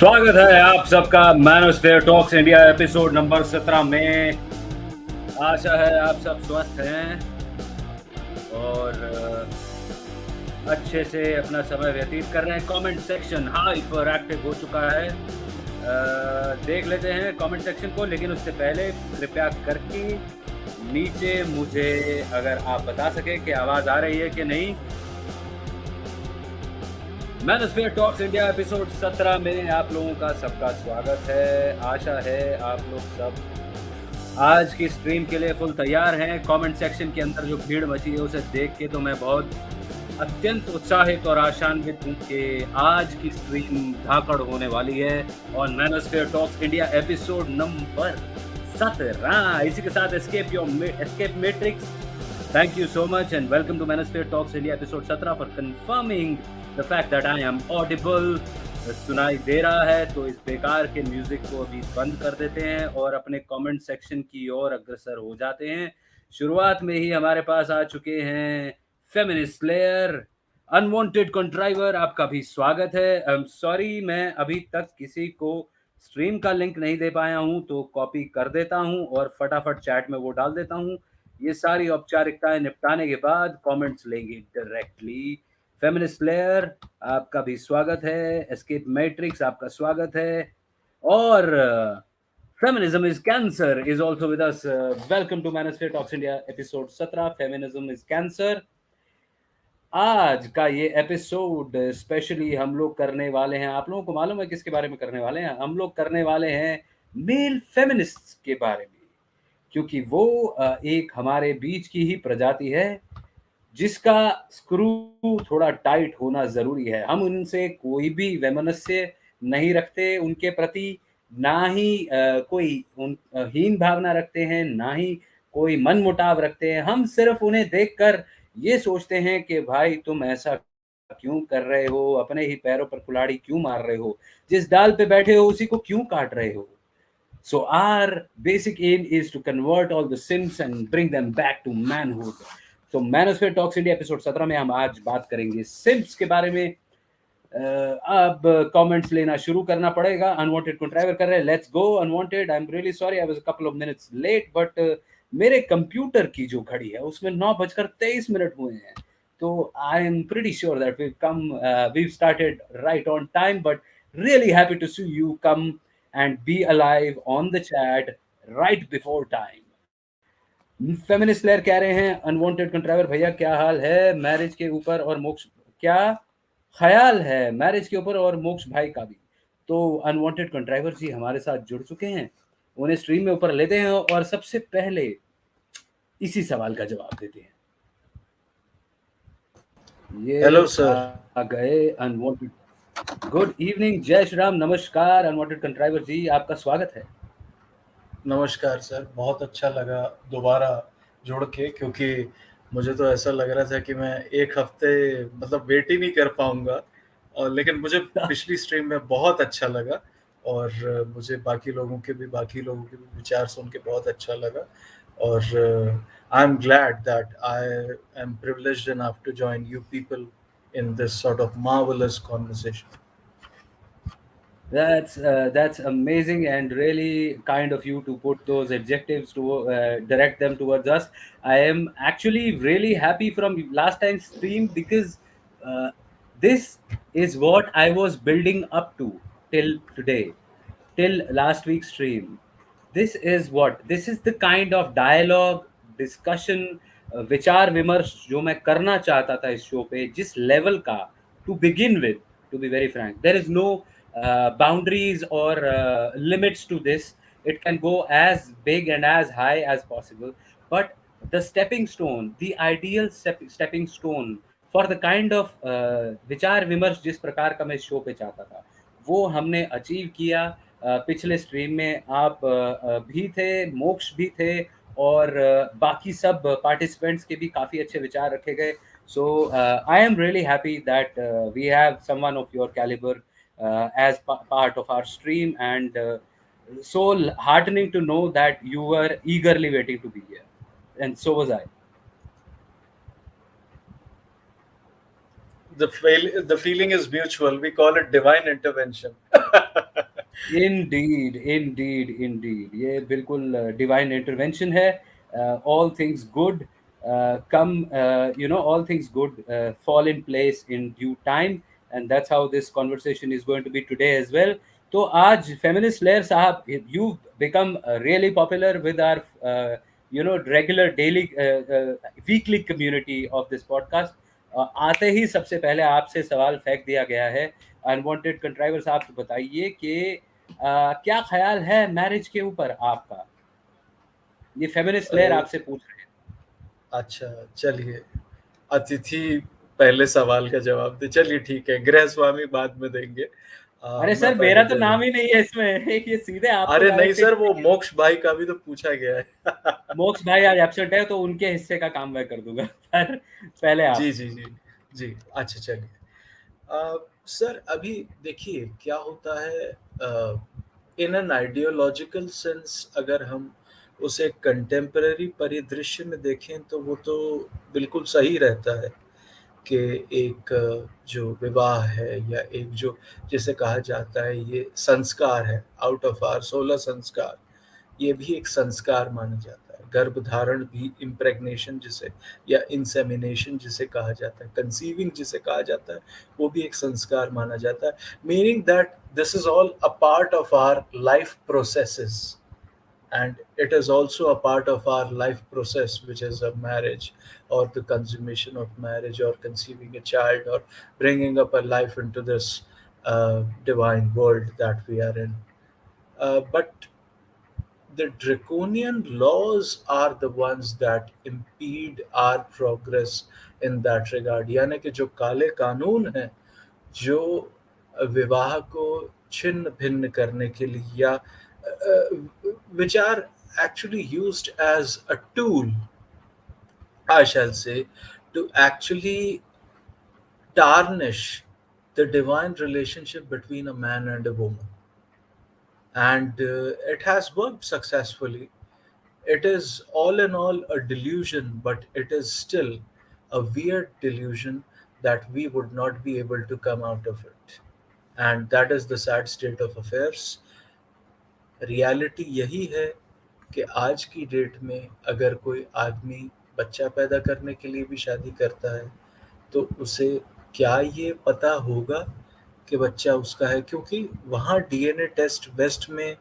स्वागत है आप सबका मैनोस्फेयर टॉक्स इंडिया एपिसोड नंबर 17 में। आशा है आप सब स्वस्थ हैं और अच्छे से अपना समय व्यतीत कर रहे हैं। कमेंट सेक्शन हाइपर एक्टिव हो चुका है। देख लेते हैं कमेंट सेक्शन को, लेकिन उससे पहले कृपया करके नीचे मुझे अगर आप बता सके कि आवाज आ रही है कि नहीं। मैनोस्फेयर टॉक्स इंडिया एपिसोड 17 में आप लोगों का सबका स्वागत है। आशा है आप लोग सब आज की स्ट्रीम के लिए फुल तैयार हैं। कमेंट सेक्शन के अंदर जो भीड़ मची है उसे देख के तो मैं बहुत अत्यंत उत्साहित और आशान्वित हूँ कि आज की स्ट्रीम धाकड़ होने वाली है और मैनोस्फेयर टॉक्स इंडिया एपिसोड नंबर 17। इसी के साथ escape matrix, thank you so much and welcome to Manosphere Talks India episode 17 for confirming the fact that I am audible। सुनाई दे रहा है तो इस बेकार के म्यूजिक को अभी बंद कर देते हैं और अपने कमेंट सेक्शन की ओर अग्रसर हो जाते हैं। शुरुआत में ही हमारे पास आ चुके हैं फेमिनिस्ट स्लेयर, अनवांटेड कंट्राइवर, आपका भी स्वागत है। आई एम सॉरी, मैं अभी तक किसी को स्ट्रीम का लिंक नहीं दे पाया हूं, तो कॉपी कर देता हूं और फटाफट चैट में वो डाल देता हूं। ये सारी औपचारिकताएं निपटाने के बाद कमेंट्स लेंगे डायरेक्टली। फेमिनिस्ट प्लेयर आपका भी स्वागत है। एस्केप मैट्रिक्स आपका स्वागत है और feminism is cancer is also with us. Welcome to manosphere talks India episode 17, feminism is cancer. आज का ये एपिसोड स्पेशली हम लोग करने वाले हैं, आप लोगों को मालूम है किसके बारे में करने वाले हैं? हम लोग करने वाले हैं मेल फेमिनिस्ट के बारे में, क्योंकि वो एक हमारे बीच की ही प्रजाति है जिसका स्क्रू थोड़ा टाइट होना जरूरी है। हम उनसे कोई भी वैमनस्य नहीं रखते, उनके प्रति ना ही कोई हीन भावना रखते हैं, ना ही कोई मन मुटाव रखते हैं। हम सिर्फ उन्हें देखकर ये सोचते हैं कि भाई तुम ऐसा क्यों कर रहे हो, अपने ही पैरों पर कुल्हाड़ी क्यों मार रहे हो, जिस डाल पे बैठे हो उसी को क्यों काट रहे हो। So our basic aim is to convert all the sins and bring them back to manhood. So Manosphere Talks India episode 17 में हम आज बात करेंगे सिम्स के बारे में। अब कमेंट्स लेना शुरू करना पड़ेगा। अनवांटेड कंट्राइवर कर रहे हैं, let's go unwanted. I am really sorry, I was a couple of minutes late, but मेरे कंप्यूटर की जो घड़ी है उसमें 9:23 हुए हैं, तो I am pretty sure that we started right on time, but really happy to see you come and be alive on the chat right before time। Feminist layer कह रहे हैं, अनवांटेड कंट्राइवर भैया क्या हाल है? मैरिज के ऊपर और मोक्ष क्या ख्याल है? मैरिज के ऊपर और मोक्ष भाई का भी। तो अनवांटेड कंट्राइवर जी हमारे साथ जुड़ चुके हैं, उन्हें स्ट्रीम में ऊपर लेते हैं और सबसे पहले इसी सवाल का जवाब देते हैं। ये हेलो सर। आ गए अनवांटेड। गुड इवनिंग, जय श्री राम, नमस्कार अनवांटेड कंट्राइवर जी, आपका स्वागत है। नमस्कार सर, बहुत अच्छा लगा दोबारा जुड़ के, क्योंकि मुझे तो ऐसा लग रहा था कि मैं एक हफ्ते मतलब वेट ही नहीं कर पाऊंगा, और लेकिन मुझे पिछली स्ट्रीम में बहुत अच्छा लगा और मुझे बाकी लोगों के भी विचार सुन के बहुत अच्छा लगा। और I am glad that I am privileged enough to join you people in this sort of marvellous conversation. That's amazing and really kind of you to put those adjectives to direct them towards us. I am actually really happy from last time's stream because this is what I was building up to till today, till last week's stream। This is the kind of dialogue, discussion, विचार विमर्श जो मैं करना चाहता था इस show पे, जिस लेवल का, to begin with, to be very frank, there is no boundaries or limits to this। It can go as big and as high as possible, but the stepping stone, the ideal stepping stone for the kind of विचार विमर्श जिस प्रकार का मैं इस show पे चाहता था, वो हमने अचीव किया। पिछले स्ट्रीम में आप भी थे, मोक्ष भी थे और बाकी सब पार्टिसिपेंट्स के भी काफ़ी अच्छे विचार रखे गए। So I am really happy that we have someone of your calibre as part of our stream, and so heartening to know that you were eagerly waiting to be here, and so was I। The feeling is mutual. We call it divine intervention. Indeed Indeed Indeed ये बिल्कुल divine intervention है. All things good come, all things good fall in place in due time, and that's how this conversation is going to be today as well. तो आज feminist layer साहब, you've become really popular with our regular daily weekly community of this podcast. आते ही सबसे पहले आपसे सवाल फेंक दिया गया है अनवांटेड कंट्राइवर साहब. तो बताइए कि क्या ख्याल है मैरिज के ऊपर आपका? ये फेमिनिस्ट लेयर अ, आपसे पूछ रहे हैं. अच्छा, चलिए, अतिथि पहले सवाल का जवाब दे। चलिए ठीक है, गृह स्वामी बाद में देंगे। अरे मैं सर, मेरा पहले तो दे दूं। नाम ही नहीं है इसमें. ये सीधे आपको अरे नहीं डायरेक्ट हिट सर, वो करेंगे. मोक्ष भाई का भी तो पूछा गया है। मोक्ष भाई आज एब्सेंट है, तो उनके हिस्से का काम मैं कर दूंगा. पर पहले जी आप. जी जी जी। अच्छा चलिए। सर अभी देखिए क्या होता है। इन एन आइडियोलॉजिकल सेंस अगर हम उसे कंटेम्पररी परिदृश्य में देखें तो वो तो बिल्कुल सही रहता है कि एक जो विवाह है या एक जो जिसे कहा जाता है ये संस्कार है, आउट ऑफ आर 16 संस्कार, ये भी एक संस्कार माना जाता है। गर्भधारण भी, इम्प्रेग्नेशन जिसे या इंसेमिनेशन जिसे कहा जाता है, कंसीविंग जिसे कहा जाता है, वो भी एक संस्कार माना जाता है। Meaning that this is all a part of our life processes, and it is also a part of our life process, which is a marriage or the consummation of marriage or conceiving a child or bringing up a life into this divine world that we are in. But the draconian laws are the ones that impede our progress in that regard. यानी कि जो काले कानून हैं जो विवाह को छिन्न भिन्न करने के लिए या which are actually used as a tool, I shall say, to actually tarnish the divine relationship between a man and a woman. And it has worked successfully. It is all in all a delusion, but it is still a weird delusion that we would not be able to come out of it. And that is the sad state of affairs. Reality यही है कि आज की date में अगर कोई आदमी बच्चा पैदा करने के लिए भी शादी करता है तो उसे क्या ये पता होगा कि बच्चा उसका है, क्योंकि वहाँ डीएनए टेस्ट वेस्ट में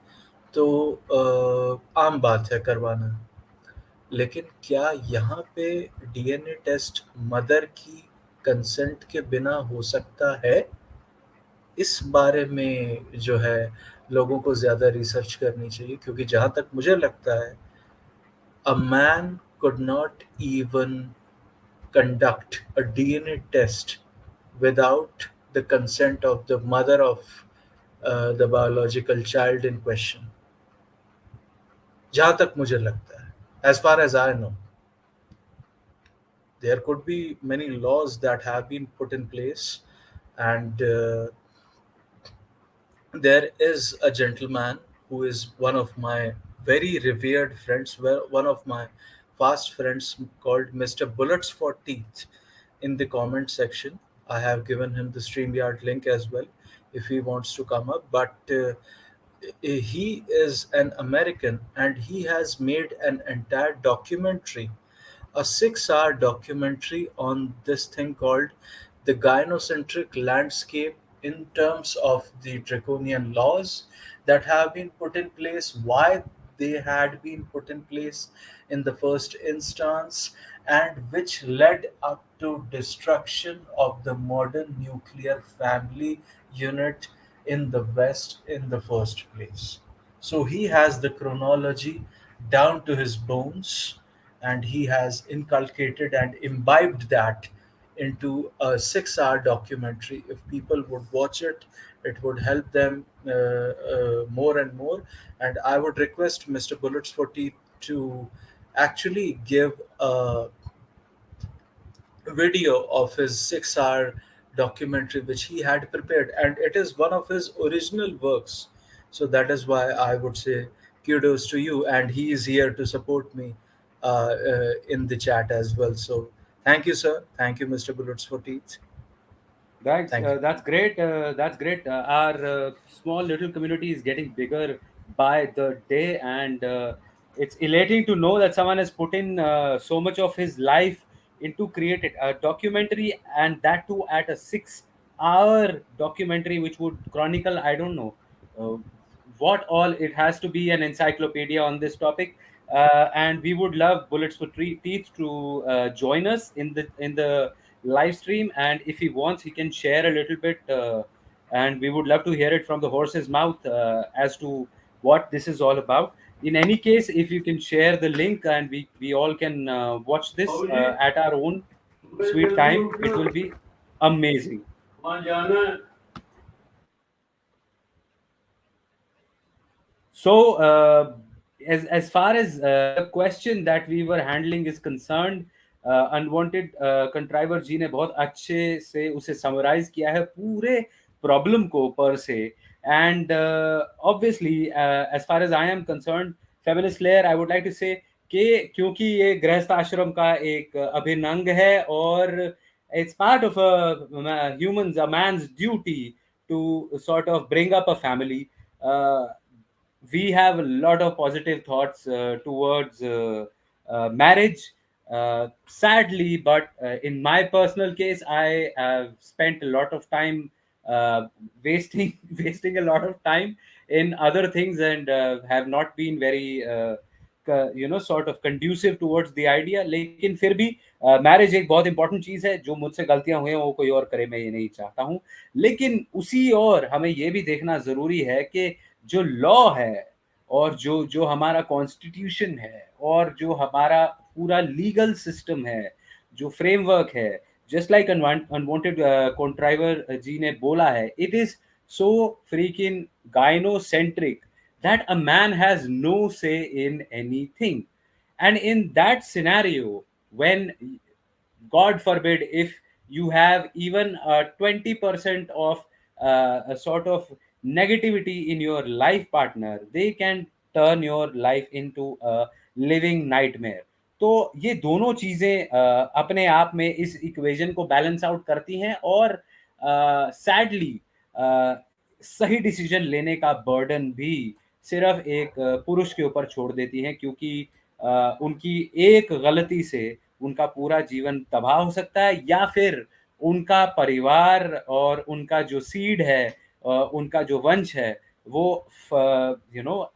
तो आम बात है करवाना, लेकिन क्या यहाँ पे डीएनए टेस्ट मदर की कंसेंट के बिना हो सकता है? इस बारे में जो है लोगों को ज़्यादा रिसर्च करनी चाहिए, क्योंकि जहाँ तक मुझे लगता है a man could not even conduct a DNA test without the consent of the mother of the biological child in question. जहाँ तक मुझे लगता है, as far as I know, there could be many laws that have been put in place, and there is a gentleman who is one of my very revered friends, one of my fast friends called Mr. Bullets for Teeth. In the comment section, I have given him the StreamYard link as well if he wants to come up. But he is an American and he has made an entire documentary, a 6 hour documentary on this thing called the gynocentric landscape in terms of the draconian laws that have been put in place, why they had been put in place in the first instance, and which led up to destruction of the modern nuclear family unit in the West in the first place. So he has the chronology down to his bones, and he has inculcated and imbibed that into a 6 hour documentary. If people would watch it, it would help them more and more. And I would request Mr. Bullets for Teeth to actually give a video of his 6 hour documentary which he had prepared, and it is one of his original works. So that is why I would say kudos to you, and he is here to support me in the chat as well. So thank you, sir. Thank you, Mr. Bullets for Teeth. Thank you. That's great. That's great. Our small little community is getting bigger by the day, and it's elating to know that someone has put in so much of his life into creating a documentary, and that too at a 6 hour documentary, which would chronicle, I don't know, uh, what all. It has to be an encyclopedia on this topic. And we would love Bullets for Teeth to join us in the live stream, and if he wants, he can share a little bit, and we would love to hear it from the horse's mouth as to what this is all about. In any case, if you can share the link, and we all can watch this at our own sweet time, it will be amazing. So, as far as the question that we were handling is concerned, unwanted contriver ji ने बहुत अच्छे से उसे summarise किया है पूरे problem को पर से. And obviously as far as I am concern, feminist lawyer, I would like to say कि क्योंकि ये गृहस्थ आश्रम का एक अभिन्न अंग है, और it's part of humans a man's duty to sort of bring up a family. We have a lot of positive thoughts towards marriage. Sadly, but in my personal case, I have spent a lot of time wasting wasting a lot of time in other things, and have not been very sort of conducive towards the idea. लेकिन फिर भी marriage एक बहुत important चीज है. जो मुझसे गलतियां हुई हैं वो कोई और करे, मैं ये नहीं चाहता हूं. लेकिन उसी और हमें ये भी देखना जरूरी है कि जो लॉ है, और जो जो हमारा कॉन्स्टिट्यूशन है, और जो हमारा पूरा लीगल सिस्टम है, जो फ्रेमवर्क है, just like unwanted contriver ji ने बोला है, it is so freaking gynocentric that a man has no say in anything. And in that scenario, when God forbid, if you have even 20% of a sort of negativity in your life partner, they can turn your life into a living nightmare. तो ये दोनों चीजें अपने आप में इस equation को balance out करती हैं, और सैडली सही डिसीजन लेने का बर्डन भी सिर्फ एक पुरुष के ऊपर छोड़ देती हैं, क्योंकि उनकी एक गलती से उनका पूरा जीवन तबाह हो सकता है, या फिर उनका परिवार और उनका जो सीड है, उनका जो वंश है, वो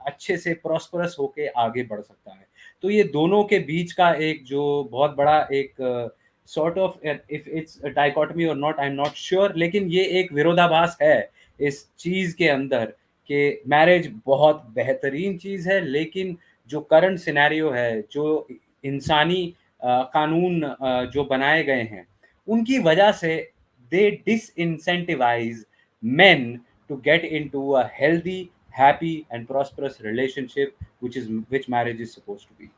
अच्छे से प्रॉस्परस होके आगे बढ़ सकता है. तो ये दोनों के बीच का एक जो बहुत बड़ा एक sort of, if it's dichotomy or not, I am not sure, लेकिन ये एक विरोधाभास है इस चीज के अंदर कि मैरिज बहुत बेहतरीन चीज है, लेकिन जो करंट सिनेरियो है, जो इंसानी कानून जो बनाए गए हैं, उनकी वजह से दे disincentivise men to get into a healthy, happy and prosperous relationship, which marriage is supposed to be.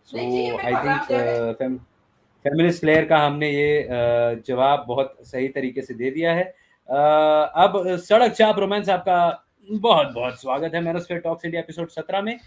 So I think feminist layer का हमने ये जवाब बहुत सही तरीके से दे दिया है. अब सड़क चाप रोमांस, आपका बहुत बहुत स्वागत है मैनोस्फेयर टॉक्स इंडिया एपिसोड 17 में.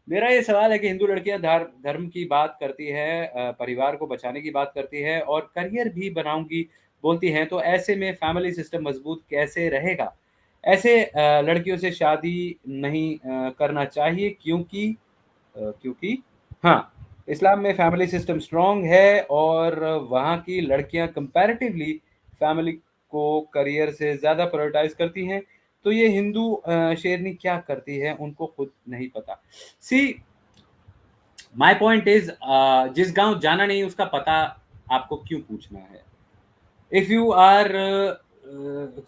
मेरा ये सवाल है कि हिंदू लड़कियां धर्म की बात करती है, परिवार को बचाने की बात करती है, और करियर भी बनाऊंगी बोलती हैं, तो ऐसे में फैमिली सिस्टम मजबूत कैसे रहेगा? ऐसे लड़कियों से शादी नहीं करना चाहिए, क्योंकि हाँ, इस्लाम में फैमिली सिस्टम स्ट्रॉन्ग है, और वहाँ की लड़कियाँ कंपैरेटिवली फैमिली को करियर से ज़्यादा प्रायोरिटाइज करती हैं. तो ये हिंदू शेरनी क्या करती है, उनको खुद नहीं पता. सी, माय पॉइंट इज, जिस गांव जाना नहीं उसका पता आपको क्यों पूछना है? If you are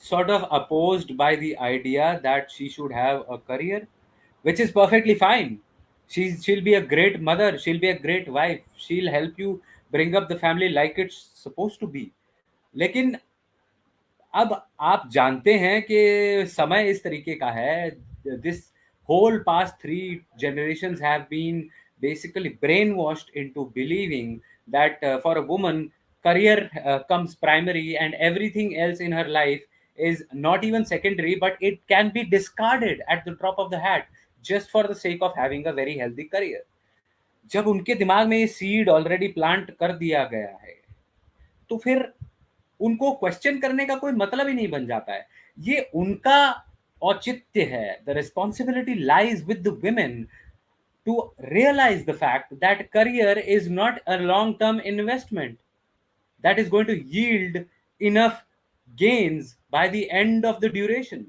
sort of opposed by the idea that she should have a career, which is perfectly fine. She'll be a great mother, she'll be a great wife, she'll help you bring up the family like it's supposed to be. लेकिन अब आप जानते हैं कि समय इस तरीके का है. This whole past 3 generations have been basically brainwashed into believing that for a woman, career comes primary, and everything else in her life is not even secondary, but it can be discarded at the drop of the hat just for the sake of having a very healthy career. जब उनके दिमाग में ये seed already plant कर दिया गया है, तो फिर उनको क्वेश्चन करने का कोई मतलब ही नहीं बन जाता है। ये उनका औचित्य है। The responsibility lies with the women to realize the fact that career is not a long term investment that is going to yield enough gains by the end of the duration.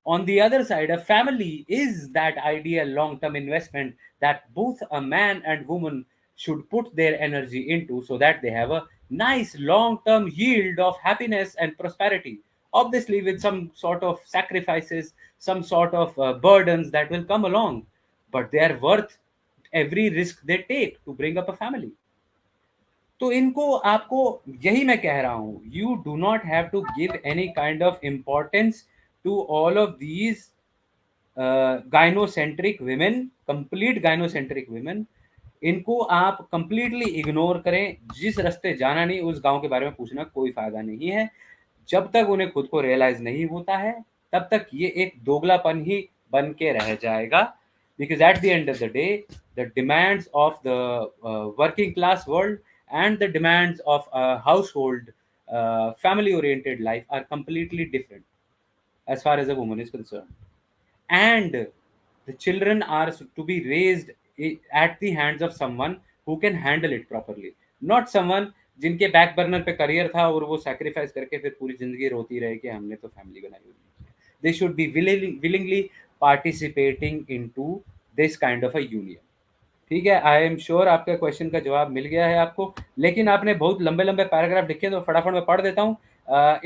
On the other side, a family is that ideal long term investment that both a man and woman should put their energy into so that they have a nice long term yield of happiness and prosperity. Obviously, with some sort of sacrifices, some sort of burdens that will come along, but they are worth every risk they take to bring up a family. तो इनको आपको यही मैं कह रहा हूं, you do not have to give any kind of importance to all of these gynocentric women, complete gynocentric women. इनको आप कंप्लीटली इग्नोर करें। जिस रास्ते जाना नहीं उस गांव के बारे में पूछना कोई फायदा नहीं है। जब तक उन्हें खुद को रियलाइज नहीं होता है तब तक ये एक दोगलापन ही बन के रह जाएगा। Because at the end of the day the demands of the working class world and the demands of a household family oriented life are completely different as far as a woman is concerned, and the children are to be raised at the hands of someone who can handle it properly, not someone जिनके back burner पे career था और वो sacrifice करके फिर पूरी जिंदगी रोती रहे कि हमने तो फैमिली बनाई हुई है। They should be willingly participating into this kind of a union। ठीक है, आई एम श्योर आपके क्वेश्चन का जवाब मिल गया है आपको, लेकिन आपने बहुत लंबे लंबे पैराग्राफ लिखे तो फटाफट मैं पढ़ देता हूँ।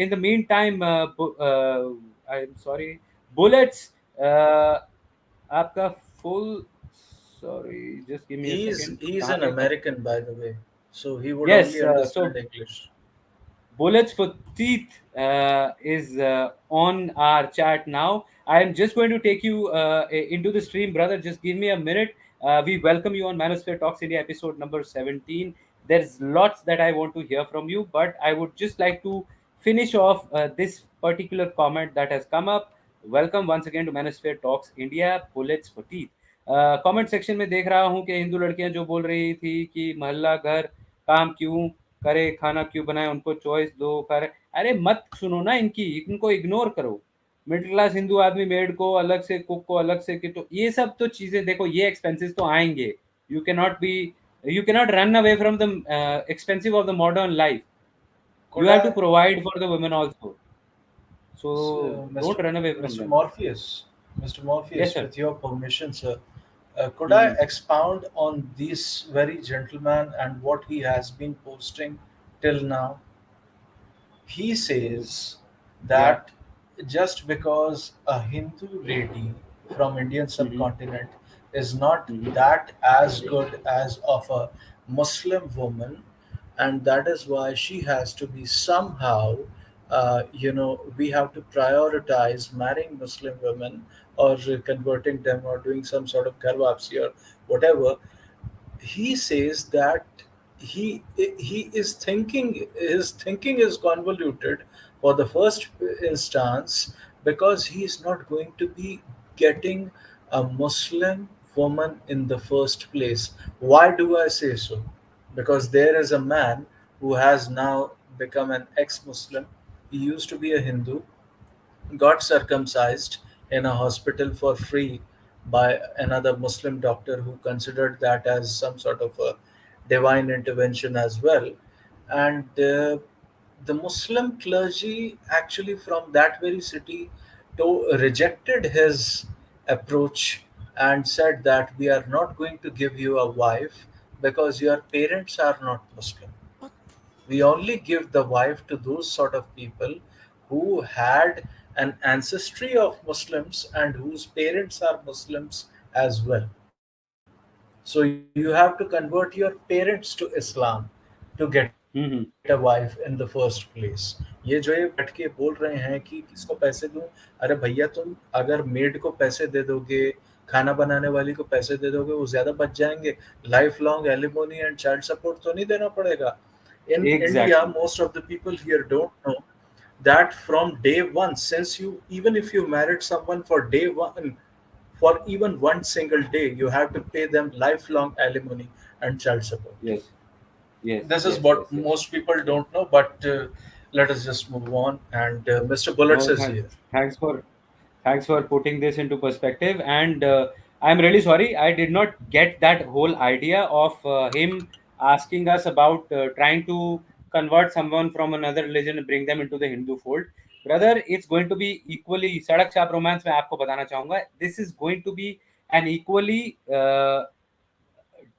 In the meantime I am sorry, bullets, आपका full, sorry just give me a second, He's कहाँ an गया था? American, by the way, so he would yes, only so understand English. Bullets for Teeth is on our chat now. I am just going to take you into the stream, brother. Just give me a minute. We welcome you on Manosphere Talks India episode number 17. There's lots that I want to hear from you, but I would just like to finish off this particular comment that has come up. Welcome once again to Manosphere Talks India, Bullets for Teeth. Comment section में देख रहा हूँ कि हिंदू लड़कियां जो बोल रही थी कि महल्ला घर काम क्यों करे, खाना क्यों बनाए, उनको चॉइस दो करे। अरे मत सुनो ना इनकी, इनको इग्नोर करो। मिडिल क्लास हिंदू आदमी मेड को अलग से, कुक को अलग से, कि तो ये सब तो चीजें देखो, ये एक्सपेंसेस तो आएंगे। You can not be, you can not run away from the expensive of the modern life. Could you have to I, provide for the women also, so Mr. Don't run away from Mr. Them. Morpheus, Mr. Yes Morpheus, sir. with your permission, sir, could I expound on this very gentleman and what he has been posting till now? He says या। that just because a Hindu lady from Indian subcontinent is not that as good as of a Muslim woman, and that is why she has to be somehow, we have to prioritize marrying Muslim women or converting them or doing some sort of garvapsi or whatever. He says that he is thinking, his thinking is convoluted for the first instance, because he is not going to be getting a Muslim woman in the first place. Why do I say so? Because there is a man who has now become an ex-Muslim. He used to be a Hindu, got circumcised in a hospital for free by another Muslim doctor who considered that as some sort of a divine intervention as well. And the Muslim clergy, actually, from that very city, rejected his approach and said that we are not going to give you a wife because your parents are not Muslim. We only give the wife to those sort of people who had an ancestry of Muslims and whose parents are Muslims as well. So you have to convert your parents to Islam to get a wife in the first place. ये जो ये बैठ के बोल रहे हैं कि किसको पैसे दूं, अरे भैया तुम अगर मेड को पैसे दे दोगे, खाना बनाने वाली को पैसे दे दोगे, वो ज्यादा बच जाएंगे। Life long alimony and child support तो नहीं देना पड़ेगा। In India, most of the exactly. people here don't know that from day one, since you, even if you married someone for day one, for even one single day, you have to pay them lifelong alimony and child support. Yes. Yes, This is yes, yes, what yes. most people don't know, but let us just move on. And Mr. Bullets No, is here. thanks for putting this into perspective. And I'm really sorry I did not get that whole idea of him asking us about trying to convert someone from another religion and bring them into the Hindu fold. Brother, it's going to be equally सड़क छाप romance में आपको बताना चाहूंगा, this is going to be an equally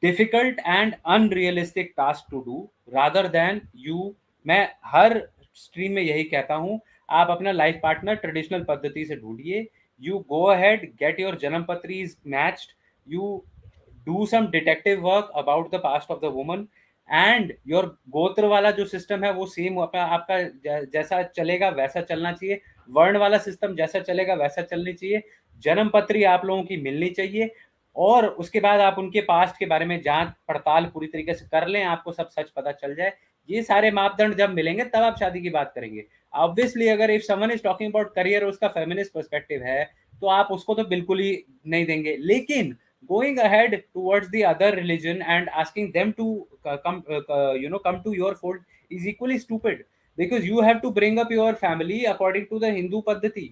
difficult and unrealistic task to do rather than you. मैं हर stream में यही कहता हूं, आप अपना लाइफ पार्टनर ट्रेडिशनल पद्धति से ढूंढिए. You go ahead, get your जन्म पत्रीज matched, you do some detective work about the past of the woman, and your gotra वाला जो सिस्टम है वो सेम आपका आपका जैसा चलेगा वैसा चलना चाहिए. वर्ण वाला सिस्टम जैसा चलेगा वैसा चलनी चाहिए. जन्म पत्री आप लोगों की मिलनी चाहिए, और उसके बाद आप उनके पास्ट के बारे में जांच पड़ताल पूरी तरीके से कर लें, आपको सब सच पता चल जाए. ये सारे मापदंड जब मिलेंगे तब आप शादी की बात करेंगे. ऑब्वियसली अगर if someone is talking about career, उसका फेमिनिस्ट पर्सपेक्टिव है, तो आप उसको तो बिल्कुल ही नहीं देंगे. लेकिन going ahead towards the other religion and asking them to come to your fold is equally stupid, because you have to bring up your family according to the Hindu paddhati.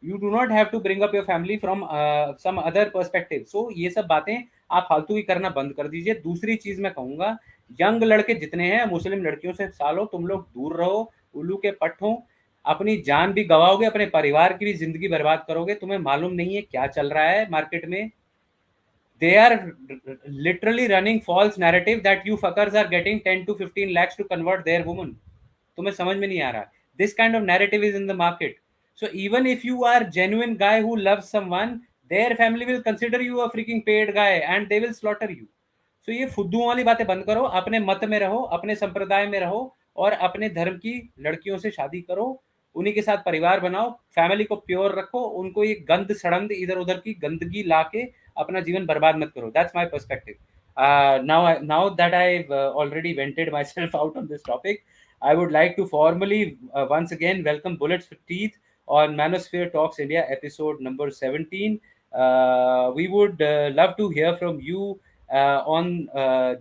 You do not have to bring up your family from some other perspective. So ये सब बातें आप फालतू ही करना बंद कर दीजिए. दूसरी चीज मैं कहूंगा, यंग लड़के जितने हैं मुस्लिम लड़कियों से सालो तुम लोग दूर रहो. उल्लू के पट्ट हो, अपनी जान भी गवाओगे, अपने परिवार की भी जिंदगी बर्बाद करोगे. तुम्हें मालूम नहीं है क्या चल रहा है मार्केट में. They are literally running false narrative that you fuckers are getting 10 to 15 lakhs to convert their woman. तुम्हें समझ में नहीं आ रहा. This kind of narrative is in the market. So even if you are genuine guy who loves someone, their family will consider you a freaking paid guy and they will slaughter you. So ये फुद्दू वाली बातें बंद करो, अपने मत में रहो, अपने संप्रदाय में रहो, और अपने धर्म की लड़कियों से शादी करो, उन्हीं के साथ परिवार बनाओ, फैमिली को प्योर रखो, उनको ये गंद सड़ंद इधर उधर की गंदगी लाके अपना जीवन बर्बाद मत करो. That's my perspective. Now that I've already vented myself out on this topic, I would like to formally once again welcome Bullets for Teeth on Manosphere Talks India episode number 17. We would love to hear from you on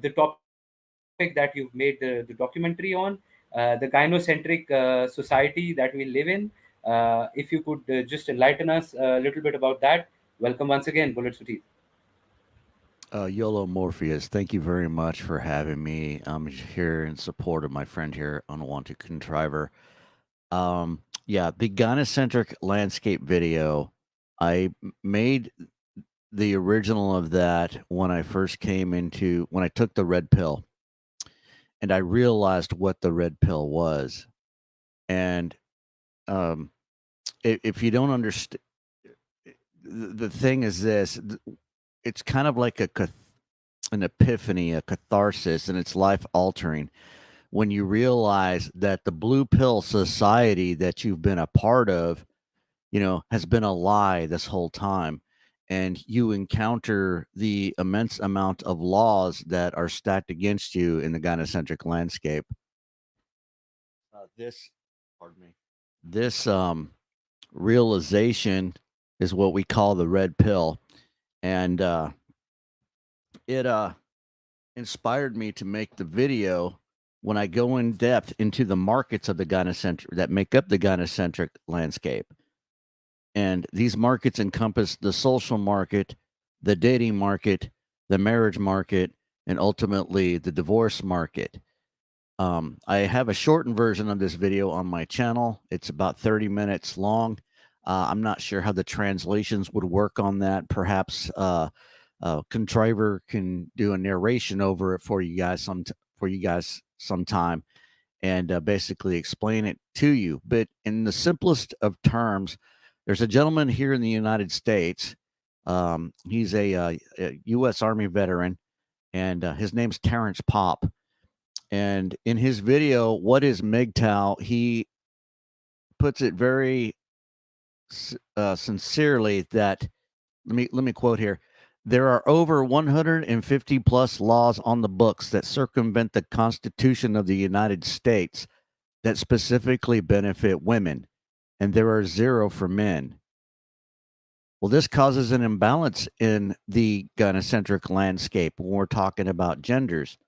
the topic that you've made the documentary on, the gynocentric society that we live in. If you could just enlighten us a little bit about that. Welcome once again, Bullets for Teeth. YOLO Morpheus, thank you very much for having me. I'm here in support of my friend here, Unwanted Contriver. Yeah, the gynocentric landscape video, made the original of that when I first when I took the red pill, and I realized what the red pill was. And um, if you don't understand, the thing is this: it's kind of like an epiphany, a catharsis, and it's life altering when you realize that the blue pill society that you've been a part of, has been a lie this whole time. And you encounter the immense amount of laws that are stacked against you in the gynocentric landscape. This, pardon me, this realization is what we call the red pill. And it inspired me to make the video when I go in depth into the markets of the gynocentric that make up the gynocentric landscape. And these markets encompass the social market, the dating market, the marriage market, and ultimately the divorce market. I have a shortened version of this video on my channel. It's about 30 minutes long. I'm not sure how the translations would work on that. Perhaps Contriver can do a narration over it for you guys sometime, and basically explain it to you. But in the simplest of terms, there's a gentleman here in the United States. He's a U.S. Army veteran, and his name's Terrence Pop. And in his video, "What is MGTOW?" he puts it very sincerely that let me quote here. There are over 150 plus laws on the books that circumvent the Constitution of the United States that specifically benefit women, and there are zero for men. Well, this causes an imbalance in the gynocentric landscape when we're talking about genders.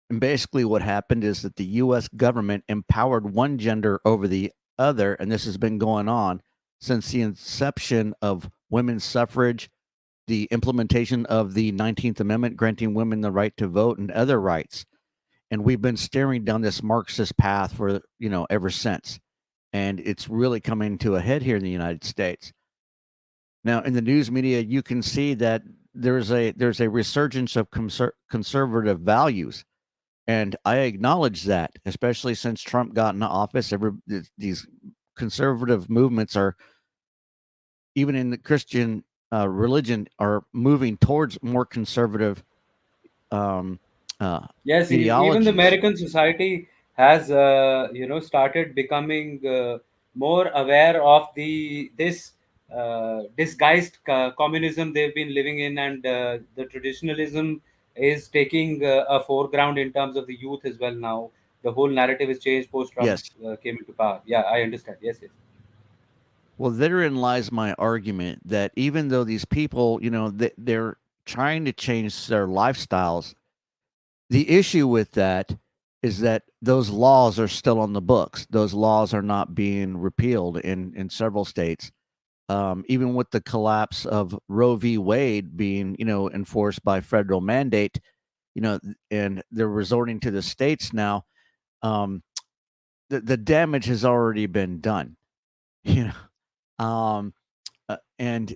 And basically, what happened is that the U.S. government empowered one gender over the other, and this has been going on since the inception of women's suffrage, the implementation of the 19th Amendment, granting women the right to vote and other rights. And we've been staring down this Marxist path for, ever since. And it's really coming to a head here in the United States. Now, in the news media, you can see that there's a resurgence of conservative values, and I acknowledge that, especially since Trump got into office. These conservative movements are, even in the Christian religion, are moving towards more conservative um, uh, Yes, even the ideologies. American society has, started becoming more aware of this disguised communism they've been living in, and the traditionalism is taking a foreground in terms of the youth as well now. The whole narrative is changed post Trump Yes. came into power. Yeah, I understand. Yes, yes. Well, therein lies my argument that even though these people, they're trying to change their lifestyles, the issue with that is that those laws are still on the books. Those laws are not being repealed in several states. Even with the collapse of Roe v. Wade being, enforced by federal mandate, and they're resorting to the states now. Um, the damage has already been done. You and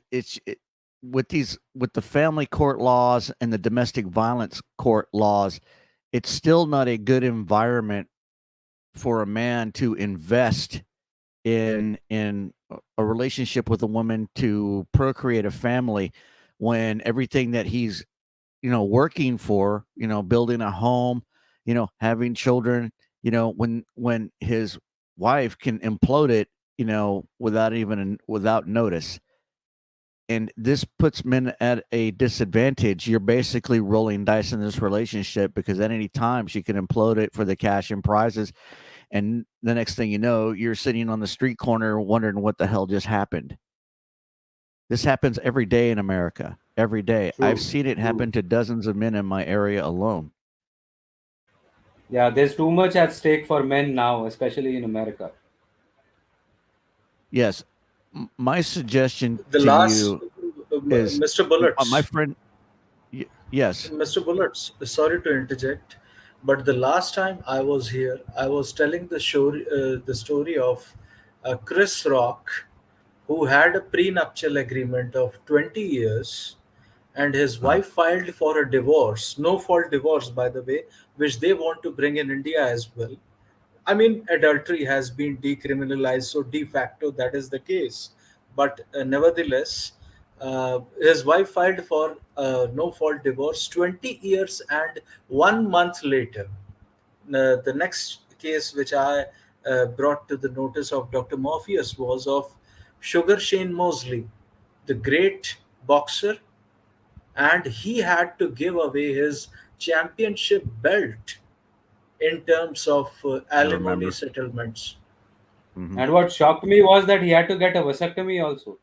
with the family court laws and the domestic violence court laws, it's still not a good environment for a man to invest in a relationship with a woman to procreate a family, when everything that he's, working for, building a home, having children, when his wife can implode it, without notice. And this puts men at a disadvantage. You're basically rolling dice in this relationship, because at any time she can implode it for the cash and prizes, and the next thing you know, you're sitting on the street corner wondering what the hell just happened. This happens every day in America. Every day. I've True, seen it true. happen to dozens of men in my area alone. Yeah, there's too much at stake for men now, especially in America. Yes. My suggestion The to last, you is, Mr. my Bullets, friend, yes. Mr. Bullets, sorry to interject, but the last time I was here, I was telling the story of Chris Rock, who had a prenuptial agreement of 20 years, and his Uh, wife filed for a divorce, no fault divorce, by the way, which they want to bring in India as well. I mean, adultery has been decriminalized, so de facto that is the case. But nevertheless, his wife filed for no fault divorce 20 years and 1 month later. The next case which I brought to the notice of Dr. Morpheus was of Sugar Shane Mosley, the great boxer, and he had to give away his championship belt in terms of I alimony remember. settlements. Hmm. And what shocked me was that he had to get a vasectomy also.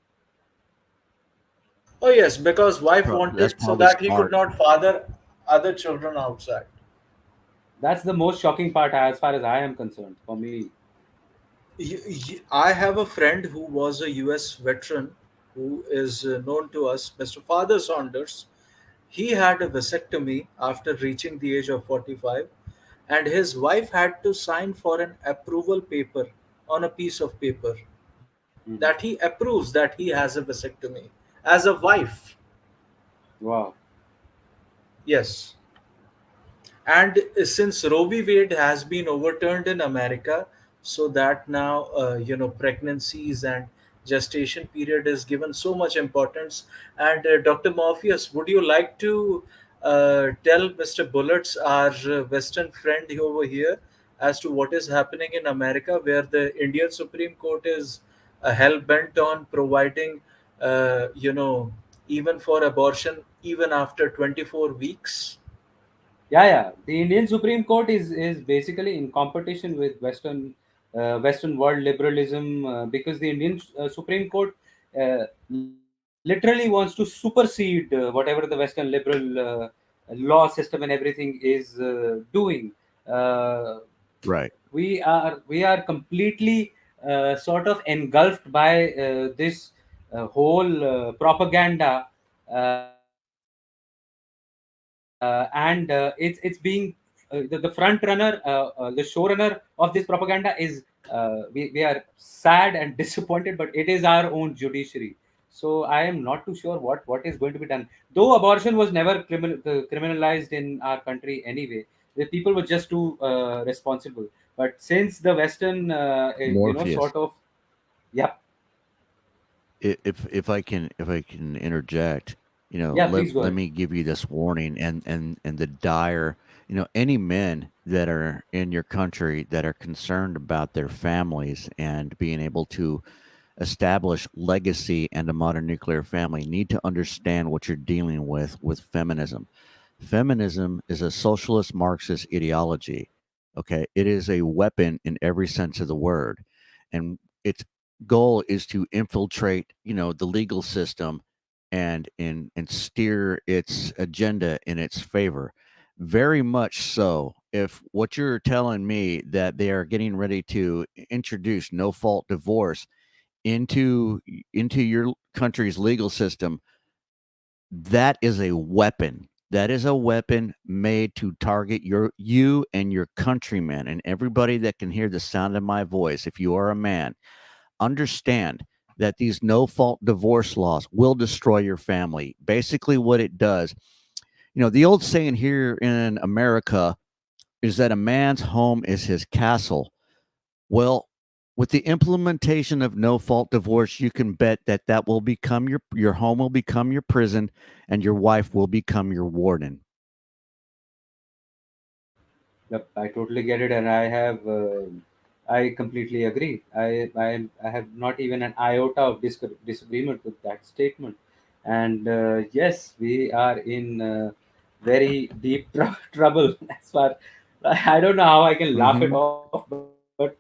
Oh yes, because wife That's wanted so probably that he could smart. not father other children outside. That's the most shocking part as far as I am concerned for me. I have a friend who was a U.S. veteran who is known to us, Mr. Father Saunders. He had a vasectomy after reaching the age of 45, and his wife had to sign for an approval paper on a piece of paper that he Mhm. approves that he has a vasectomy as a wife. Wow. Yes. And since Roe v. Wade has been overturned in America, so that now pregnancies and gestation period is given so much importance. And Dr. Morpheus, would you like to tell Mr. Bullets, our Western friend over here, as to what is happening in America, where the Indian Supreme Court is hell bent on providing, even for abortion, even after 24 weeks? Yeah, yeah. The Indian Supreme Court is basically in competition with Western world liberalism, because the Indian Supreme Court literally wants to supersede whatever the Western liberal law system and everything is doing. Uh, Right. we are completely sort of engulfed by this whole propaganda, and it's being the front runner, the showrunner of this propaganda is we are sad and disappointed, but it is our own judiciary. So I am not too sure what is going to be done, though abortion was never criminalized in our country anyway. The people were just too responsible. But since the Western, Morpheus. sort of, yep, If I can interject, yeah, let please go let ahead. me give you this warning and the dire, any men that are in your country that are concerned about their families and being able to establish legacy and a modern nuclear family need to understand what you're dealing with feminism. Feminism is a socialist Marxist ideology. Okay. It is a weapon in every sense of the word. And its goal is to infiltrate, the legal system and steer its agenda in its favor. Very much so. If what you're telling me that they are getting ready to introduce no fault divorce into into your country's legal system, that is a weapon. That is a weapon made to target you and your countrymen and everybody that can hear the sound of my voice. If you are a man, understand that these no fault divorce laws will destroy your family. Basically, what it does, the old saying here in America is that a man's home is his castle. Well, with the implementation of no fault divorce, you can bet that that will become your home will become your prison and your wife will become your warden. Yep, I totally get it, and I completely agree. I have not even an iota of disagreement with that statement. And yes, we are in very deep trouble. As far, I don't know how I can laugh it Mhm. off, but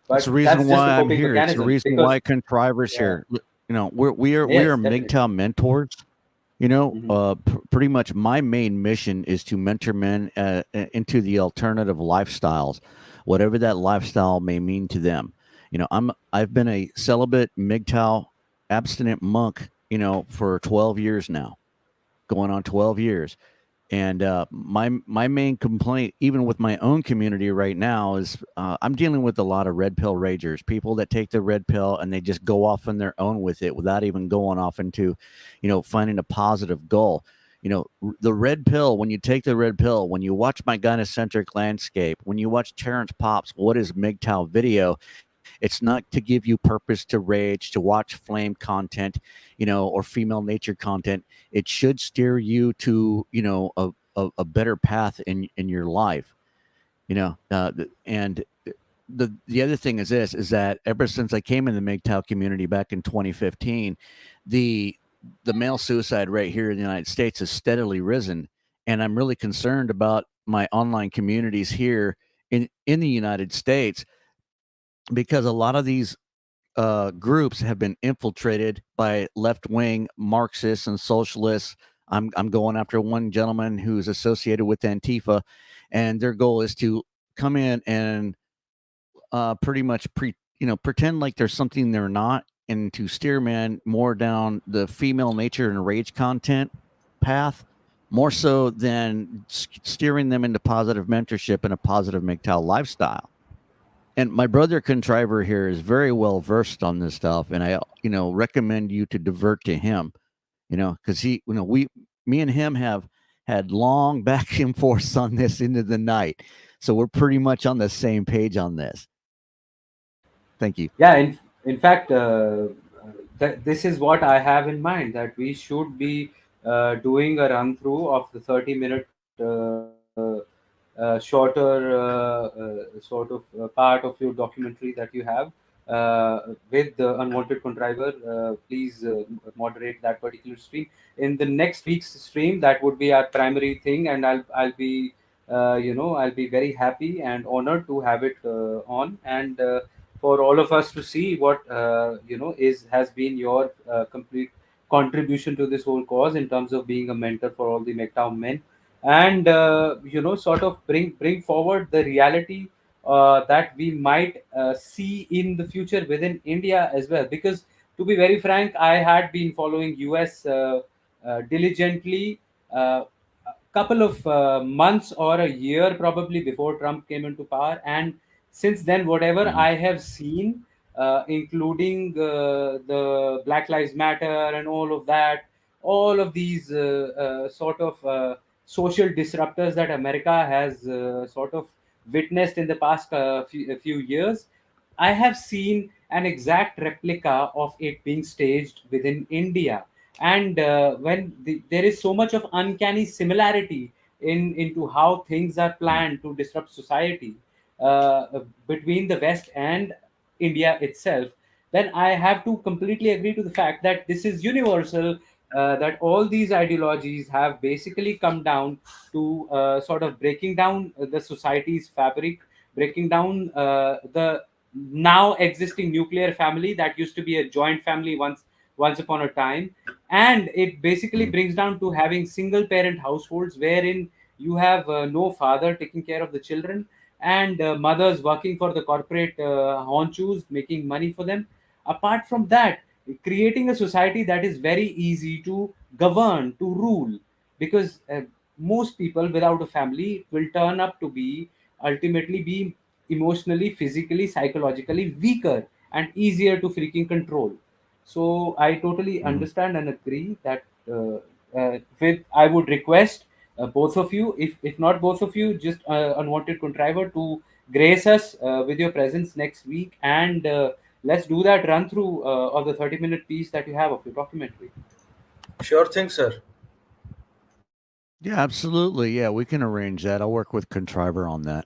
that's just It's a the coping reason why I'm mechanism. here. It's the Because reason why yeah, contrivers here. We yes, are definitely. MGTOW mentors. Hmm. Pretty much my main mission is to mentor men into the alternative lifestyles, whatever that lifestyle may mean to them. I've been a celibate MGTOW abstinent monk, for 12 years now, going on 12 years. And my main complaint, even with my own community right now, is I'm dealing with a lot of red pill ragers, people that take the red pill and they just go off on their own with it without even going off into, finding a positive goal. The red pill. When you take the red pill, when you watch my gynocentric landscape, when you watch Terrence Pops, what is MGTOW video? It's not to give you purpose to rage, to watch flame content, or female nature content. It should steer you to, a better path in your life. And the other thing is this is that ever since I came in the MGTOW community back in 2015, the the male suicide rate here in the United States has steadily risen, and I'm really concerned about my online communities here in the United States because a lot of these groups have been infiltrated by left wing Marxists and socialists. I'm going after one gentleman who's associated with Antifa, and their goal is to come in and pretty much pretend like there's something they're not, and to steer man more down the female nature and rage content path, more so than steering them into positive mentorship and a positive MGTOW lifestyle. And my brother contriver here is very well versed on this stuff, and I, recommend you to divert to him, because me and him have had long back and forth on this into the night, so we're pretty much on the same page on this. Thank you. Yeah, in fact, this is what I have in mind, that we should be doing a run through of the 30-minute shorter sort of part of your documentary that you have with the unwanted contriver. Please moderate that particular stream. In the next week's stream, that would be our primary thing, and I'll be I'll be very happy and honored to have it on, and for all of us to see what is has been your complete contribution to this whole cause in terms of being a mentor for all the MGTOW men. and sort of bring forward the reality that we might see in the future within India as well. Because to be very frank, I had been following US diligently a couple of months or a year probably before Trump came into power, and since then whatever Mhm. I have seen, including the Black Lives Matter and all of that, all of these sort of social disruptors that America has sort of witnessed in the past few years, I have seen an exact replica of it being staged within India. And there is so much of uncanny similarity into how things are Mm. planned to disrupt society between the West and India itself, then I have to completely agree to the fact that this is universal. That all these ideologies have basically come down to sort of breaking down the society's fabric, breaking down the now existing nuclear family that used to be a joint family once upon a time, and it basically Mm. brings down to having single parent households wherein you have no father taking care of the children, and mothers working for the corporate honchos making money for them. Apart from that, creating a society that is very easy to govern, to rule, because most people without a family will turn up to be ultimately be emotionally, physically, psychologically weaker and easier to freaking control. So I totally Mhm. understand and agree that with I would request both of you, if not both of you, just unwanted contriver, to grace us with your presence next week, and let's do that run through of the 30-minute piece that you have of your documentary. Sure thing, sir. Yeah, absolutely. Yeah, we can arrange that. I'll work with Contriver on that.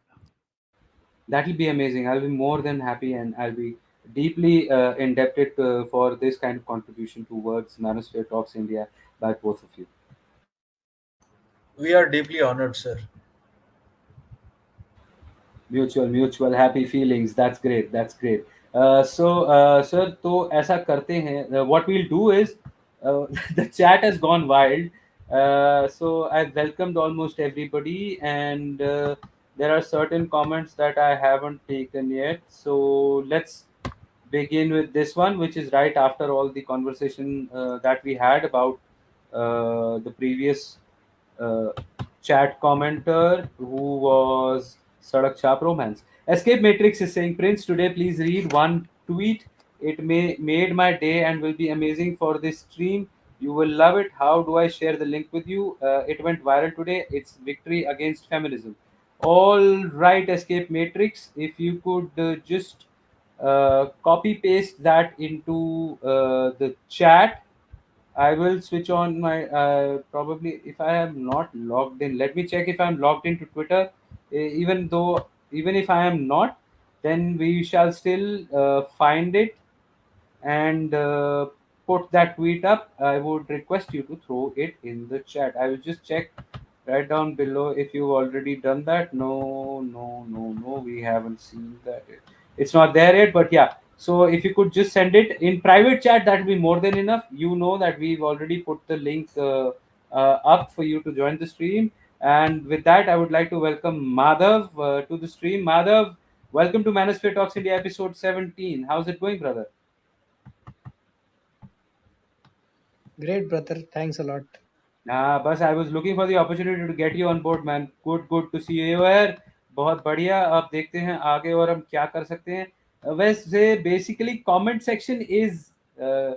That'll be amazing. I'll be more than happy, and I'll be deeply indebted for this kind of contribution towards Manosphere Talks India by both of you. We are deeply honored, sir. Mutual happy feelings. That's great. That's great. So sir, तो ऐसा करते हैं. What we'll do is the chat has gone wild. So I've welcomed almost everybody, and there are certain comments that I haven't taken yet. So let's begin with this one, which is right after all the conversation that we had about the previous uh, chat commenter who was Sadak Chap Romance. Escape Matrix is saying, Prince, today please read one tweet. It made my day and will be amazing for this stream. You will love it. How do I share the link with you? It went viral today. It's victory against feminism. All right, Escape Matrix. If you could just copy paste that into the chat, I will switch on my probably if I am not logged in. Let me check if I am logged into Twitter. Even though, even if I am not, then we shall still find it and put that tweet up. I would request you to throw it in the chat. I will just check right down below if you've already done that. No, no, no, no. We haven't seen that. It's not there yet, but yeah. So if you could just send it in private chat, that will be more than enough. You know that we've already put the link up for you to join the stream. And with that, I would like to welcome Madhav to the stream. Madhav, welcome to Manosphere Talks India episode 17. How's it going, brother? Great, brother. Thanks a lot. बस I was looking for the opportunity to get you on board, man. Good to see you here. बहुत बढ़िया. अब देखते हैं आगे और हम क्या कर सकते हैं. वैसे basically comment section is uh,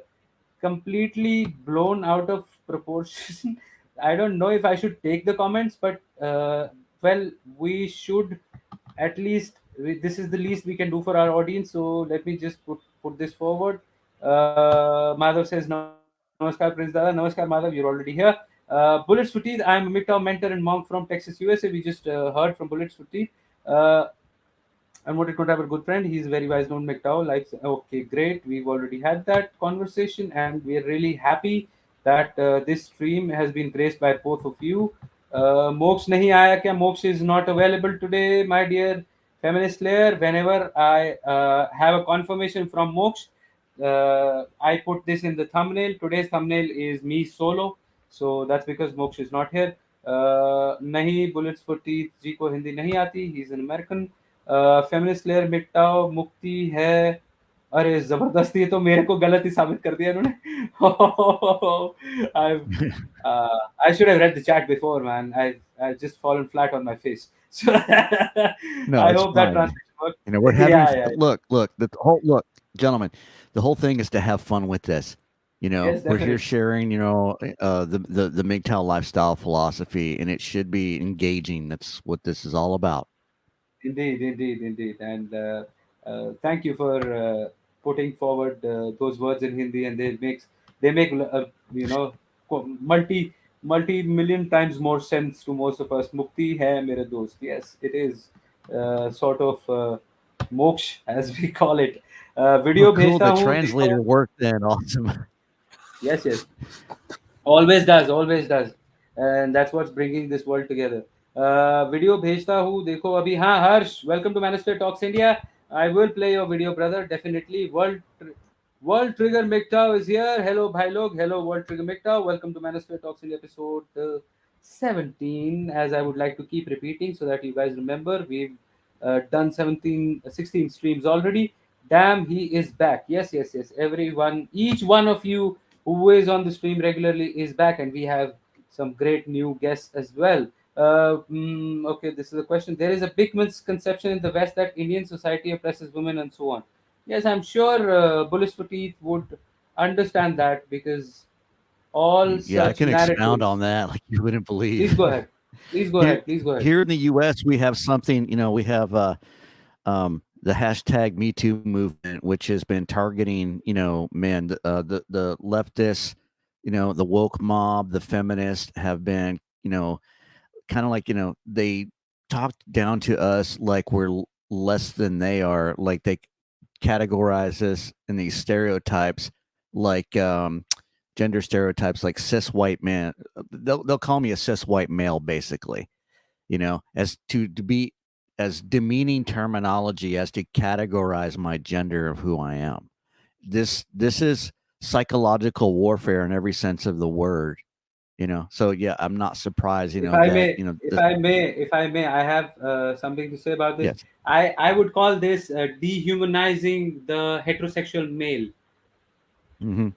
completely blown out of proportion. I don't know if I should take the comments, but well, we should at least. This is the least we can do for our audience. So let me just put this forward. Madhav says, Namaskar, Prince Dada. Namaskar, Madhav. You're already here. Bullets Futid, I'm a midterm mentor and monk from Texas, USA. We just heard from Bullets Futid. Uh, and what it could have a good friend. He's very wise known McDowell. Like, okay, great. We've already had that conversation, and we're really happy that this stream has been graced by both of you. Mox nahi aaya kya? Mox is not available today, my dear feminist layer. Whenever I have a confirmation from Mox, I put this in the thumbnail. Today's thumbnail is me solo, so that's because Mox is not here. नहीं, bullets for teeth जी को हिंदी नहीं आती, he is an American. Feminist layer मिटाओ मुक्ति है। अरे जबरदस्ती, तो मेरे को गलत ही साबित कर दिया इन्होंने। I should have read the chat before, man. I've just fallen flat on my face. So No, I it's hope that fine. translation worked. You know, we're having Yeah, yeah. look, look, gentlemen, the whole thing is to have fun with this. You know, Yes, we're here definitely. sharing, the MGTOW lifestyle philosophy, and it should be engaging. That's what this is all about. Indeed, indeed, indeed. And thank you for putting forward those words in Hindi, and they make you know multi million times more sense to most of us. Mukti hai mere dost. Yes, it is sort of moksha as we call it. Oh, Video cool. भेजता The हूँ देखो. translator worked then. Awesome. Yes, yes. Always does, and that's what's bringing this world together. Video भेजता हूँ देखो अभी. हाँ Harsh, welcome to manosphere talks India. I will play your video brother, definitely. World trigger मिक्टाओ is here. Hello भाई लोग, hello world trigger मिक्टाओ, welcome to manosphere talks India episode 17, as I would like to keep repeating so that you guys remember. We've done 16 streams already. Damn, he is back. Yes, yes, yes. Everyone, each one of you who is on the stream regularly is back, and we have some great new guests as well. Okay, this is a question. There is a big misconception in the West that Indian society oppresses women and so on. Yes, I'm sure Bullish for Teeth would understand that, because all Yeah, I such can expound narratives. on that like you wouldn't Please believe. go ahead. Please go here ahead. Please go ahead. here in the US we have something, we have the hashtag Me Too movement, which has been targeting, men, the leftists, the woke mob, the feminists have been, kind of like, they talked down to us like we're less than they are. Like they categorize us in these stereotypes, like gender stereotypes, like cis white man. They'll call me a cis white male, basically, as to be as demeaning terminology as to categorize my gender of who I am. This is psychological warfare in every sense of the word. So yeah, I'm not surprised, If I that, may, if I may, I have something to say about this. yes. I would call this dehumanizing the heterosexual male, Hmm.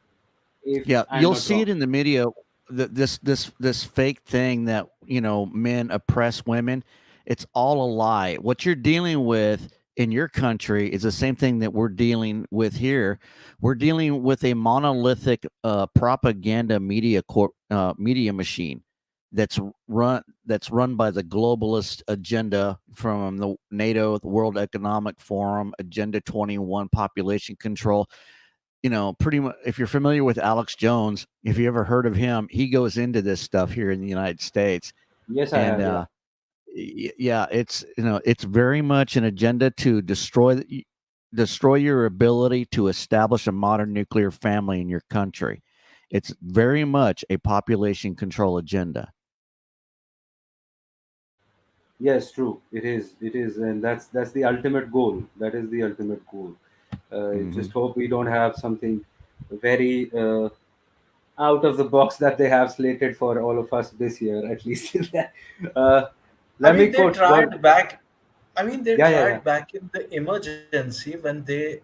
if Yeah, I'm you'll not see wrong. it in the media. This fake thing that, men oppress women. It's all a lie. What you're dealing with in your country is the same thing that we're dealing with here. We're dealing with a monolithic propaganda media machine that's run by the globalist agenda from the NATO, the World Economic Forum, Agenda 21, population control. Pretty much, if you're familiar with Alex Jones, if you ever heard of him, he goes into this stuff here in the United States. Yes, I And have. Yeah. yeah, it's very much an agenda to destroy your ability to establish a modern nuclear family in your country. It's very much a population control agenda. Yes, true. It is. It is, and that's the ultimate goal. That is the ultimate goal. Hmm. Just hope we don't have something very out of the box that they have slated for all of us this year, at least. uh, I Let me mean, they quote what. tried back. I mean, they Yeah, yeah, yeah. tried back in the emergency when they,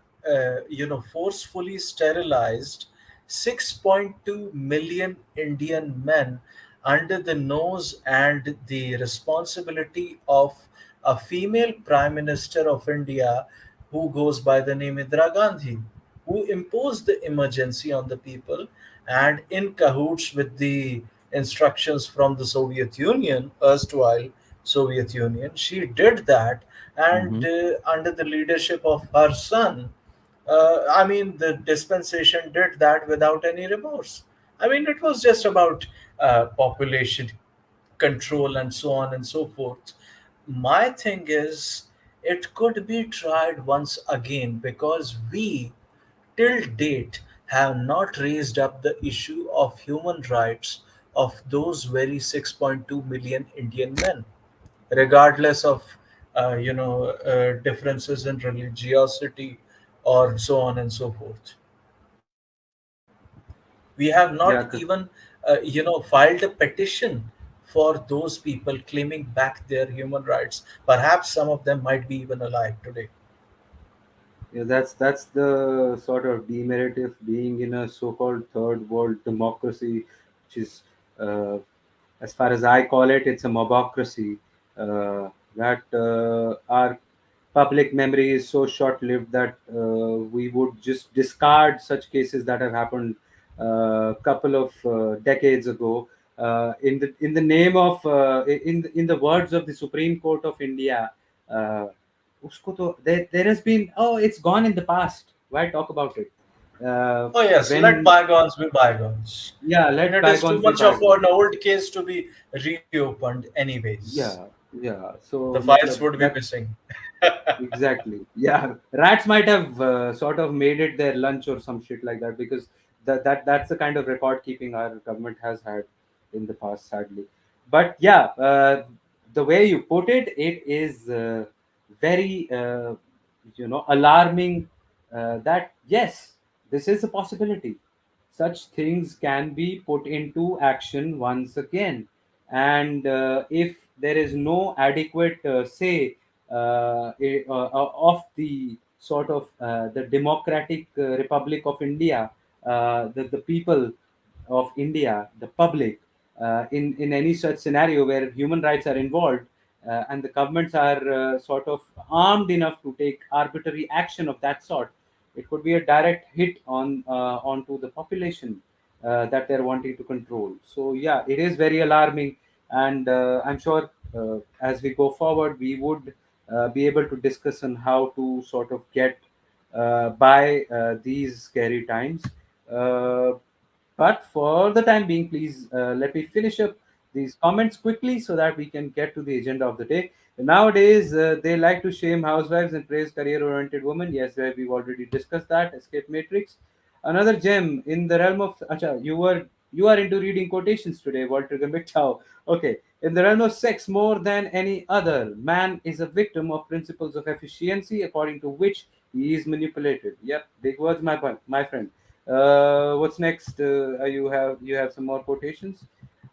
forcefully sterilized 6.2 million Indian men under the nose and the responsibility of a female Prime Minister of India who goes by the name Indira Gandhi, who imposed the emergency on the people, and in cahoots with the instructions from the Soviet Union, erstwhile Soviet Union. She did that, and Hmm. under the leadership of her son, I mean, the dispensation did that without any remorse. I mean, it was just about population control and so on and so forth. My thing is, it could be tried once again because we, till date, have not raised up the issue of human rights of those very 6.2 million Indian men, regardless of differences in religiosity or so on and so forth. We have not Yeah, even filed a petition for those people claiming back their human rights. Perhaps some of them might be even alive today. Yeah, that's the sort of demerit of being in a so-called third world democracy, which is, uh, as far as I call it, it's a mobocracy. That our public memory is so short-lived that we would just discard such cases that have happened a couple of decades ago. In the name of in the words of the Supreme Court of India. Uh, उसको तो there has been, oh, it's gone in the past, why talk about it? uh, Oh yes, let when bygones be bygones. Yeah, And let it is too bygones be much of bygones. an old case to be reopened anyways. Yeah, yeah, The so files matlab, would be that missing. exactly, yeah, rats might have sort of made it their lunch or some shit like that, because that's the kind of record keeping our government has had in the past, sadly. But yeah, the way you put it, it is very alarming, that yes, this is a possibility. Such things can be put into action once again. And if there is no adequate say of the sort of the democratic republic of India, the people of India, the public, in any such scenario where human rights are involved, and the governments are sort of armed enough to take arbitrary action of that sort, it could be a direct hit onto the population that they're wanting to control. So yeah, it is very alarming, and I'm sure as we go forward, we would be able to discuss on how to sort of get by these scary times. Uh, but for the time being, please let me finish up these comments quickly so that we can get to the agenda of the day. Nowadays, they like to shame housewives and praise career-oriented women. Yes, we've already discussed that. Escape Matrix. Another gem in the realm of. Acha, you are into reading quotations today, Walter Gambit. Ciao. Okay. In the realm of sex, more than any other, man is a victim of principles of efficiency, according to which he is manipulated. Yep, big words, my friend. What's next? You have some more quotations.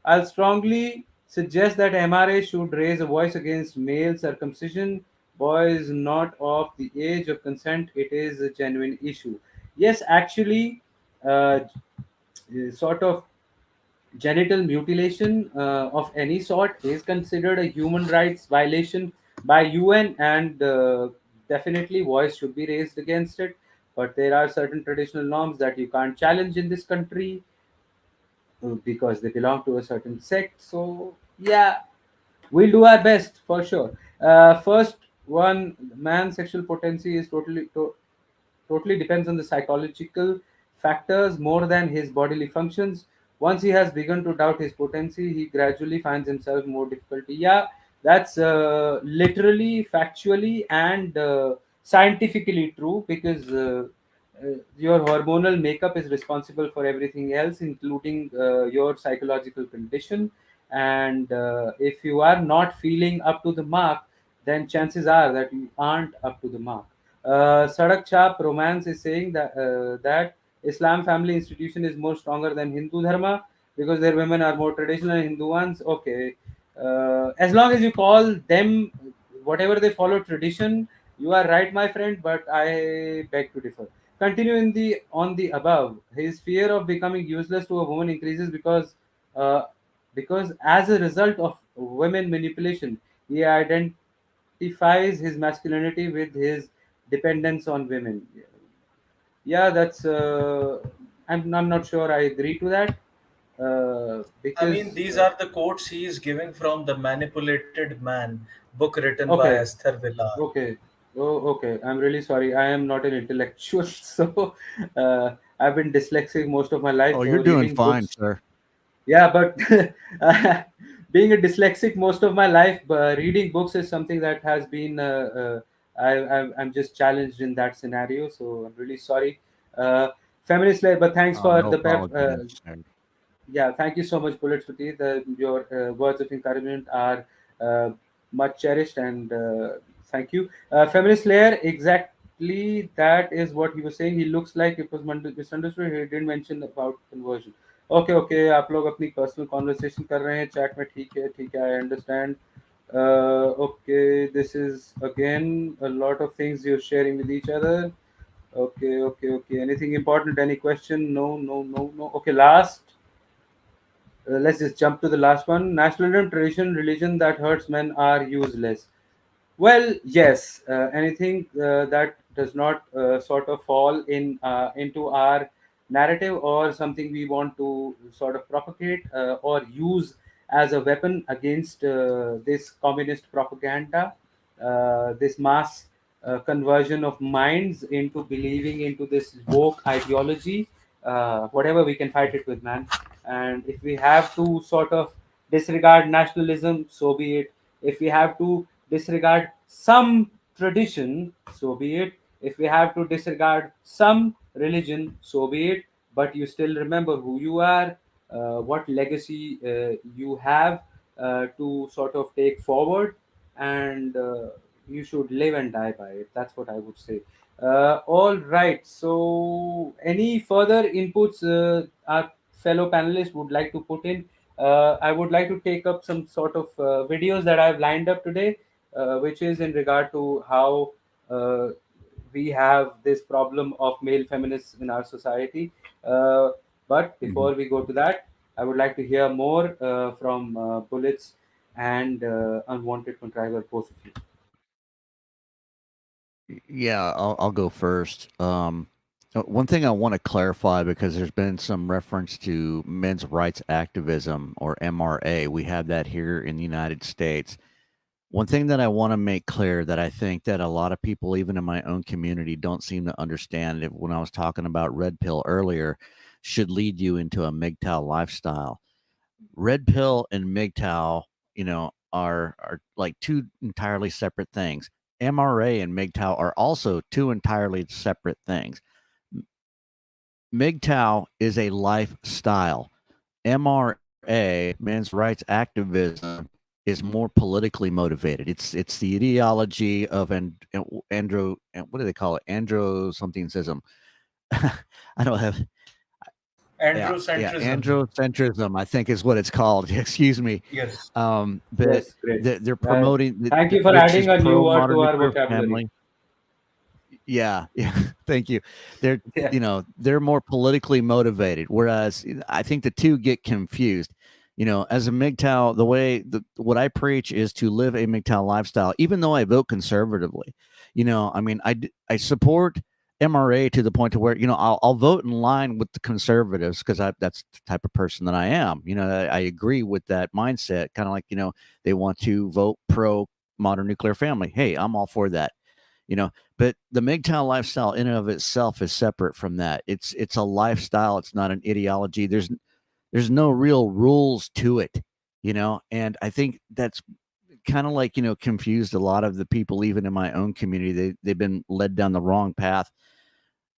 I'll strongly suggest that MRA should raise a voice against male circumcision. Boys not of the age of consent. It is a genuine issue. Yes, actually, uh, sort of genital mutilation of any sort is considered a human rights violation by UN, and definitely voice should be raised against it. But there are certain traditional norms that you can't challenge in this country because they belong to a certain sect. So yeah, we'll do our best for sure. First one, man's sexual potency is totally depends on the psychological factors more than his bodily functions. Once he has begun to doubt his potency, he gradually finds himself more difficulty. Yeah, that's literally, factually, and scientifically true, because your hormonal makeup is responsible for everything else, including your psychological condition. And if you are not feeling up to the mark, then chances are that you aren't up to the mark. Sadak Chap Romance is saying that Islam family institution is more stronger than Hindu Dharma because their women are more traditional than Hindu ones. Okay, as long as you call them whatever they follow tradition, you are right, my friend. But I beg to differ. Continuing the on the above, his fear of becoming useless to a woman increases uh, because as a result of women manipulation, he identifies his masculinity with his dependence on women. Yeah, that's. I'm not sure I agree to that I mean, because. these are the quotes he is giving from The Manipulated Man, book written by Okay, Esther Villar. okay. Oh, okay. I'm really sorry. I am not an intellectual, so I've been dyslexic most of my life. Oh, So you're doing reading fine, books, sir. yeah, but being a dyslexic most of my life, reading books is something that has been I'm just challenged in that scenario, so I'm really sorry. uh, Feminist life, but thanks Oh, for no the pep. apologies, sir. Yeah, thank you so much, Bullet Fati. Your words of encouragement are uh, much cherished, and thank you. Feminist layer, exactly that is what he was saying. He looks like it was misunderstood. He didn't mention about conversion. Okay okay, आप लोग अपनी personal conversation कर रहे हैं chat में, ठीक है, I understand. Okay, this is again a lot of things you're sharing with each other. Okay, anything important, any question? No. Okay, last, let's just jump to the last one. Nationalism, tradition, religion that hurts men are useless. Well, yes, anything that does not sort of fall into our narrative, or something we want to sort of propagate or use as a weapon against this communist propaganda, this mass conversion of minds into believing into this woke ideology, whatever we can fight it with, man. And if we have to sort of disregard nationalism, so be it. If we have to disregard some tradition, so be it. If we have to disregard some religion, so be it. But you still remember who you are, what legacy you have to sort of take forward, and you should live and die by it. That's what I would say. All right. So, any further inputs our fellow panelists would like to put in? I would like to take up some sort of videos that I've lined up today, which is in regard to how uh, we have this problem of male feminists in our society. Uh, but Mhm. before we go to that, I would like to hear more from Bullets and Unwanted Contriver, both of you. Yeah, I'll go first. One thing I want to clarify, because there's been some reference to men's rights activism, or MRA. We have that here in the United States. One thing that I want to make clear, that I think that a lot of people, even in my own community, don't seem to understand, when I was talking about red pill earlier, should lead you into a MGTOW lifestyle. Red pill and MGTOW, are like two entirely separate things. MRA and MGTOW are also two entirely separate things. MGTOW is a lifestyle. MRA, men's rights activism, is more politically motivated. It's the ideology of what do they call it? Andro something-ism. I don't have. Yeah, Androcentrism. androcentrism, I think, is what it's called. Excuse me. Yes. But Yes, great. they're promoting, Thank you for which adding is a new pro word modern to our nuclear vocabulary. family. Yeah, yeah. Thank you. They're Yeah. they're more politically motivated, whereas I think the two get confused. As a MGTOW, what I preach is to live a MGTOW lifestyle, even though I vote conservatively. I mean, I support MRA to the point to where I'll vote in line with the conservatives, because that's the type of person that I am. I agree with that mindset. Kind of like they want to vote pro modern nuclear family. Hey, I'm all for that. But the MGTOW lifestyle in and of itself is separate from that. It's a lifestyle. It's not an ideology. There's no real rules to it. And I think that's kind of like confused a lot of the people, even in my own community. They've been led down the wrong path,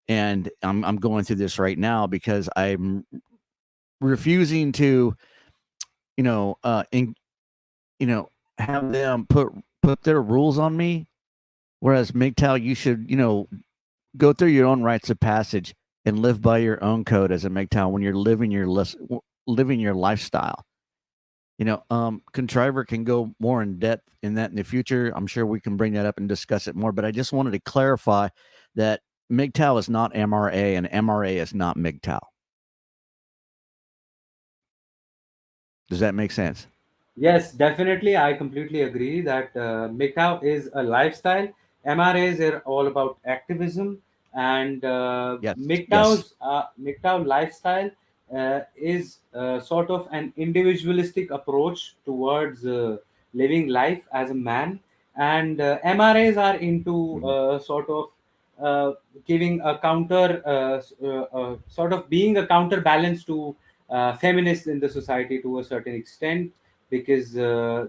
and I'm going through this right now because I'm refusing to in have them put their rules on me. Whereas MGTOW, you should go through your own rites of passage and live by your own code as a MGTOW when you're living your lifestyle. Contriver can go more in depth in that in the future. I'm sure we can bring that up and discuss it more. But I just wanted to clarify that MGTOW is not MRA, and MRA is not MGTOW. Does that make sense? Yes, definitely. I completely agree that MGTOW is a lifestyle. MRAs are all about activism, and Yes. Yes. MGTOW lifestyle is sort of an individualistic approach towards living life as a man, and MRAs are into Mhm. sort of uh, giving a counter, sort of being a counterbalance to feminists in the society to a certain extent, because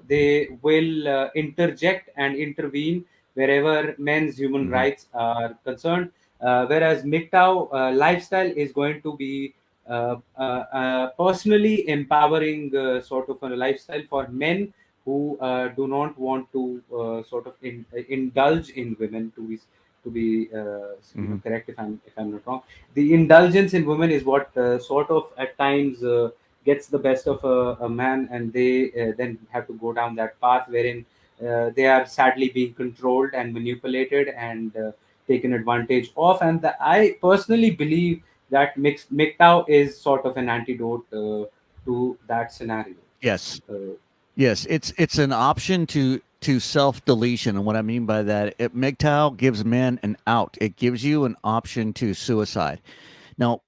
they will interject and intervene wherever men's human Mhm. rights are concerned. Whereas MGTOW lifestyle is going to be personally empowering sort of a lifestyle for men who do not want to sort of indulge in women, to be Hmm. correct if I'm not wrong. The indulgence in women is what sort of at times gets the best of a man, and they then have to go down that path wherein they are sadly being controlled and manipulated and taken advantage of. And I personally believe that MGTOW is sort of an antidote to that scenario. Yes. Uh, Yes, it's an option to self deletion, and what I mean by that, MGTOW gives men an out. It gives you an option to suicide. Now,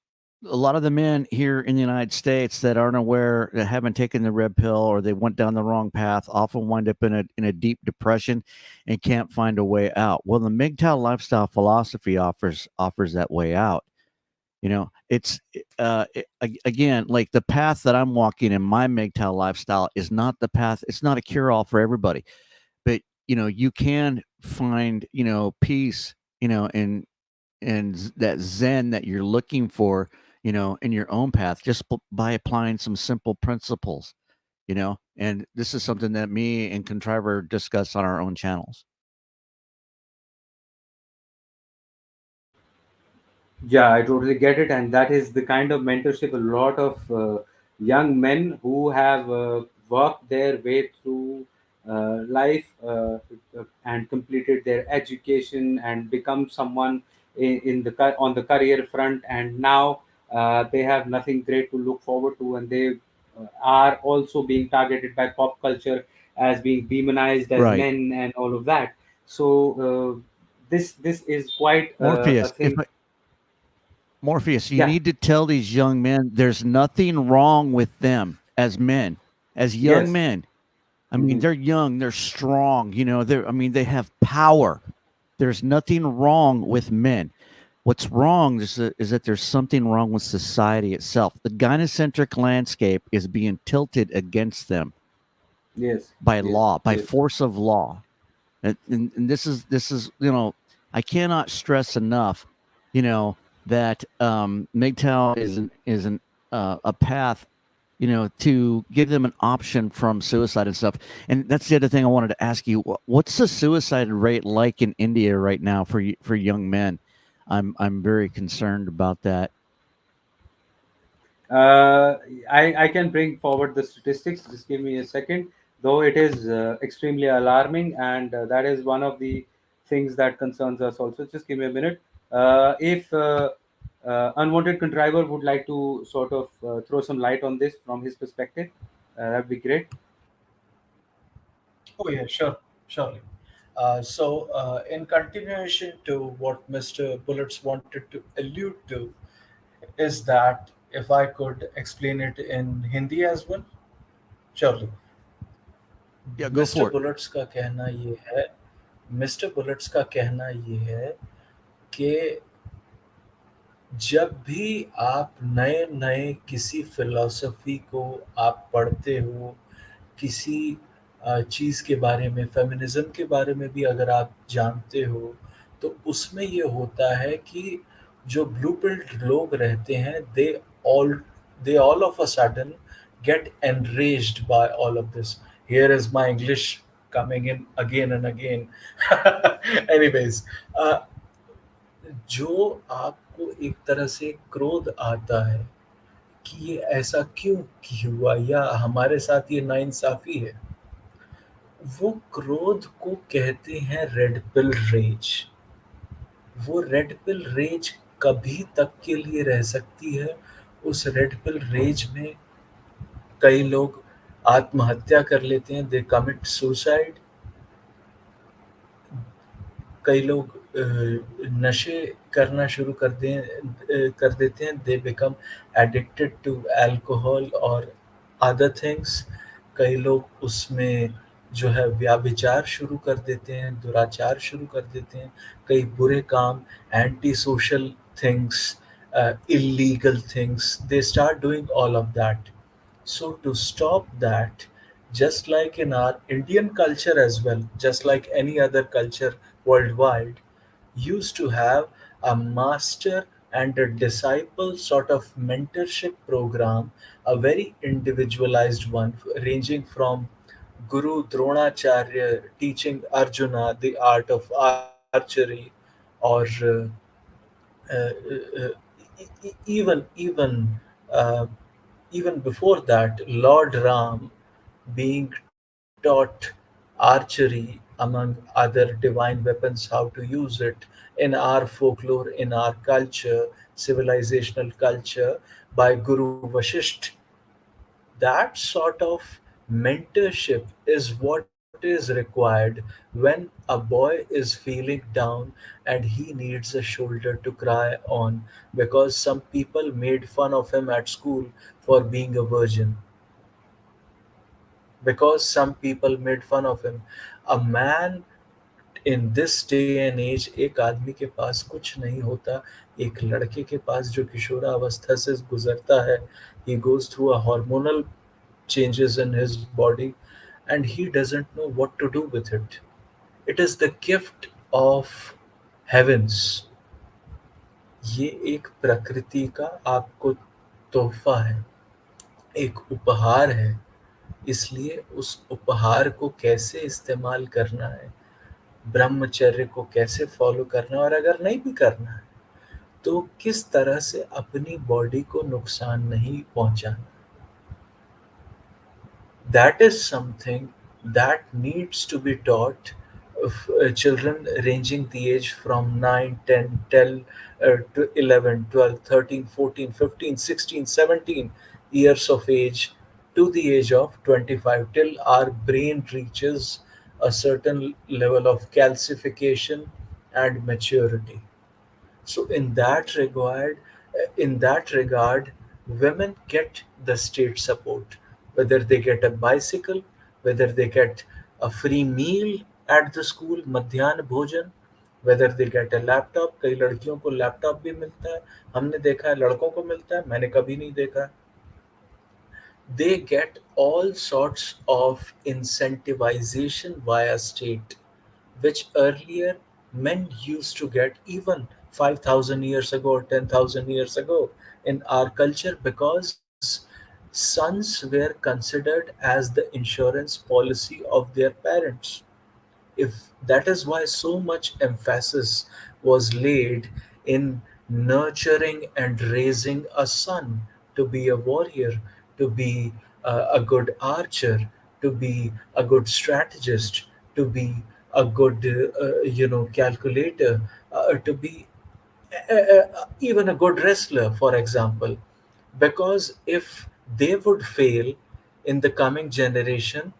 a lot of the men here in the United States that aren't aware, that haven't taken the red pill, or they went down the wrong path, often wind up in a deep depression and can't find a way out. Well, the MGTOW lifestyle philosophy offers that way out. It's again, like the path that I'm walking in my MGTOW lifestyle is not the path. It's not a cure all for everybody, but you can find peace, and that zen that you're looking for, in your own path, just by applying some simple principles. And this is something that me and Contriver discuss on our own channels. Yeah, I totally get it, and that is the kind of mentorship a lot of young men who have worked their way through life and completed their education and become someone in on the career front, and now they have nothing great to look forward to, and they are also being targeted by pop culture as being demonized as Right. men and all of that. So this is quite a Morpheus, if thing. Morpheus, you Yeah. need to tell these young men there's nothing wrong with them as men, as young Yes. men. I mean, Mhm. they're young, they're strong, I mean, they have power. There's nothing wrong with men. What's wrong is that there's something wrong with society itself. The gynocentric landscape is being tilted against them Yes. by Yes. law, by Yes. force of law. And this is I cannot stress enough that MGTOW is a path to give them an option from suicide and stuff. And that's the other thing I wanted to ask you: what's the suicide rate like in India right now for young men? I'm very concerned about that. Uh, I can bring forward the statistics. Just give me a second. Though it is extremely alarming, and that is one of the things that concerns us also. Just give me a minute. If Unwanted Contriver would like to sort of throw some light on this from his perspective, that'd be great. Oh yeah, sure, surely. In continuation to what Mr. Bullets wanted to allude to, is that if I could explain it in Hindi as well, surely. Yeah, go mister for it. Bullets का कहना ये है mister bullets का कहना ये है कि जब भी आप नए नए किसी फिलॉसफी को आप पढ़ते हो, किसी चीज़ के बारे में, फेमिनिज्म के बारे में भी अगर आप जानते हो, तो उसमें ये होता है कि जो ब्लू पिल्ड लोग रहते हैं, all they all of a sudden get enraged by all of this. Here is my English coming in again and again. Anyways, uh, जो आपको एक तरह से क्रोध आता है कि ये ऐसा क्यों हुआ या हमारे साथ ये नाइंसाफी है, वो क्रोध को कहते हैं रेड पिल रेज। वो रेड पिल रेज कभी तक के लिए रह सकती है। उस रेड पिल रेज में कई लोग आत्महत्या कर लेते हैं, दे कमिट सुसाइड। कई लोग नशे करना शुरू कर देते हैं, they become addicted to alcohol और अदर थिंग्स। कई लोग उसमें जो है व्याभिचार शुरू कर देते हैं, दुराचार शुरू कर देते हैं, कई बुरे काम, anti social things, illegal things, they start doing all of that. So to stop that, just like in our Indian culture as well, just like any other culture worldwide, used to have a master and a disciple sort of mentorship program, a very individualized one, ranging from Guru Dronacharya teaching Arjuna the art of archery, or even uh, even before that, Lord Ram being taught archery among other divine weapons, how to use it in our folklore, in our culture, civilizational culture, by Guru Vashisht. That sort of mentorship is what is required when a boy is feeling down and he needs a shoulder to cry on because some people made fun of him at school for being a virgin, because some people made fun of him. A man in this day and age, एक आदमी के पास कुछ नहीं होता, एक लड़के के पास जो किशोरावस्था से गुजरता है, he goes through a hormonal changes in his body and he doesn't know what to do with it. It is the gift of heavens. ये एक प्रकृति का आपको तोहफा है, एक उपहार है। इसलिए उस उपहार को कैसे इस्तेमाल करना है, ब्रह्मचर्य को कैसे फॉलो करना है, और अगर नहीं भी करना है तो किस तरह से अपनी बॉडी को नुकसान नहीं पहुंचाना, that is something that needs to be taught of children ranging the age from 9, 10, 10 to 11, 12, 13, 14, 15, 16, 17 years of age to the age of 25, till our brain reaches a certain level of calcification and maturity. So in that regard, women get the state support, whether they get a bicycle, whether they get a free meal at the school, madhyana bhojan, whether they get a laptop. कई लड़कियों को laptop भी मिलता है, हमने देखा है, लड़कों को मिलता है, मैंने कभी नहीं देखा। They get all sorts of incentivization via state, which earlier men used to get even 5,000 years ago or 10,000 years ago in our culture, because sons were considered as the insurance policy of their parents. If that is why so much emphasis was laid in nurturing and raising a son to be a warrior, to be a good archer, to be a good strategist, to be a good calculator, to be even a good wrestler, for example. Because if they would fail in the coming generation,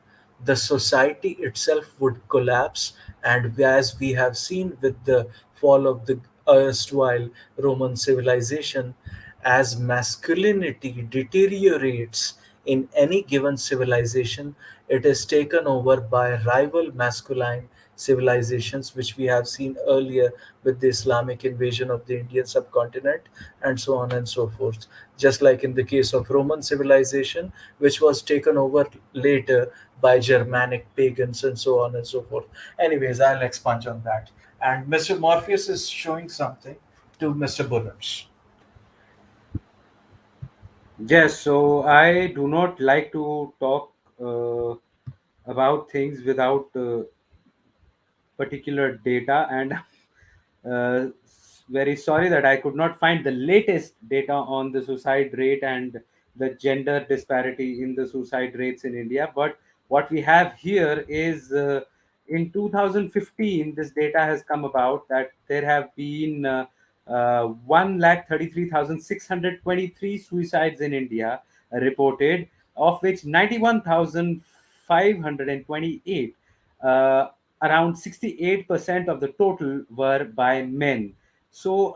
the society itself would collapse. And as we have seen with the fall of the erstwhile Roman civilization, as masculinity deteriorates in any given civilization, it is taken over by rival masculine civilizations, which we have seen earlier with the Islamic invasion of the Indian subcontinent, and so on and so forth. Just like in the case of Roman civilization, which was taken over later by Germanic pagans, and so on and so forth. Anyways, I'll expunge on that. And Mr. Morpheus is showing something to Mr. Bullets. Yes, so I do not like to talk about things without particular data, and very sorry that I could not find the latest data on the suicide rate and the gender disparity in the suicide rates in India. But what we have here is in 2015, this data has come about that there have been 1,33,623 suicides in India reported, of which 91,528, uh, around 68% of the total were by men. So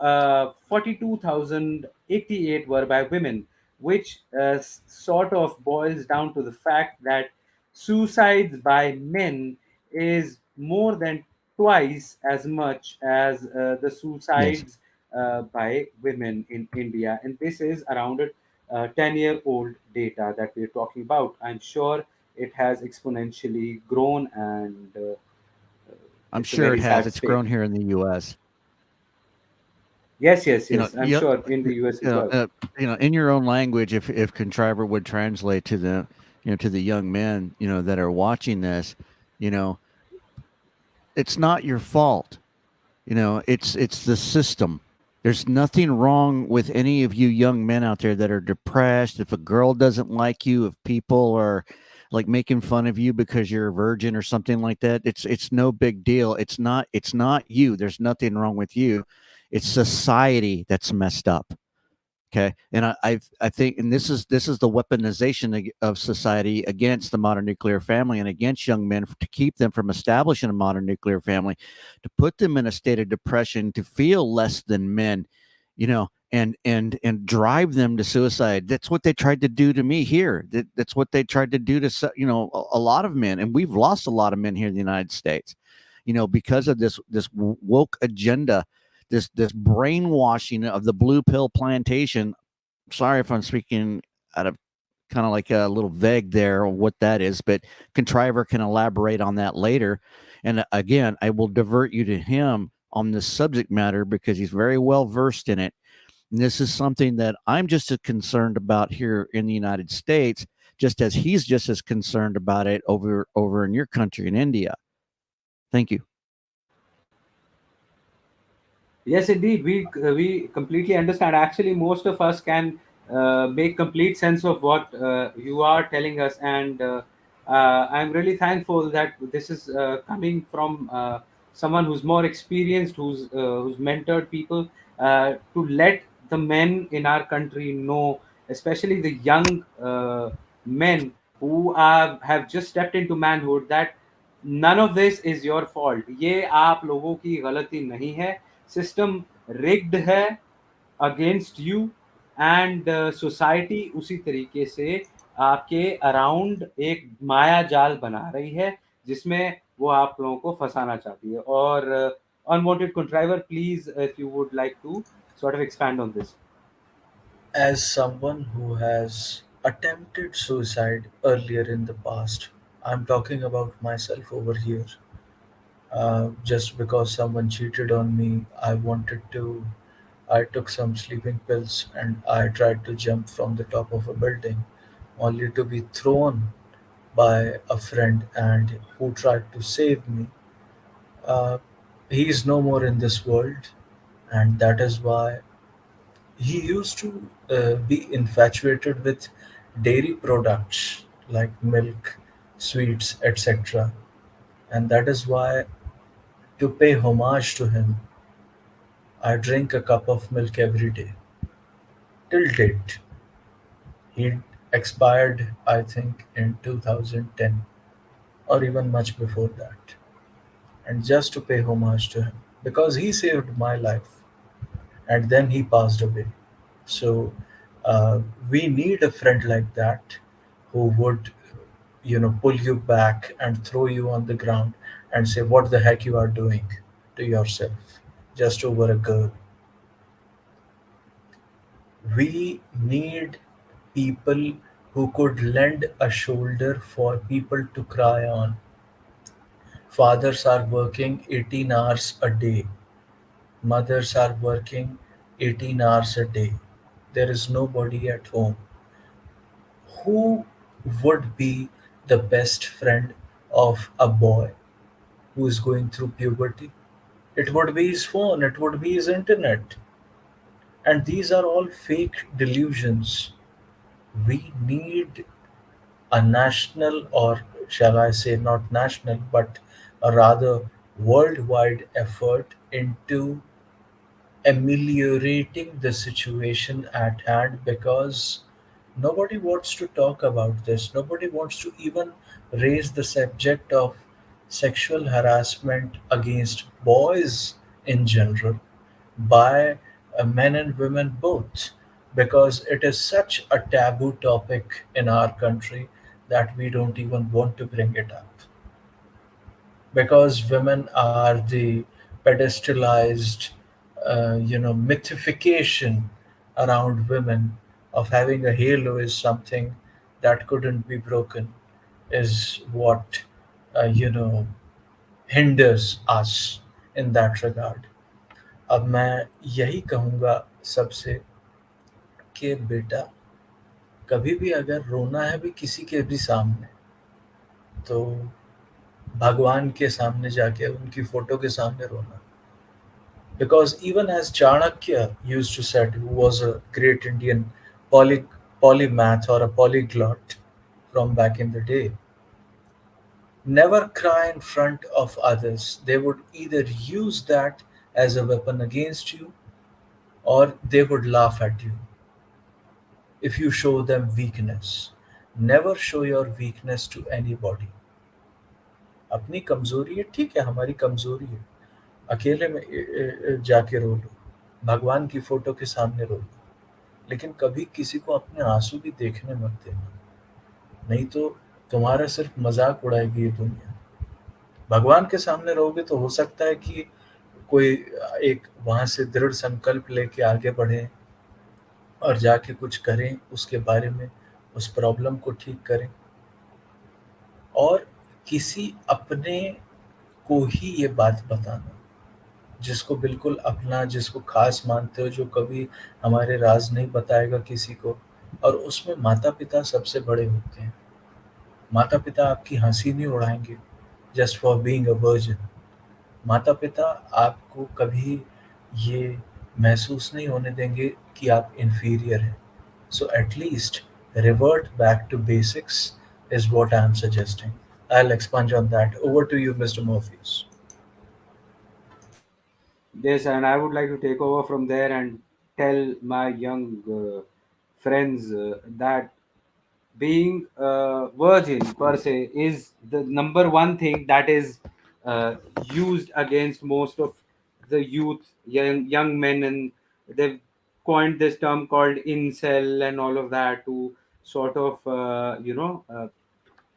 42,088 were by women, which sort of boils down to the fact that suicides by men is more than twice as much as the Yes. suicides by women in India. And this is around 10-year-old data that we're talking about. I'm sure it has exponentially grown, and I'm it's a sure very it has. sad It's state. grown here in the U.S. Yes, yes, You know, yes. I'm sure in the US you as know, well. uh, in your own language, if Contriver would translate to the, to the young men, that are watching this, you know, it's not your fault It's the system. There's nothing wrong with any of you young men out there that are depressed. If a girl doesn't like you, if people are like making fun of you because you're a virgin or something like that, it's no big deal. It's not you. There's nothing wrong with you. It's society that's messed up. Okay, and I think, and this is the weaponization of society against the modern nuclear family and against young men to keep them from establishing a modern nuclear family, to put them in a state of depression, to feel less than men, and drive them to suicide. That's what they tried to do to me here. That's what they tried to do to a lot of men, and we've lost a lot of men here in the United States, because of this woke agenda, this brainwashing of the blue pill plantation. Sorry if I'm speaking out of kind of like a little vague there on what that is, but Contriver can elaborate on that later. And again, I will divert you to him on this subject matter because he's very well versed in it. And this is something that I'm just as concerned about here in the United States, just as he's just as concerned about it over in your country in India. Thank you. Yes, indeed, we completely understand. Actually, most of us can make complete sense of what you are telling us, and I'm really thankful that this is coming from someone who's more experienced, who's mentored people, to let the men in our country know, especially the young men who have just stepped into manhood, that none of this is your fault. ये आप लोगों की गलती नहीं है. System rigged है against you, and society उसी तरीके से आपके अराउंड एक माया जाल बना रही है जिसमें वो आप लोगों को फंसाना चाहती है. और unwanted contriver, please if you would like to sort of expand on this. As someone who has attempted suicide earlier in the past, I'm talking about myself over here. Just because someone cheated on me, I took some sleeping pills and I tried to jump from the top of a building, only to be thrown by a friend and who tried to save me. Uh, he is no more in this world, and that is why he used to be infatuated with dairy products like milk, sweets, etc. And that is why, to pay homage to him, I drink a cup of milk every day. Till date. He expired, I think, in 2010 or even much before that. And just to pay homage to him, because he saved my life and then he passed away. So we need a friend like that who would, pull you back and throw you on the ground and say, "What the heck you are doing to yourself just over a girl?" We need people who could lend a shoulder for people to cry on. Fathers are working 18 hours a day. Mothers are working 18 hours a day. There is nobody at home. Who would be the best friend of a boy who is going through puberty? It would be his phone, it would be his internet. And these are all fake delusions. We need a national, or shall I say, not national, but a rather worldwide effort into ameliorating the situation at hand, because nobody wants to talk about this. Nobody wants to even raise the subject of sexual harassment against boys in general by men and women both, because it is such a taboo topic in our country that we don't even want to bring it up, because women are the pedestalized, mythification around women of having a halo is something that couldn't be broken, is what uh, hinders us in that regard. अब मैं यही कहूँगा सबसे कि बेटा, कभी भी अगर रोना है भी किसी के भी सामने, तो भगवान के सामने जाके उनकी फोटो के सामने रोना, Because even as Chanakya used to say, who was a great Indian poly, polymath or a polyglot from back in the day, never cry in front of others. They would either use that as a weapon against you or they would laugh at you if you show them weakness. Never show your weakness to anybody. अपनी कमजोरी है, ठीक है, हमारी कमजोरी है, अकेले में जाके रो लो, भगवान की फोटो के सामने रो लो, लेकिन कभी किसी को अपने आंसू भी देखने मत देना, नहीं तो तुम्हारा सिर्फ मजाक उड़ाएगी ये दुनिया। भगवान के सामने रहोगे तो हो सकता है कि कोई एक वहां से दृढ़ संकल्प लेके आगे बढ़े और जाके कुछ करें उसके बारे में, उस प्रॉब्लम को ठीक करें, और किसी अपने को ही ये बात बताना जिसको बिल्कुल अपना, जिसको खास मानते हो, जो कभी हमारे राज नहीं बताएगा किसी को, और उसमें माता पिता सबसे बड़े होते हैं। माता पिता आपकी हंसी नहीं उड़ाएंगे just for being a virgin. माता पिता आपको कभी ये महसूस नहीं होने देंगे कि आप इन्फीरियर हैं। So at least revert back to basics is what I'm suggesting. I'll expand on that. Over to you, Mr. Morpheus. Yes, and I would like to take over from there and tell my young friends that being virgin per se is the number one thing that is used against most of the youth, young men, and they've coined this term called incel and all of that to sort of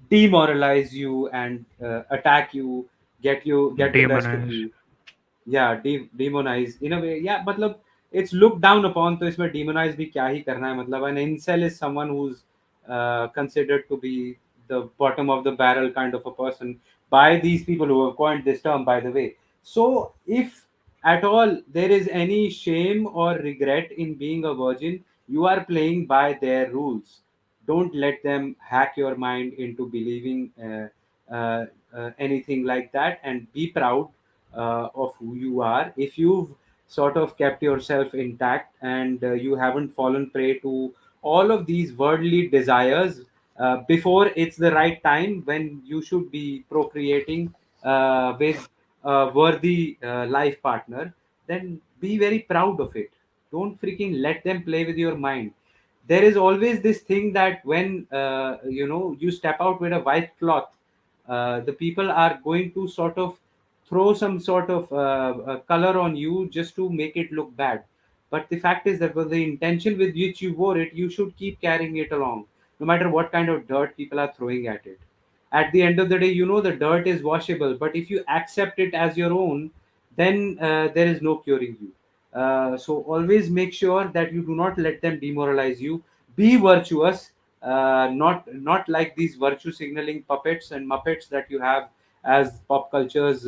demoralize you and attack you, get the best of demonize. you. Yeah, demonize in a way. Yeah, मतलब it's looked down upon, तो इसमें demonize भी क्या ही करना है, मतलब an incel is someone who's considered to be the bottom of the barrel kind of a person by these people who have coined this term, by the way. So if at all there is any shame or regret in being a virgin, you are playing by their rules. Don't let them hack your mind into believing anything like that, and be proud of who you are. If you've sort of kept yourself intact and you haven't fallen prey to all of these worldly desires before it's the right time when you should be procreating with a worthy life partner, then be very proud of it. Don't freaking let them play with your mind. There is always this thing that when you step out with a white cloth, the people are going to sort of throw some sort of color on you just to make it look bad. But the fact is that with the intention with which you wore it, you should keep carrying it along, no matter what kind of dirt people are throwing at it. At the end of the day, you know the dirt is washable, but if you accept it as your own, then there is no curing you. So always make sure that you do not let them demoralize you. Be virtuous, not like these virtue signaling puppets and muppets that you have as pop culture's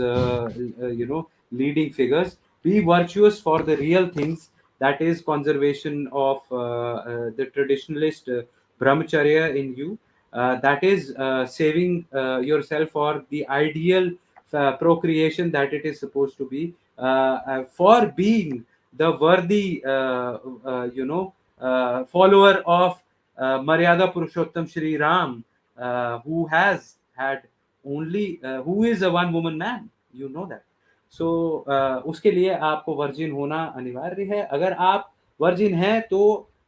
leading figures. Be virtuous for the real things, that is conservation of the traditionalist brahmacharya in you, that is saving yourself for the ideal procreation that it is supposed to be, for being the worthy follower of Maryada Purushottam Shri Ram, who has had only who is a one woman man, you know that. सो उसके लिए आपको virgin होना अनिवार्य है। अगर आप virgin हैं तो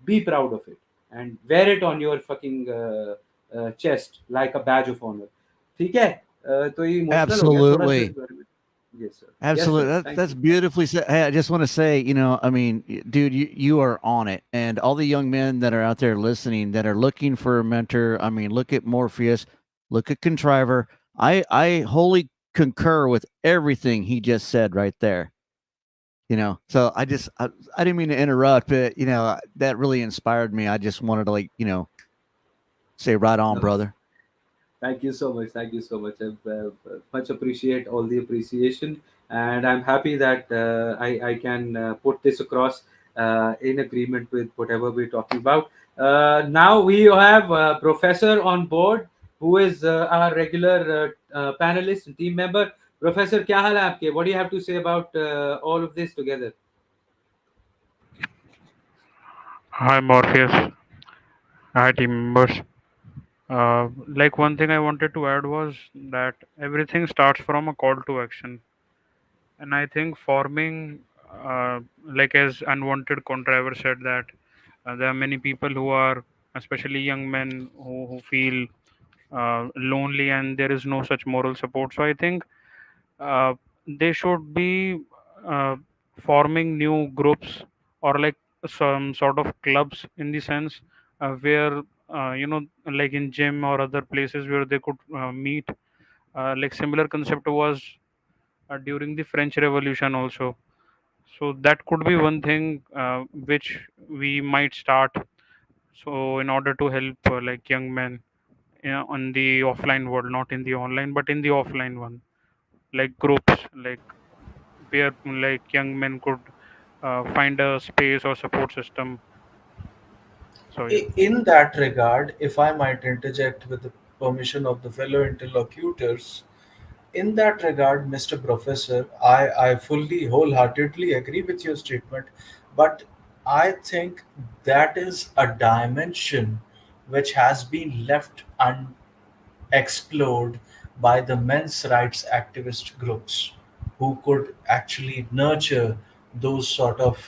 be proud of it and wear it on your fucking chest like a badge of honour. ठीक है? तो ये इमोशनल हो गया थोड़ा सा इस Absolutely. बारे में। Yes sir, yes Absolutely. Sir, thank That's you. beautifully said. Hey, I just want to say, I mean, dude, you are on it. And all the young men that are out there listening that are looking for a mentor, I mean, look at Morpheus, look at Contriver. I wholly concur with everything he just said right there. So I didn't mean to interrupt, but that really inspired me. I just wanted to say right on, No, brother. thank you so much. Thank you so much. I much appreciate all the appreciation, and I'm happy that I can put this across in agreement with whatever we're talking about. Now we have Professor on board, who is our regular panelist and team member. Professor क्या हाल है आपके? What do you have to say about all of this together? Hi Morpheus, hi team members. Like one thing I wanted to add was that everything starts from a call to action, and I think forming, like as unwanted contriver said that there are many people who are, especially young men, who feel lonely and there is no such moral support. So I think uh, they should be uh, forming new groups or like some sort of clubs in the sense where like in gym or other places where they could meet. Like similar concept was during the French Revolution also. So that could be one thing which we might start. So in order to help like young men on the offline world, not in the online, but in the offline one, like groups, like where like young men could find a space or support system. So yeah. In that regard, if I might interject with the permission of the fellow interlocutors, in that regard, Mr. Professor, I fully, wholeheartedly agree with your statement, but I think that is a dimension which has been left explored by the men's rights activist groups who could actually nurture those sort of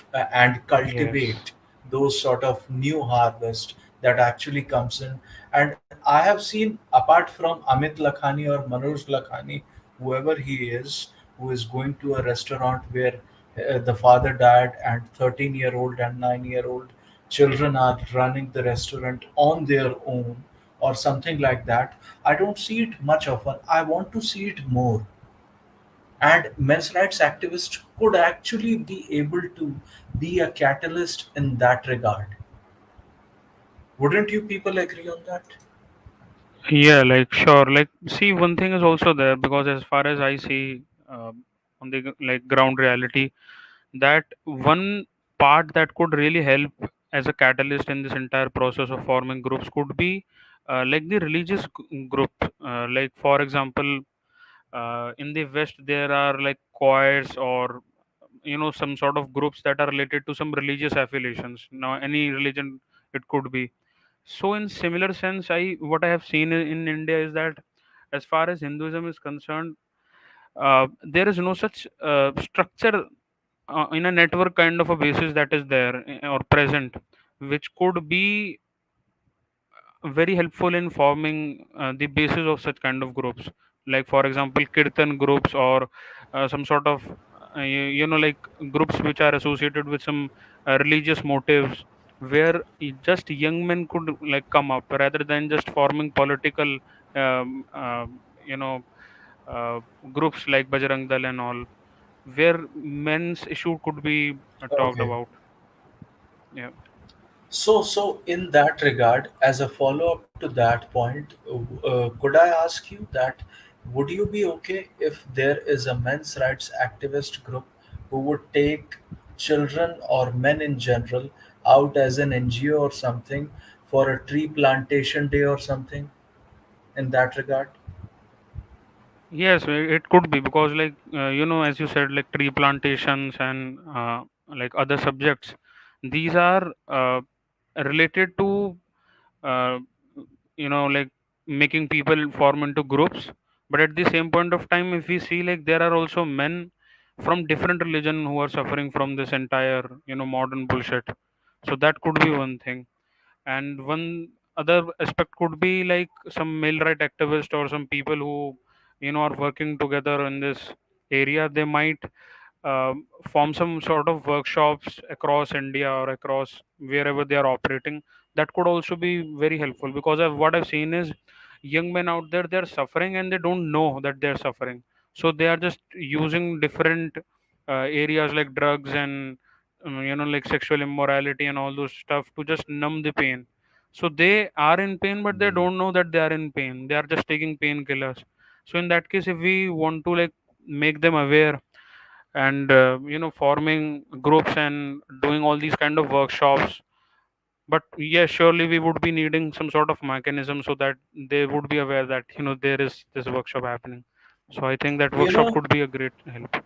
and Yes. cultivate those sort of new harvest that actually comes in. And I have seen, apart from Amit Lakhani or Manoj Lakhani, whoever he is, who is going to a restaurant where the father died and 13-year-old and 9-year-old children are running the restaurant on their own or something like that. I don't see it much often. I want to see it more. And men's rights activists could actually be able to be a catalyst in that regard. Wouldn't you people agree on that? Yeah, like sure. Like see, one thing is also there because as far as I see on the like ground reality, that one part that could really help as a catalyst in this entire process of forming groups could be like the religious group. Like for example, in the West there are like choirs or some sort of groups that are related to some religious affiliations. Now any religion it could be. So in similar sense, I what I have seen in India is that as far as Hinduism is concerned, there is no such structure in a network kind of a basis that is there or present, which could be very helpful in forming the basis of such kind of groups. Like for example, kirtan groups or some sort of like groups which are associated with some religious motives, where just young men could like come up rather than just forming political um, uh, you know groups like Bajrang Dal and all, where men's issue could be talked Okay. about. Yeah. So in that regard, as a follow-up to that point, could I ask you that would you be okay if there is a men's rights activist group who would take children or men in general out as an NGO or something for a tree plantation day or something in that regard? Yes, it could be because, like, as you said, like tree plantations and like other subjects, these are related to, uh, like making people form into groups. But at the same point of time, if we see, like, there are also men from different religion who are suffering from this entire, modern bullshit. So that could be one thing. And one other aspect could be like some male right activist or some people who are working together in this area. They might form some sort of workshops across India or across wherever they are operating. That could also be very helpful because what I've seen is young men out there, they're suffering and they don't know that they're suffering. So they are just using different areas like drugs and like sexual immorality and all those stuff to just numb the pain. So they are in pain, but they don't know that they are in pain. They are just taking painkillers. So in that case, if we want to like make them aware and forming groups and doing all these kind of workshops, but yes, surely we would be needing some sort of mechanism so that they would be aware that there is this workshop happening. So I think that You workshop know, could be a great help.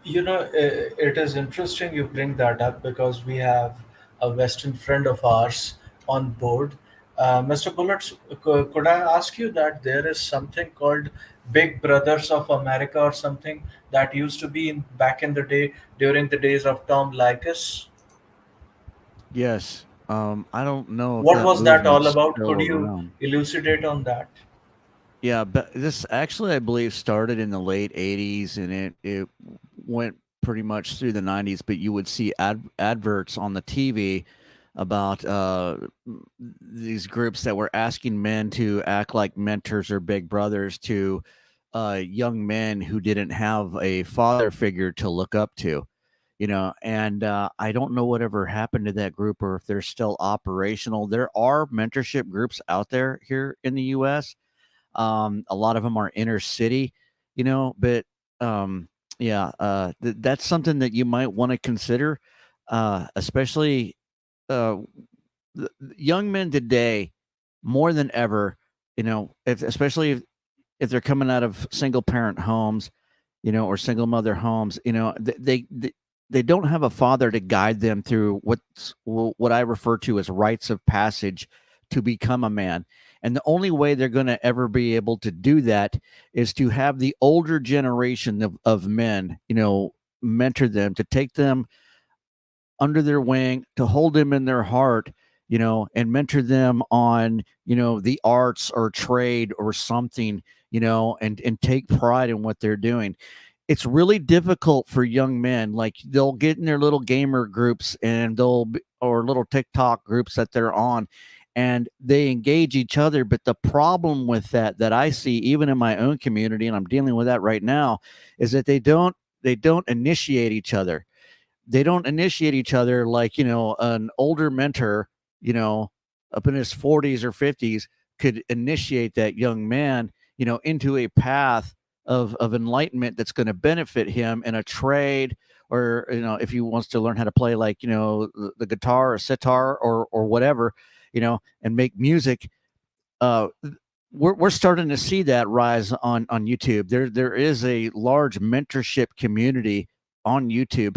it is interesting you bring that up because we have a Western friend of ours on board. Mr. Bullets, could I ask you that there is something called Big Brothers of America or something that used to be in back in the day during the days of Tom Likas? Yes. I don't know if What that was that all movement's about? Could still you around. elucidate on that? Yeah, but this actually, I believe, started in the late '80s, and it went pretty much through the '90s. But you would see adverts on the TV about these groups that were asking men to act like mentors or big brothers to young men who didn't have a father figure to look up to. And I don't know whatever happened to that group or if they're still operational. There are mentorship groups out there here in the U.S. A lot of them are inner city, but um, yeah, that's something that you might want to consider, especially uh, young men today more than ever. Especially if they're coming out of single parent homes, or single mother homes, they don't have a father to guide them through what I refer to as rites of passage to become a man. And the only way they're going to ever be able to do that is to have the older generation of men, mentor them, to take them under their wing, to hold them in their heart, and mentor them on, the arts or trade or something, and take pride in what they're doing. It's really difficult for young men. Like, they'll get in their little gamer groups and or little TikTok groups that they're on, and they engage each other. But the problem with that I see even in my own community, and I'm dealing with that right now, is that they don't initiate each other. They don't initiate each other like, an older mentor, you know, up in his 40s or 50s could initiate that young man, into a path of enlightenment that's going to benefit him in a trade, or, if he wants to learn how to play, like, the guitar or sitar or whatever, and make music. uh we're starting to see that rise on YouTube. There is a large mentorship community on YouTube,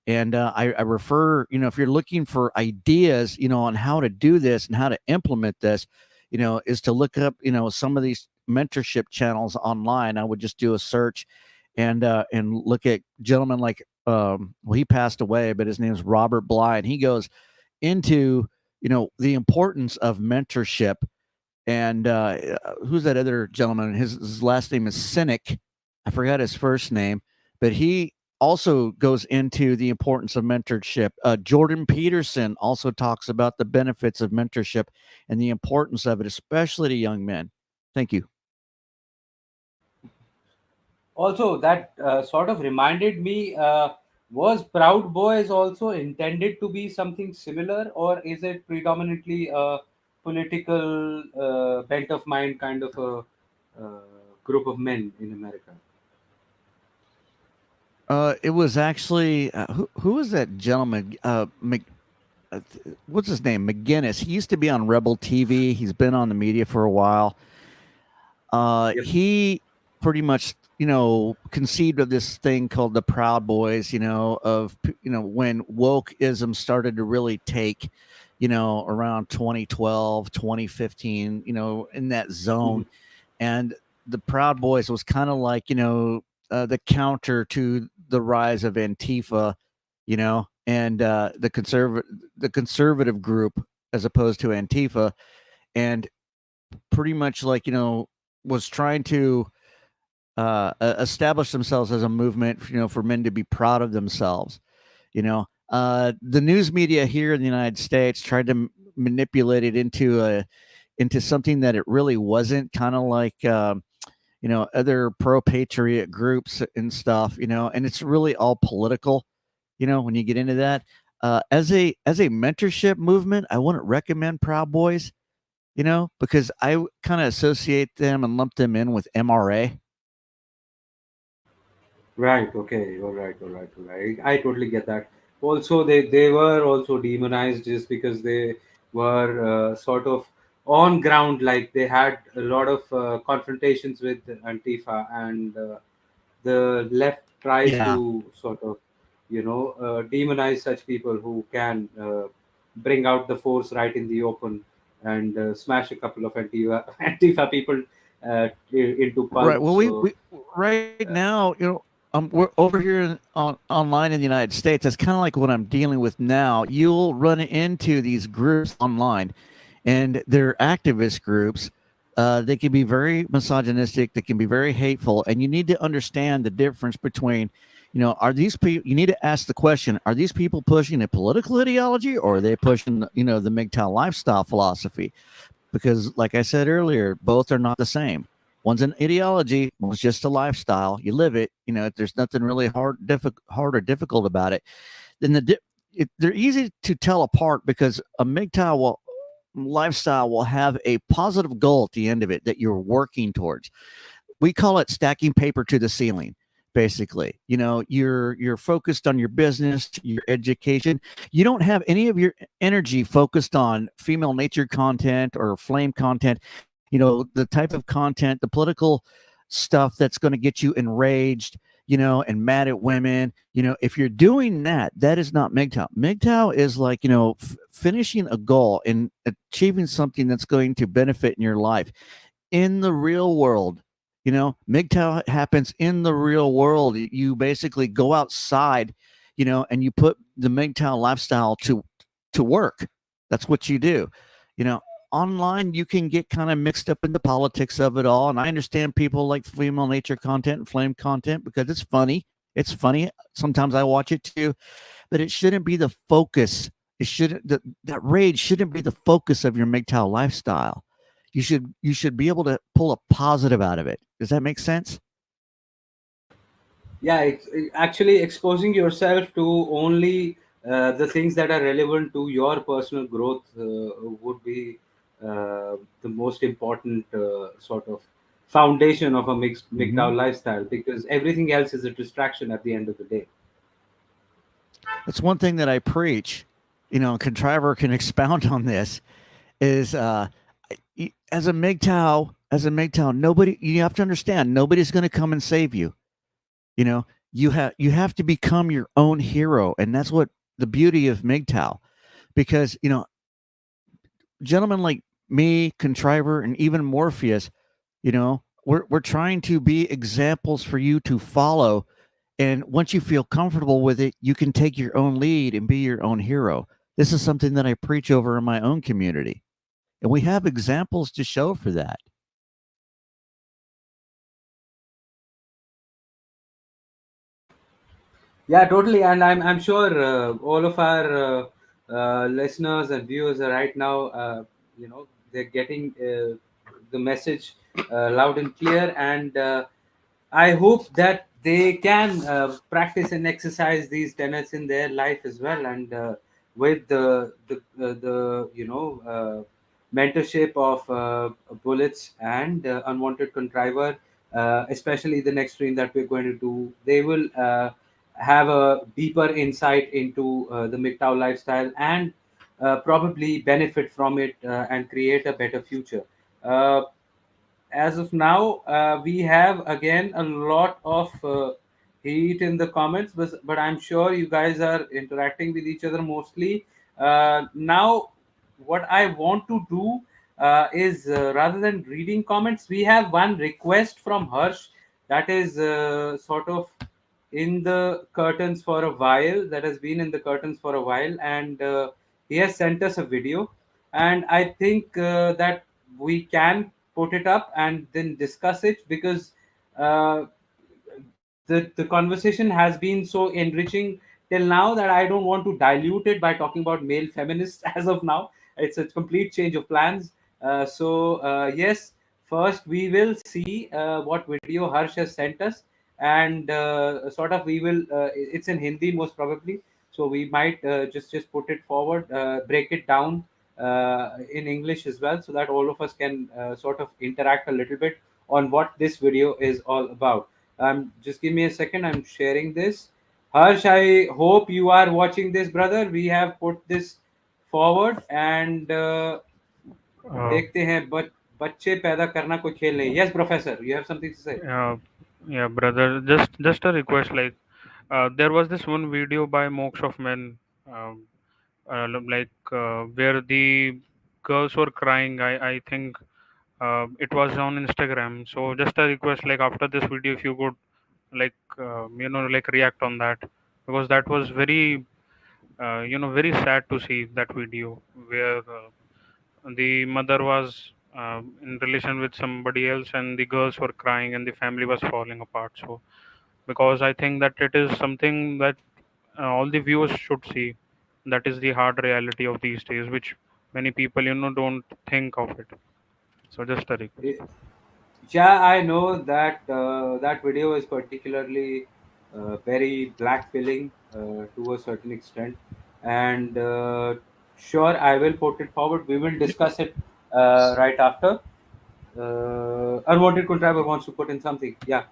and I refer, if you're looking for ideas, on how to do this and how to implement this, is to look up, some of these mentorship channels online. I would just do a search and look at gentlemen like, well, he passed away, but his name is Robert Bly, and he goes into, the importance of mentorship. And who's that other gentleman? His last name is Cynic. I forgot his first name, but he also goes into the importance of mentorship. Jordan Peterson also talks about the benefits of mentorship and the importance of it, especially to young men. Thank you. Also, that sort of reminded me, was Proud Boys also intended to be something similar, or is it predominantly a political bent of mind kind of a group of men in America? It was actually who was that gentleman? What's his name? McGinnis. He used to be on Rebel TV. He's been on the media for a while. Yep. He pretty much, conceived of this thing called the Proud Boys, when wokeism started to really take, around 2012, 2015, in that Mhm. zone. And the Proud Boys was kind of like, the counter to the rise of Antifa, and the conservative group as opposed to Antifa. And pretty much like, was trying to establish themselves as a movement, for men to be proud of themselves. The news media here in the United States tried to manipulate it into something that it really wasn't. Kind of like, other pro patriot groups and stuff. And it's really all political. When you get into that, as a mentorship movement, I wouldn't recommend Proud Boys. Because I kind of associate them and lump them in with MRA. Right. Okay. All right. All right. All right. I totally get that. Also, they were also demonized just because they were sort of on ground, like they had a lot of confrontations with Antifa, and the left tries Yeah. to sort of, demonize such people who can bring out the force right in the open and smash a couple of Antifa people into Right. pulp. Well, So, we right now, we're over here on online in the United States. That's kind of like what I'm dealing with now. You'll run into these groups online, and they're activist groups. They can be very misogynistic. They can be very hateful, and you need to understand the difference between, are these people? You need to ask the question: Are these people pushing a political ideology, or are they pushing, the MGTOW lifestyle philosophy? Because like I said earlier, both are not the same. One's an ideology, one's just a lifestyle. You live it. There's nothing really hard or difficult about it. Then they're easy to tell apart because a MGTOW lifestyle will have a positive goal at the end of it that you're working towards. We call it stacking paper to the ceiling. Basically, you're focused on your business, your education. You don't have any of your energy focused on female nature content or flame content. The type of content, the political stuff that's going to get you enraged, and mad at women. If you're doing that, that is not MGTOW. MGTOW is like, finishing a goal and achieving something that's going to benefit in your life in the real world. MGTOW happens in the real world. You basically go outside, and you put the MGTOW lifestyle to work. That's what you do. You know, Online you can get kind of mixed up in the politics of it all. And I understand people like female nature content and flame content because it's funny. It's funny. Sometimes I watch it too, but it shouldn't be the focus. It shouldn't that rage shouldn't be the focus of your MGTOW lifestyle. You should be able to pull a positive out of it. Does that make sense? yeah, actually exposing yourself to only the things that are relevant to your personal growth would be the most important sort of foundation of a mixed Mm-hmm. MGTOW lifestyle, because everything else is a distraction at the end of the day. That's one thing that I preach. Contriver can expound on this. Is as a MGTOW, nobody. You have to understand, nobody's going to come and save you. You know, you have to become your own hero, and that's what the beauty of MGTOW. Because gentlemen like me, Contriver, and even Morpheus, we're trying to be examples for you to follow. And once you feel comfortable with it, you can take your own lead and be your own hero. This is something that I preach over in my own community. And we have examples to show for that. Yeah, totally, and I'm sure all of our listeners and viewers are right now, they're getting the message loud and clear, and I hope that they can practice and exercise these tenets in their life as well, and with the mentorship of bullets and unwanted contriver, especially the next stream that we're going to do, they will have a deeper insight into the MGTOW lifestyle, and probably benefit from it and create a better future. As of now, we have again a lot of heat in the comments, but I'm sure you guys are interacting with each other mostly. Now, what I want to do is, rather than reading comments, we have one request from Harsh that is sort of in the curtains for a while, that has been in the curtains for a while, and he has sent us a video, and I think that we can put it up and then discuss it, because uh, the conversation has been so enriching till now that I don't want to dilute it by talking about male feminists as of now. It's a complete change of plans. Yes, first we will see what video Harsh has sent us, and sort of we will. It's in Hindi most probably, so we might just put it forward, break it down in English as well, so that all of us can sort of interact a little bit on what this video is all about. Just give me a second. I'm sharing this. Harsh, I hope you are watching this, brother. We have put this forward, and Uh, देखते हैं बच्चे पैदा करना कोई खेल नहीं. Yes, professor, you have something to say? yeah, brother. Just a request. Like, there was this one video by Mox of Men, where the girls were crying. I think it was on Instagram. So just a request. Like after this video, if you could like react on that, because that was very very sad to see that video where the mother was in relation with somebody else and the girls were crying and the family was falling apart. So because I think that it is something that all the viewers should see, that is the hard reality of these days, which many people don't think of it. So just a request. Yeah, I know that that video is particularly very blackpilling to a certain extent, and sure, I will put it forward. We will discuss it right after. Unwanted contriver wants to put in something. Yeah.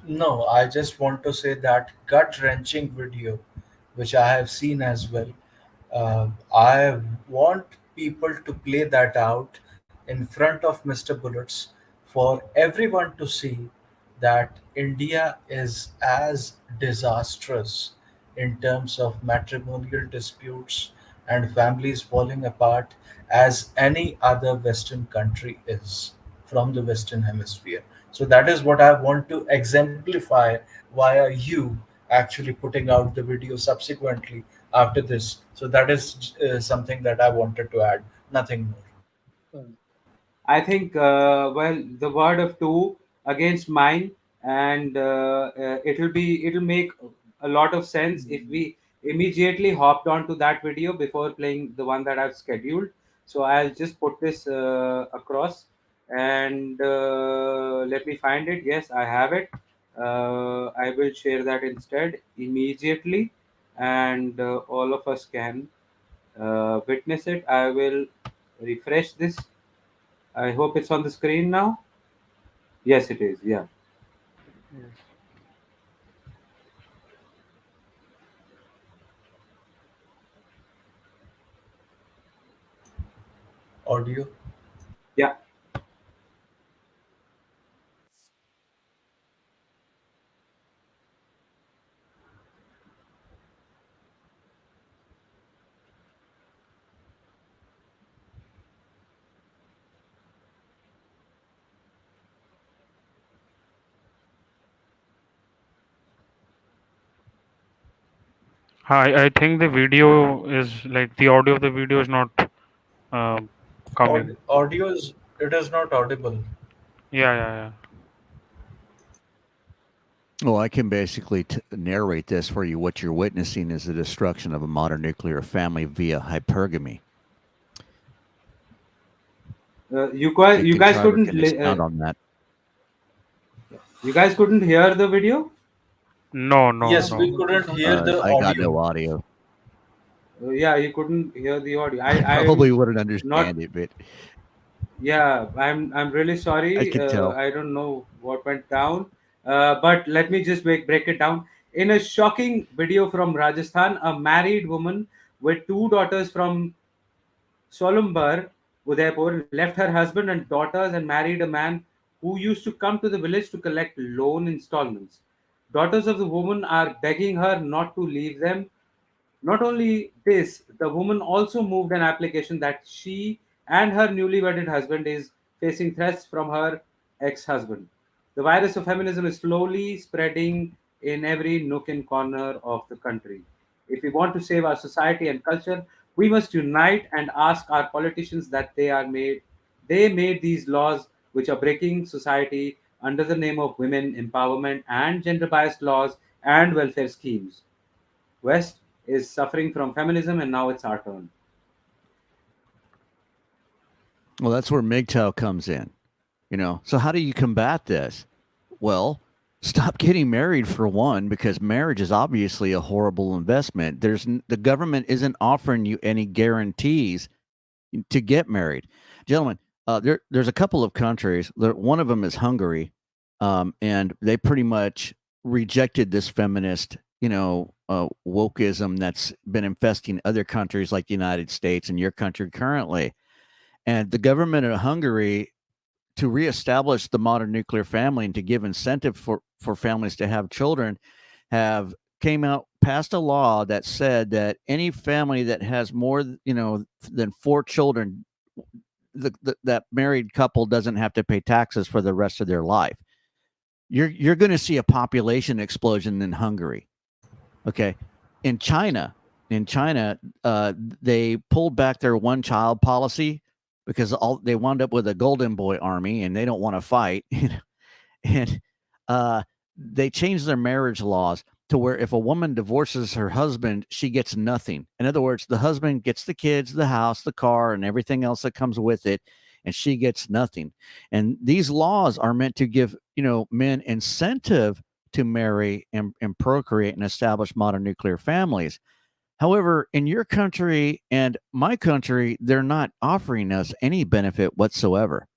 No, I just want to say that gut wrenching video, which I have seen as well. I want people to play that out in front of Mr. Bullets for everyone to see that India is as disastrous in terms of matrimonial disputes and families falling apart as any other Western country is from the Western Hemisphere. So that is what I want to exemplify via you actually putting out the video subsequently after this. So that is something that I wanted to add, nothing more. I think, well, the word of two against mine, and it'll make a lot of sense if we immediately hopped onto that video before playing the one that I've scheduled. So I'll just put this across, and let me find it. Yes, I have it. I will share that instead immediately, and all of us can witness it. I will refresh this. I hope it's on the screen now. Yes, it is. Yeah. Yes. Audio. Yeah. I think the video is like the audio of the video is not uh, coming. Audio is, it is not audible. Yeah, yeah, yeah. Well, I can basically narrate this for you. What you're witnessing is the destruction of a modern nuclear family via hypergamy. Hey, You guys contriver, couldn't can expound on that. you guys couldn't hear the video. No, no, Yes, we no. couldn't hear the I got no audio. audio. Yeah, you couldn't hear the audio. I I'm probably wouldn't not. understand it, but Yeah, I'm really I sorry. could tell. I don't know what went down. But let me just break it down. In a shocking video from Rajasthan, a married woman with two daughters from Solumbar, Udaipur, left her husband and daughters and married a man who used to come to the village to collect loan installments. Daughters of the woman are begging her not to leave them. Not only this, the woman also moved an application that she and her newly wedded husband is facing threats from her ex husband. The virus of feminism is slowly spreading in every nook and corner of the country. If we want to save our society and culture, we must unite and ask our politicians that they made these laws which are breaking society under the name of women empowerment and gender biased laws and welfare schemes. West is suffering from feminism, and now it's our turn. Well, that's where MGTOW comes in. So how do you combat this? Well, stop getting married for one, because marriage is obviously a horrible investment. The government isn't offering you any guarantees to get married, gentlemen. There's a couple of countries. One of them is Hungary, and they pretty much rejected this feminist, wokeism that's been infesting other countries like the United States and your country currently. And the government of Hungary, to reestablish the modern nuclear family and to give incentive for families to have children, have came out passed a law that said that any family that has more than 4 children, that married couple doesn't have to pay taxes for the rest of their life. You're going to see a population explosion in Hungary. Okay, in China, in China, they pulled back their one child policy because they wound up with a golden boy army and they don't want to fight. And uh, they changed their marriage laws to where if a woman divorces her husband, she gets nothing. In other words, the husband gets the kids, the house, the car, and everything else that comes with it, and she gets nothing. And these laws are meant to give men incentive to marry and procreate and establish modern nuclear families. However, in your country and my country, they're not offering us any benefit whatsoever.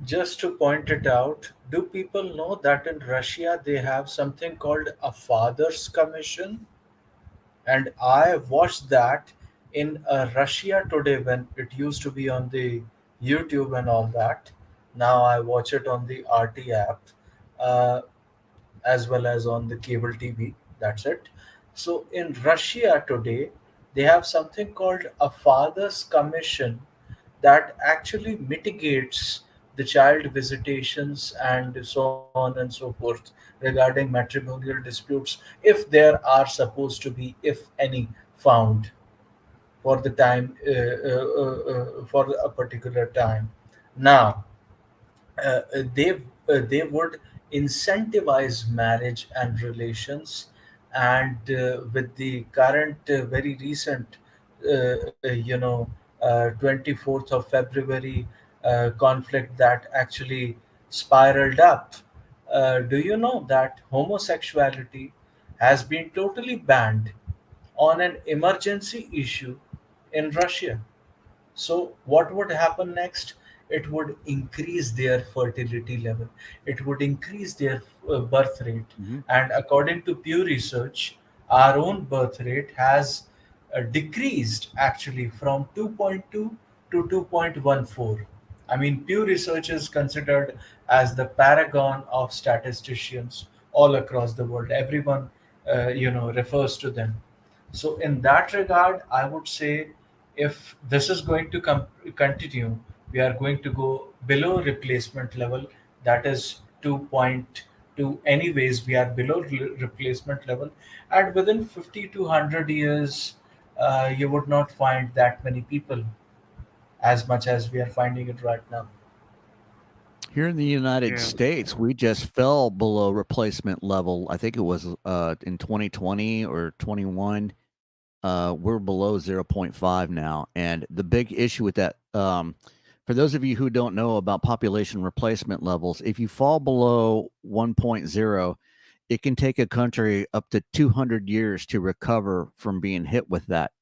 Just to point it out, do people know that in Russia they have something called a father's commission? And I watched that in Russia Today when it used to be on the YouTube and all that. Now I watch it on the RT app, uh, as well as on the cable TV. That's it. So in Russia Today, they have something called a father's commission that actually mitigates the child visitations and so on and so forth regarding matrimonial disputes, if there are supposed to be, if any, found for the time, for a particular time. Now, they would incentivize marriage and relations, and with the current very recent uh, you know 24th of February conflict that actually spiraled up. Do you know that homosexuality has been totally banned on an emergency issue in Russia? So, what would happen next? It would increase their fertility level, it would increase their birth rate. Mhm. And according to Pew Research, our own birth rate has decreased actually from 2.2 to 2.14. I mean, Pew Research is considered as the paragon of statisticians all across the world. Everyone, refers to them. So, in that regard, I would say if this is going to continue, we are going to go below replacement level. That is 2.2. Anyways, we are below replacement level, and within 50 to 100 years, you would not find that many people as much as we are finding it right now. Here in the United Yeah. States, we just fell below replacement level. I think it was in 2020 or 21. We're below zero point 0.5 now. And the big issue with that, for those of you who don't know about population replacement levels, if you fall below 1.0, it can take a country up to 200 years to recover from being hit with that.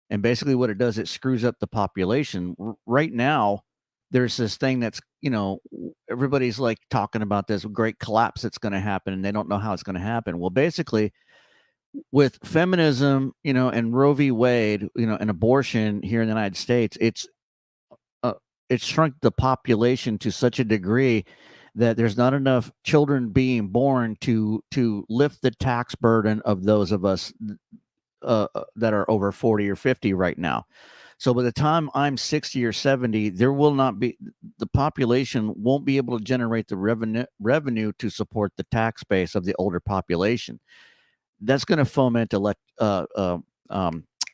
And basically, what it does, it screws up the population. Right now, there's this thing that's, everybody's like talking about this great collapse that's going to happen, and they don't know how it's going to happen. Well, basically, with feminism, and Roe v. Wade, and abortion here in the United States, uh, it's shrunk the population to such a degree that there's not enough children being born to lift the tax burden of those of us that are over 40 or 50 right now. So by the time I'm 60 or 70, there will not be the population won't be able to generate the revenue to support the tax base of the older population. That's going to foment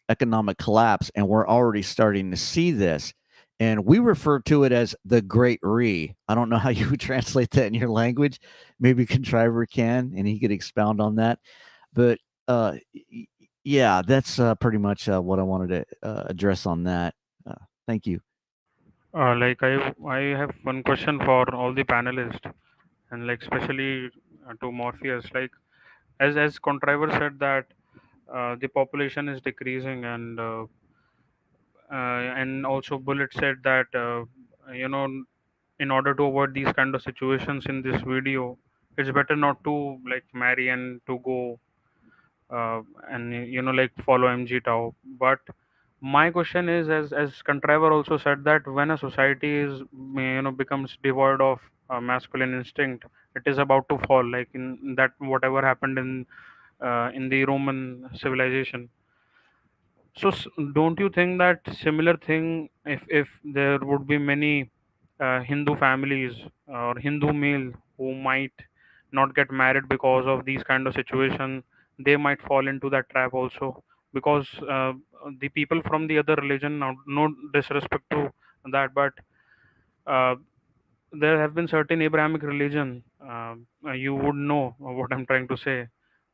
economic collapse, and we're already starting to see this. And we refer to it as the Great Re. I don't know how you would translate that in your language. Maybe Contriver can, and he could expound on that. But yeah, that's pretty much what I wanted to address on that. Uh, Thank you. Like I have one question for all the panelists, and like especially to Morpheus. Like as Contriver said that the population is decreasing, and also Bullet said that you know in order to avoid these kind of situations in this video, it's better not to like marry and to go and like follow MG Tao. But My question is, as Contriver also said, that when a society is becomes devoid of masculine instinct, it is about to fall, like in that whatever happened in the Roman civilization. So don't you think that similar thing, if there would be many Hindu families or Hindu male who might not get married because of these kind of situation, they might fall into that trap also, because the people from the other religion, now no disrespect to that, but uh, there have been certain Abrahamic religion, you would know what I'm trying to say,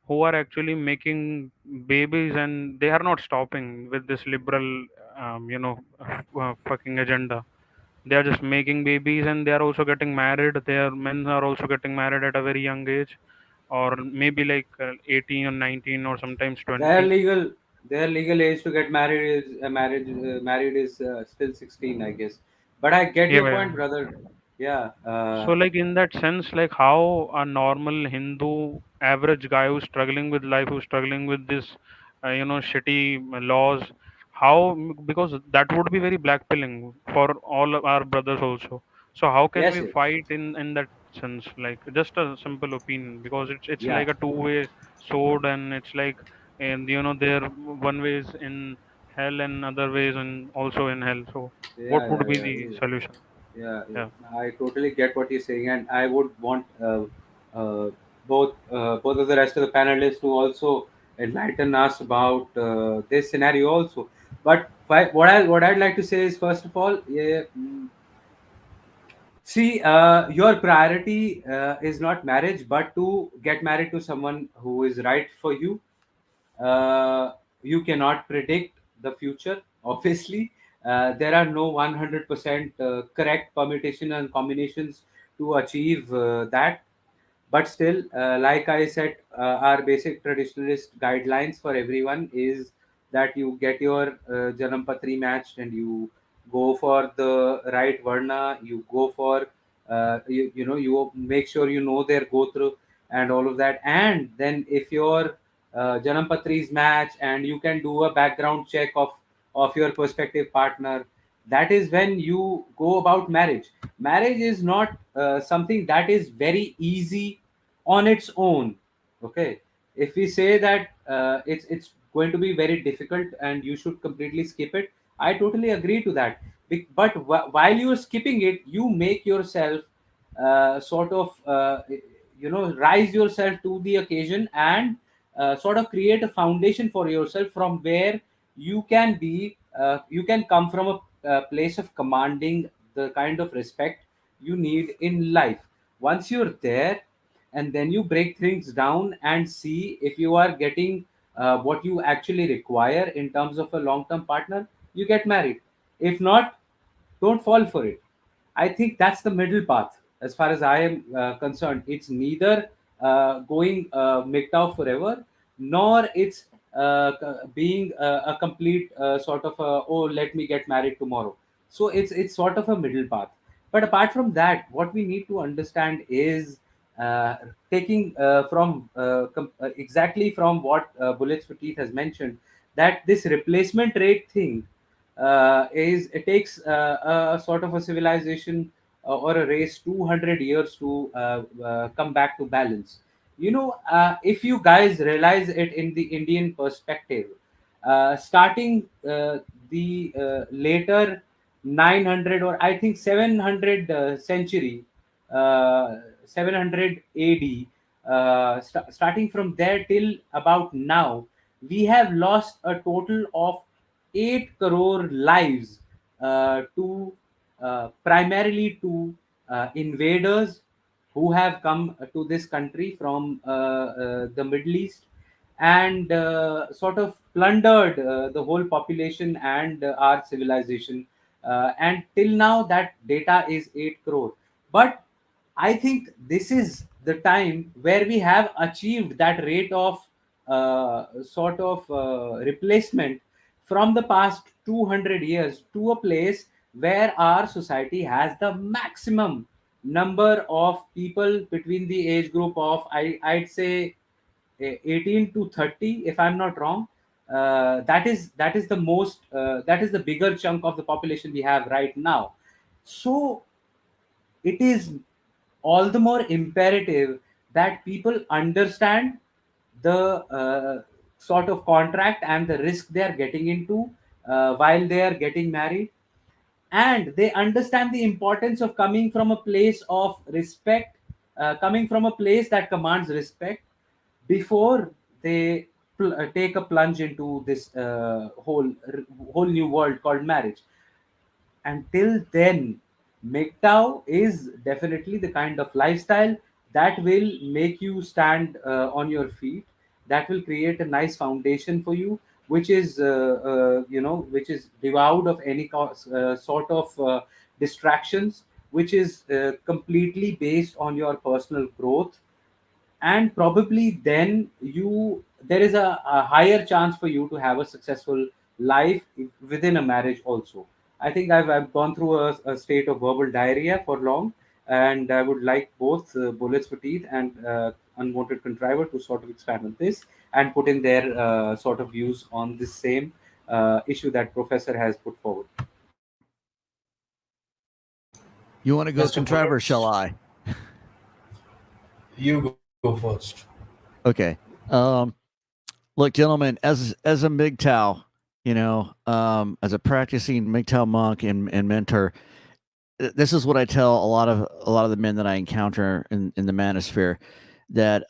who are actually making babies, and they are not stopping with this liberal, fucking agenda. They are just making babies, and they are also getting married. Their men are also getting married at a very young age, or maybe like 18 or 19 or sometimes Their 20. legal their legal age to get married is married is still 16, I guess. But I get Yeah, your point, yeah. brother. Yeah. So, like in that sense, like how a normal Hindu average guy who's struggling with life, who's struggling with this, shitty laws, how, because that would be very blackpilling for all of our brothers also. So how can Yes, we yes. fight in that sense? Like just a simple opinion, because it's Yeah. like a two-way sword, and it's like, and there one ways in hell and other ways and also in hell. So what Yeah, would yeah, be yeah. the solution? Yeah, Yeah. yeah. I totally get what you're saying, and I would want both of the rest of the panelists to also enlighten us about this scenario also. But what I'd like to say is, first of all, yeah, see, your priority is not marriage, but to get married to someone who is right for you. You cannot predict the future, obviously. There are no 100% correct permutation and combinations to achieve that. But still, like I said, our basic traditionalist guidelines for everyone is that you get your janam patri matched, and you go for the right varna. You go for you make sure you know their go through and all of that. And then if your janam patri is matched, and you can do a background check of your prospective partner, that is when you go about marriage. Marriage is not something that is very easy on its own. Okay, if we say that it's going to be very difficult and you should completely skip it, I totally agree to that. But while you're skipping it, you make yourself sort of rise yourself to the occasion, and sort of create a foundation for yourself from where you can come from a place of commanding the kind of respect you need in life. Once you're there, and then you break things down and see if you are getting what you actually require in terms of a long term partner, you get married. If not, don't fall for it. I think that's the middle path as far as I am concerned. It's neither going MGTOW forever, nor it's being a complete sort of oh, let me get married tomorrow. So it's sort of a middle path. But apart from that, what we need to understand is taking from exactly from what Bullets for Teeth has mentioned, that this replacement rate thing is it takes a sort of a civilization or a race 200 years to come back to balance. If you guys realize it in the Indian perspective, starting the later 900, or I think 700 century, 700 AD, starting from there till about now, we have lost a total of 8 crore lives to primarily to invaders who have come to this country from the Middle East, and sort of plundered the whole population and our civilization. And till now, that data is 8 crore. But I think this is the time where we have achieved that rate of sort of replacement from the past 200 years to a place where our society has the maximum number of people between the age group of I'd say 18 to 30, if I'm not wrong. that is the most that is the bigger chunk of the population we have right now. So it is all the more imperative that people understand the sort of contract and the risk they are getting into while they are getting married, and they understand the importance of coming from a place of respect, coming from a place that commands respect before they take a plunge into this whole new world called marriage. Until then, MGTOW is definitely the kind of lifestyle that will make you stand on your feet, that will create a nice foundation for you, which is which is devoid of any sort of distractions, which is completely based on your personal growth. And probably then there is a higher chance for you to have a successful life within a marriage also. I think I've gone through a state of verbal diarrhea for long, and I would like both bullets for teeth and unwanted contriver to sort of expand on this and put in their sort of views on this same issue that professor has put forward. You want to go Mr. contriver, shall Bullets, I? you go first. Okay. Look, gentlemen, as a MGTOW, as a practicing MGTOW monk and mentor, this is what I tell a lot of the men that I encounter in the Manosphere, that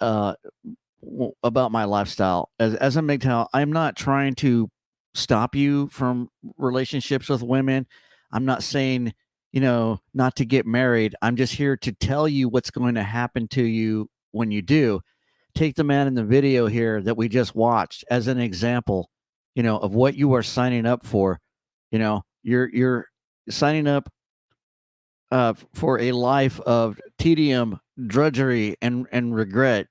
about my lifestyle as a MGTOW. I'm not trying to stop you from relationships with women. I'm not saying not to get married. I'm just here to tell you what's going to happen to you when you do. Take the man in the video here that we just watched as an example, of what you are signing up for. You're signing up for a life of tedium, drudgery, and regret.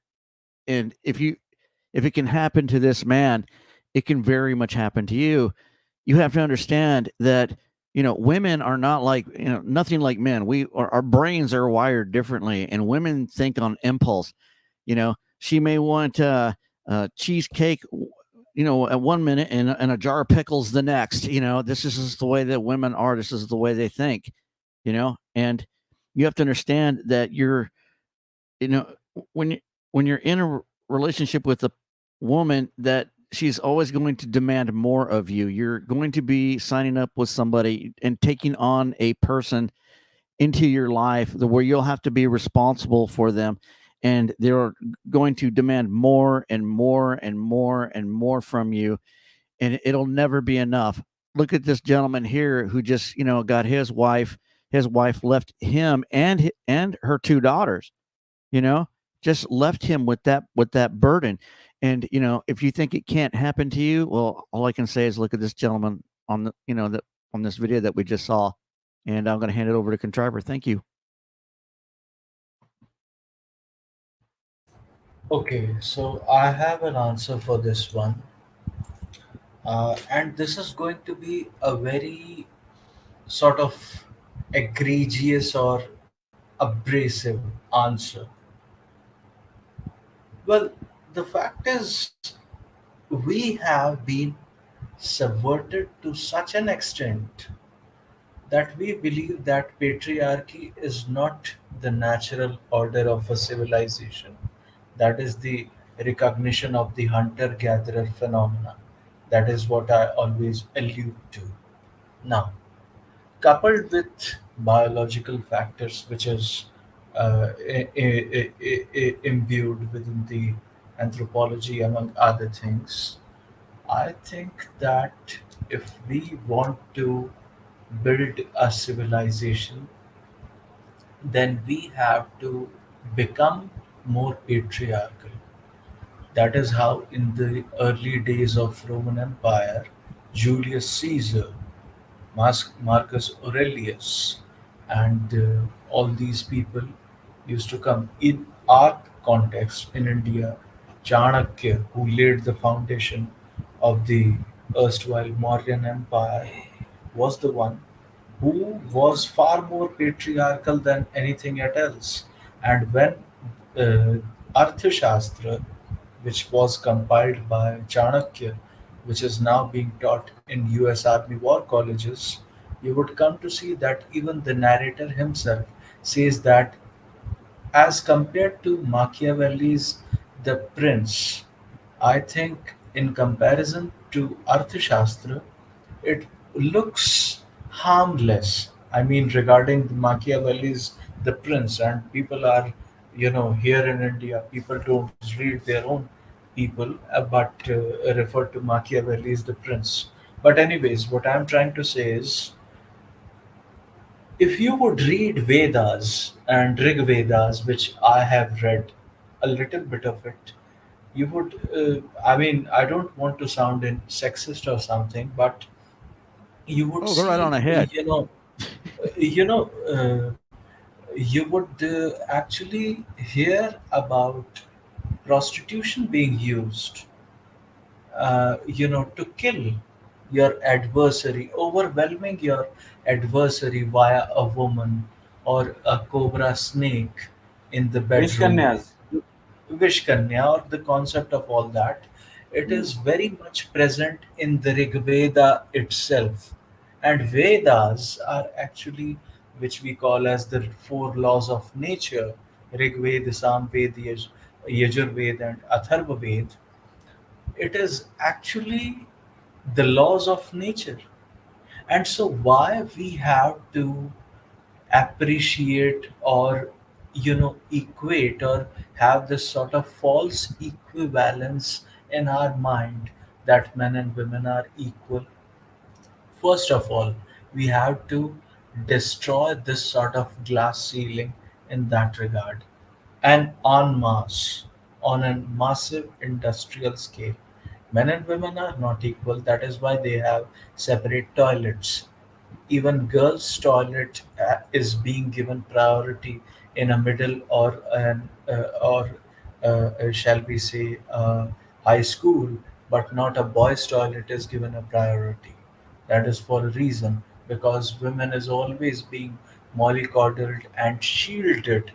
And if it can happen to this man, it can very much happen to you. You have to understand that women are not like nothing like men. Our brains are wired differently, and women think on impulse. She may want cheesecake, at 1 minute, and a jar of pickles the next. This is just the way that women are. This is the way they think. And you have to understand that you know when when you're in a relationship with a woman, that she's always going to demand more of you. You're going to be signing up with somebody and taking on a person into your life where you'll have to be responsible for them, and they're going to demand more and more and more and more from you, and it'll never be enough. Look at this gentleman here who just got his wife left him and her two daughters, you know just left him with that burden. And if you think it can't happen to you, well, all I can say is look at this gentleman on the that on this video that we just saw. And I'm going to hand it over to contriver. Thank you. Okay, so I have an answer for this one, and this is going to be a very sort of egregious or abrasive answer. Well, the fact is, we have been subverted to such an extent that we believe that patriarchy is not the natural order of a civilization. That is the recognition of the hunter gatherer phenomena. That is what I always allude to. Now, coupled with biological factors, which is imbued within the anthropology, among other things, I think that if we want to build a civilization, then we have to become more patriarchal. That is how, in the early days of Roman Empire, Julius Caesar, Marcus Aurelius, and all these people used to come. In our context in India, Chanakya, who laid the foundation of the erstwhile Mauryan Empire, was the one who was far more patriarchal than anything else. And when uh, Arthashastra, which was compiled by Chanakya, which is now being taught in US Army war colleges, you would come to see that even the narrator himself says that as compared to Machiavelli's The Prince, I think in comparison to Arthashastra, it looks harmless. I mean, regarding Machiavelli's The Prince, and people are, here in India, people don't read their own people, but refer to Machiavelli's The Prince. But, anyways, what I'm trying to say is if you would read Vedas and Rig Vedas, which I have read a little bit of it, you would, I mean, I don't want to sound in sexist or something, but you would Oh, go right on see, ahead. you know, you would actually hear about prostitution being used, to kill your adversary, overwhelming your adversary via a woman or a cobra snake in the bedroom, Vishkanyas. Vishkanya, or the concept of all that. It Hmm. is very much present in the Rig Veda itself. And Vedas are actually, which we call as the four laws of nature, Rig Veda, Sam Veda, Yajur Veda, and Atharva Veda. It is actually the laws of nature. And so, why we have to appreciate or equate or have this sort of false equivalence in our mind that men and women are equal? First of all, we have to destroy this sort of glass ceiling in that regard, and en masse, on a massive industrial scale. Men and women are not equal. That is why they have separate toilets. Even girls' toilet is being given priority in a middle or shall we say high school, but not a boys' toilet is given a priority. That is for a reason, because women is always being mollycoddled and shielded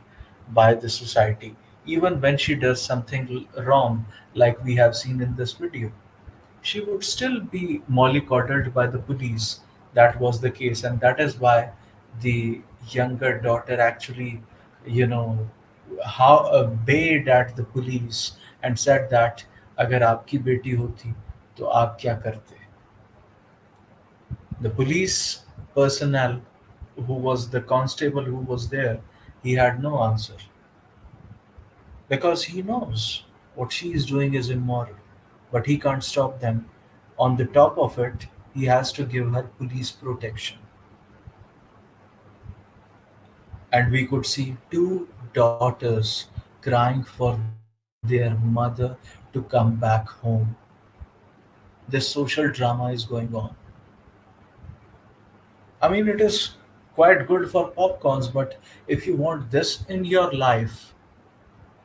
by the society, even when she does something wrong, like we have seen in this video. She would still be mollycoddled by the police. That was the case, and that is why the younger daughter actually, you know, how bayed at the police and said that अगर आपकी बेटी होती तो आप क्या करते? The police personnel who was the constable who was there, he had no answer because he knows what she is doing is immoral, but he can't stop them. On the top of it, he has to give her police protection. And we could see two daughters crying for their mother to come back home. This social drama is going on. I mean, it is quite good for popcorns, but if you want this in your life,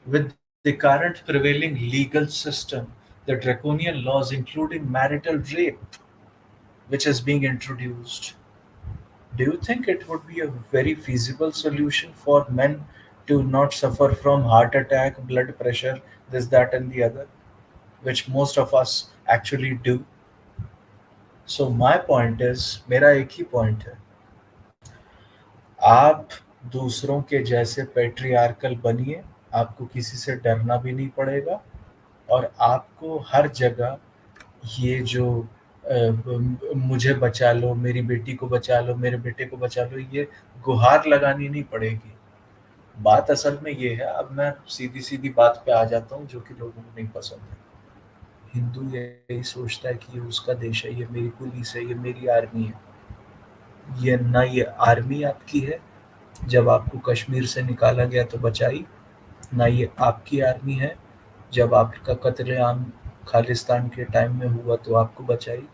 with the current prevailing legal system, the draconian laws, including marital rape, which is being introduced, do you think it would be a very feasible solution for men to not suffer from heart attack, blood pressure, this, that, and the other, which most of us actually do? So my point is, मेरा एक ही point है, आप दूसरों के जैसे patriarchal बनिए, आपको किसी से डरना भी नहीं पड़ेगा, और आपको हर जगह ये जो मुझे बचा लो, मेरी बेटी को बचा लो, मेरे बेटे को बचा लो, ये गुहार लगानी नहीं पड़ेगी। बात असल में ये है, अब मैं सीधी-सीधी बात पे आ जाता हूँ जो कि लोगों को नहीं पसंद है। हिंदू यही सोचता है कि ये उसका देश है, ये मेरी पुलिस है, ये मेरी आर्मी है। ये ना ये आर्मी आपकी है, जब आपको कश्मीर से निकाला गया तो बचाई, ना ये आपकी आर्मी है, जब आपका कत्लेआम खालिस्तान के टाइम में हुआ तो आपको बचाई,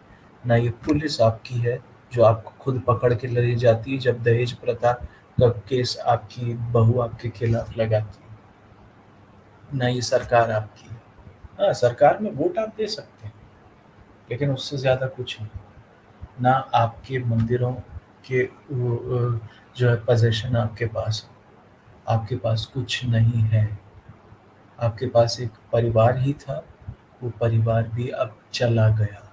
ना ये पुलिस आपकी है जो आपको खुद पकड़ के ले जाती है जब दहेज प्रथा का केस आपकी बहू आपके खिलाफ लगाती है, ना ये सरकार आपकी है। हाँ, सरकार में वोट आप दे सकते हैं, लेकिन उससे ज़्यादा कुछ नहीं। ना आपके मंदिरों के जो है पोज़ीशन आपके पास है, आपके पास कुछ नहीं है। आपके पास एक परिवार ही था, वो परिवार भी अब चला गया।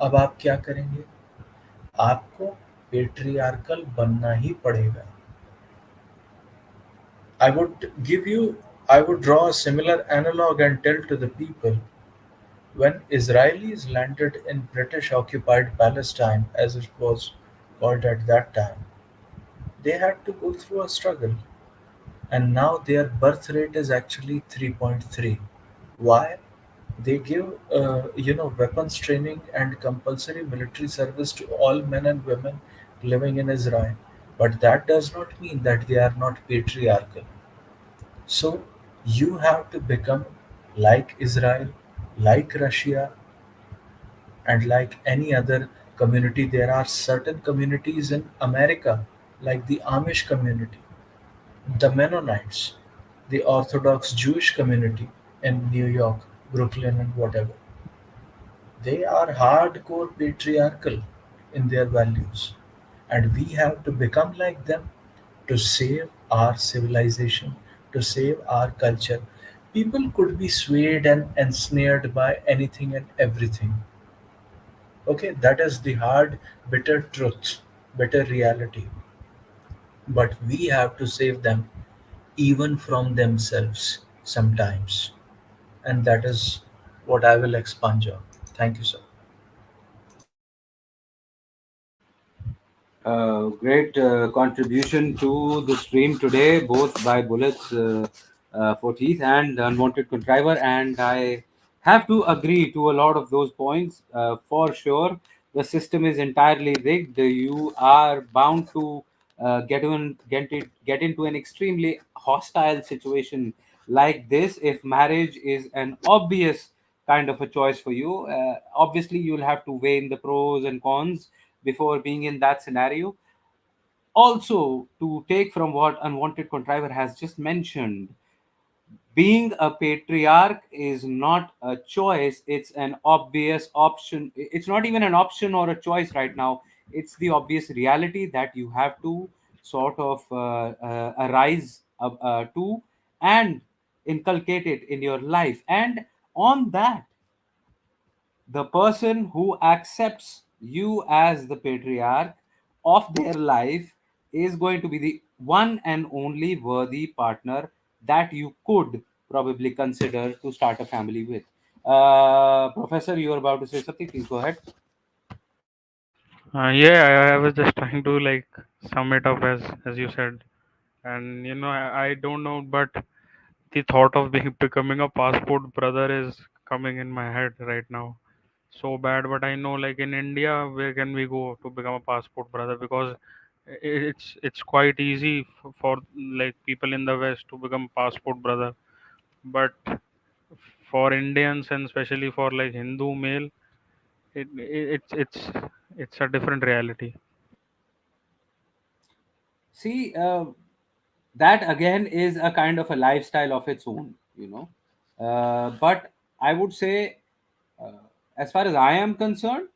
अब आप क्या करेंगे? आपको पेट्रियार्कल बनना ही पड़ेगा। I would give you, I would draw a similar analog and tell to the people when Israelis landed in British occupied Palestine, as it was called at that time, they had to go through a struggle, and now their birth rate is actually 3.3. Why? They give weapons training and compulsory military service to all men and women living in Israel, but that does not mean that they are not patriarchal. So you have to become like Israel, like Russia, and like any other community. There are certain communities in America, like the Amish community, the Mennonites, the Orthodox Jewish community in New York, Brooklyn, and whatever. They are hardcore patriarchal in their values, and we have to become like them to save our civilization, to save our culture. People could be swayed and ensnared by anything and everything. Okay, that is the hard, bitter truth, bitter reality. But we have to save them even from themselves sometimes. And that is what I will expunge on. Thank you, sir. Great contribution to the stream today, both by Bullets for Teeth and Unwanted Contriver. And I have to agree to a lot of those points for sure. The system is entirely rigged. You are bound to get into an extremely hostile situation like this if marriage is an obvious kind of a choice for you. Obviously, you'll have to weigh in the pros and cons before being in that scenario. Also, to take from what Unwanted Contriver has just mentioned, being a patriarch is not a choice, it's an obvious option. It's not even an option or a choice right now, it's the obvious reality that you have to sort of arise to and inculcate it in your life. And on that, the person who accepts you as the patriarch of their life is going to be the one and only worthy partner that you could probably consider to start a family with. Professor, you are about to say something. Please go ahead. Yeah, I was just trying to like sum it up as you said, and I don't know, but the thought of becoming a passport brother is coming in my head right now so bad. But I know, like in India, where can we go to become a passport brother? Because it's quite easy for like people in the West to become passport brother, but for Indians and especially for like Hindu male, it's a different reality. See, that again is a kind of a lifestyle of its own, but I would say, uh, as far as I am concerned,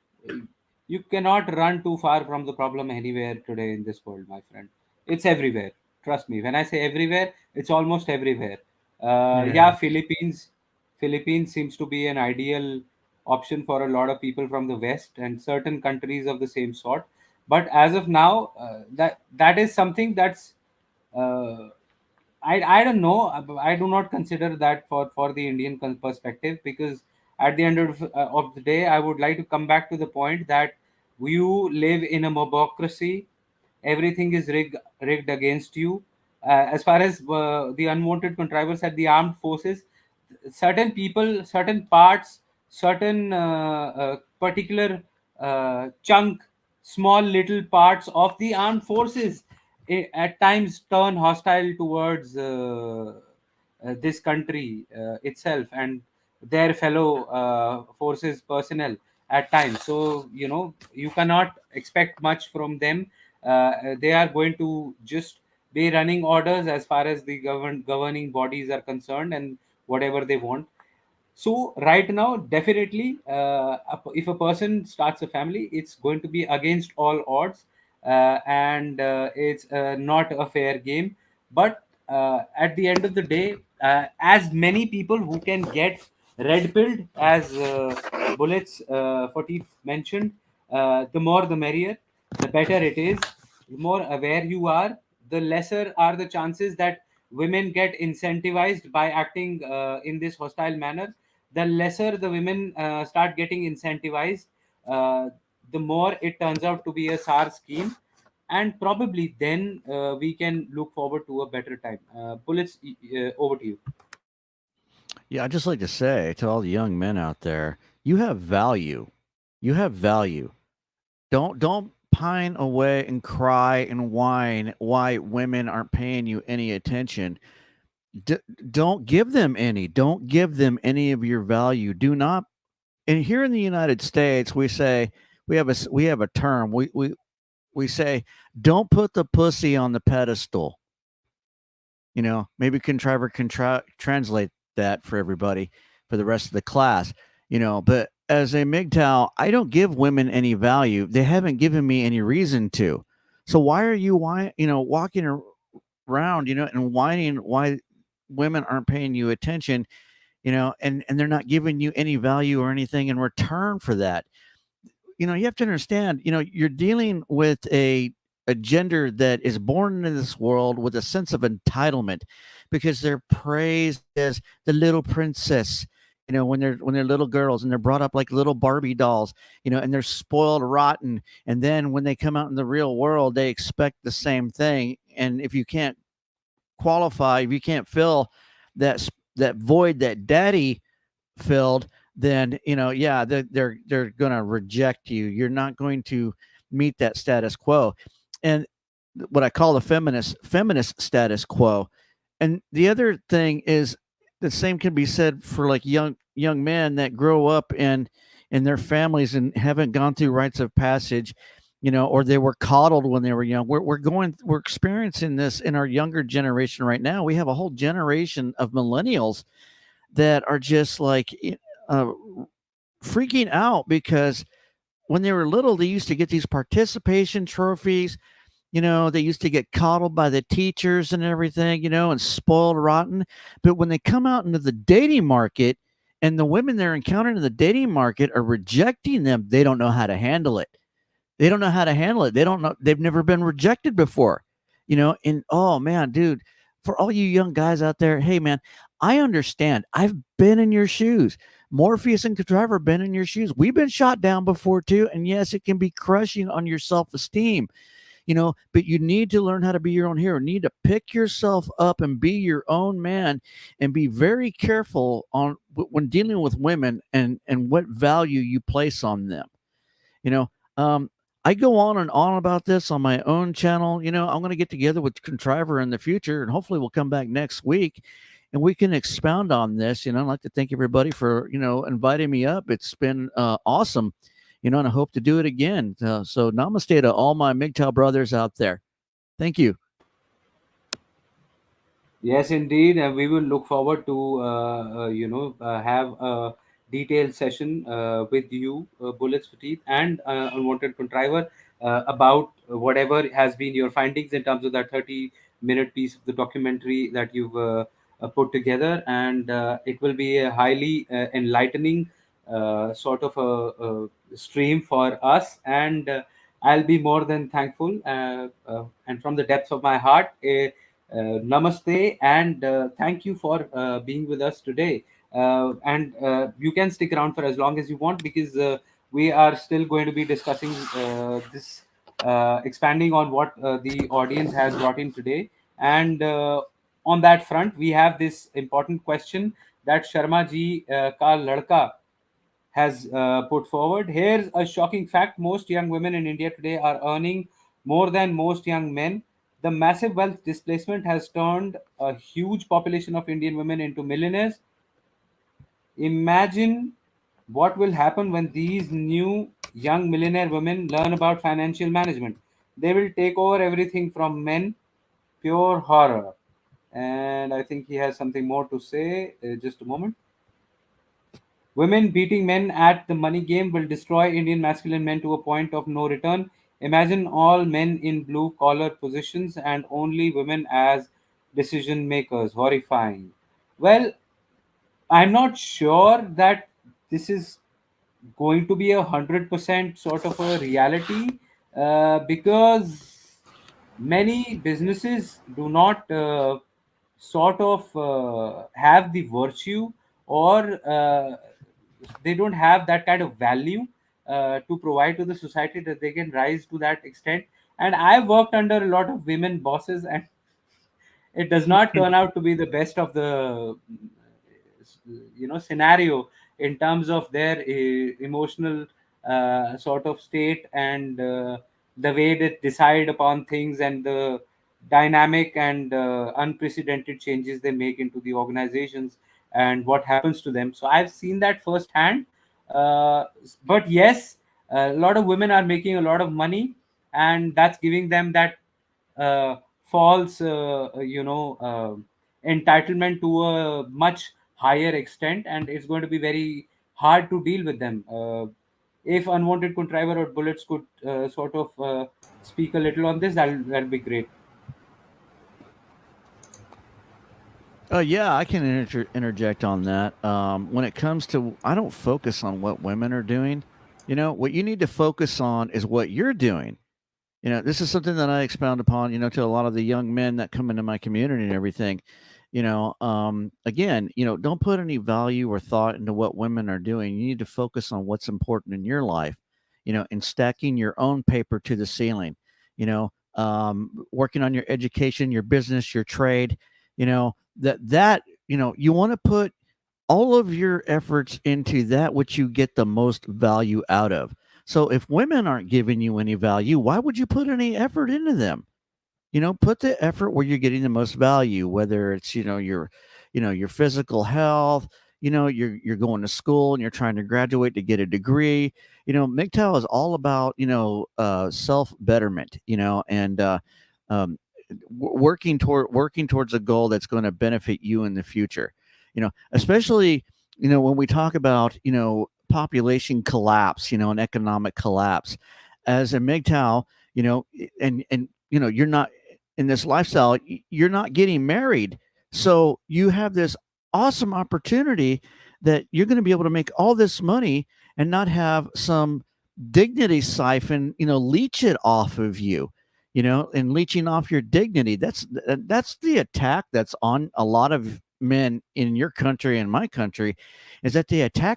you cannot run too far from the problem anywhere today in this world, my friend. It's everywhere. Trust me. When I say everywhere, it's almost everywhere. Yeah, Yeah. Philippines seems to be an ideal option for a lot of people from the West and certain countries of the same sort. But as of now, that is something that's uh, I don't know. I do not consider that for the Indian perspective, because at the end of the day, I would like to come back to the point that you live in a mobocracy. Everything is rigged against you. As far as the unwanted contrivers at the armed forces, certain people, certain parts, certain particular chunk, small little parts of the armed forces at times turn hostile towards this country itself and their fellow forces personnel at times. So you cannot expect much from them. They are going to just be running orders as far as the governing bodies are concerned, and whatever they want. So right now, definitely, if a person starts a family, it's going to be against all odds, and it's not a fair game. But at the end of the day, as many people who can get red pilled, as Bullets for Teeth mentioned. The more the merrier, the better it is. The more aware you are, the lesser are the chances that women get incentivized by acting in this hostile manner. The lesser the women start getting incentivized, uh, the more it turns out to be a SAR scheme. And probably then we can look forward to a better time. Bullets, over to you. Yeah, I'd just like to say to all the young men out there, you have value. You have value. Don't pine away and cry and whine why women aren't paying you any attention. D- don't give them any. Don't give them any of your value. Do not. And here in the United States, we say we have a term. We say don't put the pussy on the pedestal. Maybe Contriver can translate that for everybody for the rest of the class. But as a MGTOW, I don't give women any value. They haven't given me any reason to. So why are you walking around, and whining why women aren't paying you attention, and they're not giving you any value or anything in return for that. You have to understand, you're dealing with a gender that is born into this world with a sense of entitlement because they're praised as the little princess, when they're little girls and they're brought up like little Barbie dolls, and they're spoiled rotten. And then when they come out in the real world, they expect the same thing. And if you can't qualify, if you can't fill that void that daddy filled, then yeah, they're gonna reject you. You're not going to meet that status quo, and what I call the feminist status quo. And the other thing is the same can be said for like young men that grow up in their families and haven't gone through rites of passage, or they were coddled when they were young. We're experiencing this in our younger generation right now. We have a whole generation of millennials that are just like uh, freaking out because when they were little, they used to get these participation trophies. They used to get coddled by the teachers and everything, and spoiled rotten. But when they come out into the dating market and the women they're encountering in the dating market are rejecting them, they don't know how to handle it. They don't know how to handle it. They don't know. They've never been rejected before, And oh man, dude, for all you young guys out there, hey man, I understand. I've been in your shoes. Morpheus and Contriver been in your shoes. We've been shot down before too, and yes, it can be crushing on your self-esteem. But you need to learn how to be your own hero. You need to pick yourself up and be your own man, and be very careful on when dealing with women and what value you place on them. You know, um, I go on and on about this on my own channel. I'm going to get together with Contriver in the future, and hopefully we'll come back next week and we can expound on this. I'd like to thank everybody for, inviting me up. It's been awesome, and I hope to do it again. So namaste to all my MGTOW brothers out there. Thank you. Yes, indeed, and we will look forward to have a detailed session with you, Bullets for Teeth and Unwanted Contriver, about whatever has been your findings in terms of that 30-minute piece of the documentary that you've put together, and it will be a highly enlightening sort of a stream for us, and I'll be more than thankful, and from the depths of my heart. Namaste, and thank you for being with us today. And you can stick around for as long as you want, because we are still going to be discussing this, expanding on what the audience has brought in today. And on that front, we have this important question that Sharma ji ka ladka has put forward. Here's a shocking fact: most young women in India today are earning more than most young men. The massive wealth displacement has turned a huge population of Indian women into millionaires. Imagine what will happen when these new young millionaire women learn about financial management. They will take over everything from men. Pure horror. And I think he has something more to say. Just a moment. Women beating men at the money game will destroy Indian masculine men to a point of no return. Imagine all men in blue collar positions and only women as decision makers. Horrifying. Well, I'm not sure that this is going to be 100% sort of a reality, because many businesses do not sort of have the virtue, or they don't have that kind of value to provide to the society that they can rise to that extent. And I've worked under a lot of women bosses, and it does not turn out to be the best of the scenario in terms of their emotional sort of state, and the way they decide upon things, and the dynamic and unprecedented changes they make into the organizations, and what happens to them. So I've seen that firsthand. But yes, a lot of women are making a lot of money, and that's giving them that false entitlement to a much higher extent, and it's going to be very hard to deal with them. If unwanted contriver or bullets could sort of speak a little on this, that'll be great. Yeah, I can interject on that. When it comes to, I don't focus on what women are doing. What you need to focus on is what you're doing. This is something that I expound upon, to a lot of the young men that come into my community and everything. Again, don't put any value or thought into what women are doing. You need to focus on what's important in your life, and stacking your own paper to the ceiling, working on your education, your business, your trade, you want to put all of your efforts into that which you get the most value out of. So if women aren't giving you any value, why would you put any effort into them? Put the effort where you're getting the most value, whether it's, your physical health, you're going to school and you're trying to graduate to get a degree. MGTOW is all about, self betterment, and um, working towards a goal that's going to benefit you in the future. Especially, when we talk about, population collapse, and economic collapse, as a MGTOW, and you're not in this lifestyle, you're not getting married. So you have this awesome opportunity that you're going to be able to make all this money and not have some dignity siphon, leech it off of you, and leeching off your dignity. That's the attack that's on a lot of men in your country and my country, is that they try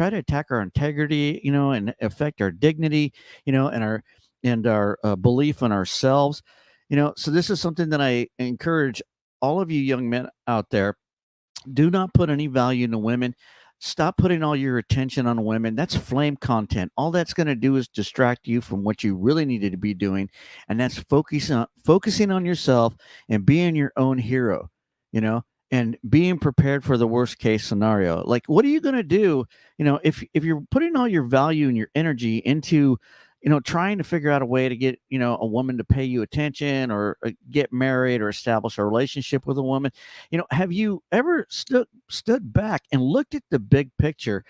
to attack our integrity, and affect our dignity, and our belief in ourselves. So this is something that I encourage all of you young men out there. Do not put any value into women. Stop putting all your attention on women. That's flame content. All that's going to do is distract you from what you really needed to be doing, and that's focusing on yourself and being your own hero. And being prepared for the worst case scenario. Like, what are you going to do? If you're putting all your value and your energy into, trying to figure out a way to get, a woman to pay you attention, or get married, or establish a relationship with a woman. Have you ever stood back and looked at the big picture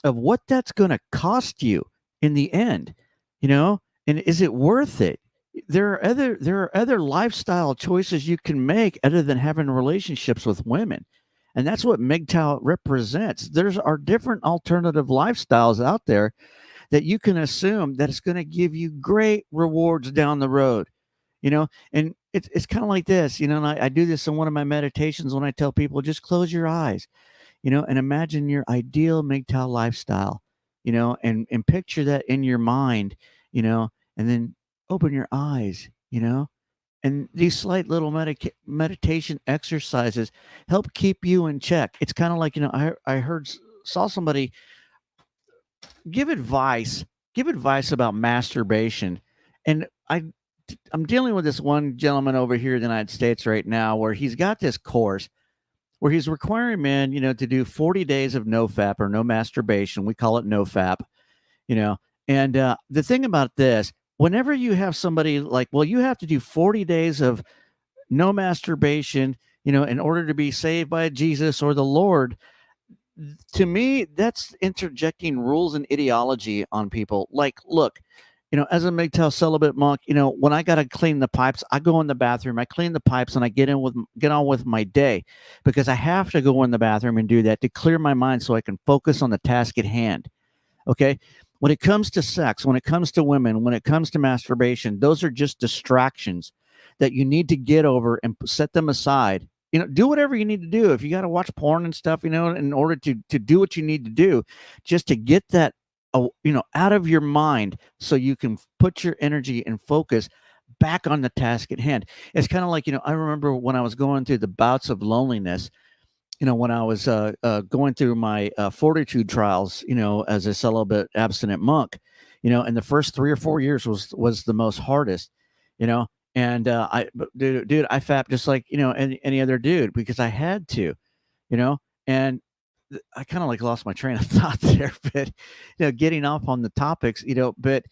of what that's going to cost you in the end? And is it worth it? There are other lifestyle choices you can make other than having relationships with women. And that's what MGTOW represents. There's are different alternative lifestyles out there that you can assume that it's going to give you great rewards down the road. And it's kind of like this, and I do this in one of my meditations when I tell people, just close your eyes, and imagine your ideal MGTOW lifestyle, and picture that in your mind, and then open your eyes, and these slight little meditation exercises help keep you in check. It's kind of like, I saw somebody give advice give advice about masturbation, and I'm dealing with this one gentleman over here in the United States right now, where he's got this course where he's requiring men, to do 40 days of no fap, or no masturbation. We call it no fap, you know. And the thing about this, whenever you have somebody like, well, you have to do 40 days of no masturbation, in order to be saved by Jesus or the Lord. To me, that's interjecting rules and ideology on people. Like, look, as a MGTOW celibate monk, when I got to clean the pipes, I go in the bathroom, I clean the pipes, and I get on with my day, because I have to go in the bathroom and do that to clear my mind so I can focus on the task at hand. Okay. When it comes to sex, when it comes to women, when it comes to masturbation, those are just distractions that you need to get over and set them aside. Do whatever you need to do. If you got to watch porn and stuff, in order to do what you need to do, just to get that, out of your mind, so you can put your energy and focus back on the task at hand. It's kind of like, I remember when I was going through the bouts of loneliness, when I was going through my fortitude trials, as a celibate abstinent monk, and the first 3 or 4 years was the most hardest, you know, and dude, I fapped just like any other dude, because I had to, you know, and I kind of like lost my train of thought there, but getting off on the topics, but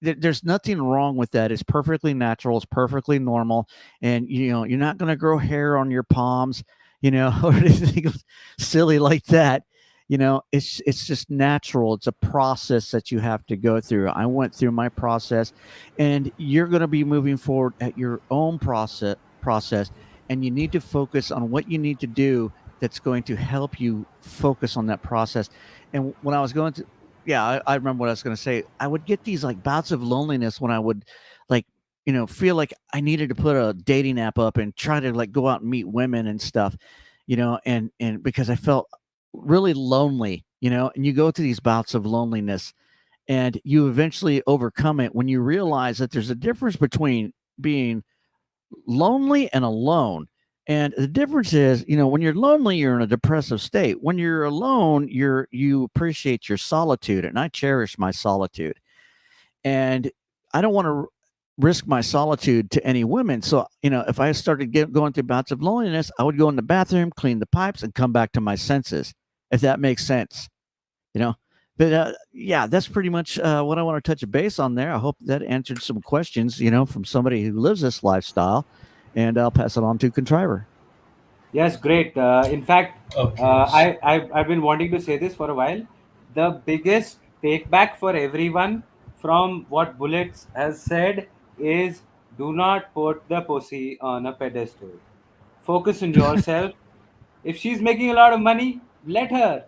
there's nothing wrong with that. It's perfectly natural. It's perfectly normal. And, you're not going to grow hair on your palms, or anything silly like that. It's just natural. It's a process that you have to go through. I went through my process, and you're going to be moving forward at your own process. And you need to focus on what you need to do that's going to help you focus on that process. And when I was going to, yeah, I remember what I was going to say. I would get these like bouts of loneliness when I would like, feel like I needed to put a dating app up and try to like go out and meet women and stuff, and because I felt really lonely, and you go through these bouts of loneliness, and you eventually overcome it when you realize that there's a difference between being lonely and alone. And the difference is, when you're lonely, you're in a depressive state. When you're alone, you appreciate your solitude. And I cherish my solitude. And I don't want to risk my solitude to any women. So, if I started going through bouts of loneliness, I would go in the bathroom, clean the pipes, and come back to my senses, if that makes sense, you know. But yeah, that's pretty much what I want to touch base on there. I hope that answered some questions, from somebody who lives this lifestyle, and I'll pass it on to Contriver. Yes, great. In fact, Okay. I've been wanting to say this for a while. The biggest take back for everyone from what Bullets has said is, do not put the pussy on a pedestal. Focus on yourself. If she's making a lot of money, let her.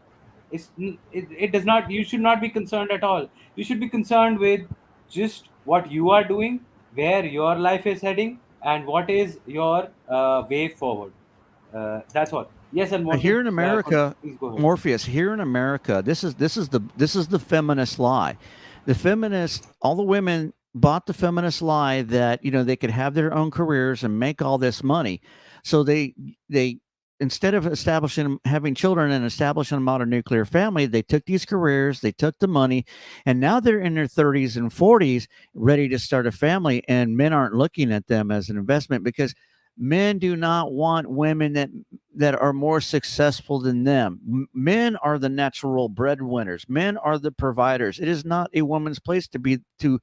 It does not. You should not be concerned at all. You should be concerned with just what you are doing, where your life is heading, and what is your way forward. That's all. Yes, and wanted. Here in America, Please go ahead. Morpheus. Here in America, this is the feminist lie. The feminist, all the women bought the feminist lie that they could have their own careers and make all this money. So they instead of establishing having children and establishing a modern nuclear family, they took these careers, they took the money, and now they're in their 30s and 40s ready to start a family, and men aren't looking at them as an investment, because men do not want women that are more successful than them. Men are the natural breadwinners. Men are the providers. It is not a woman's place to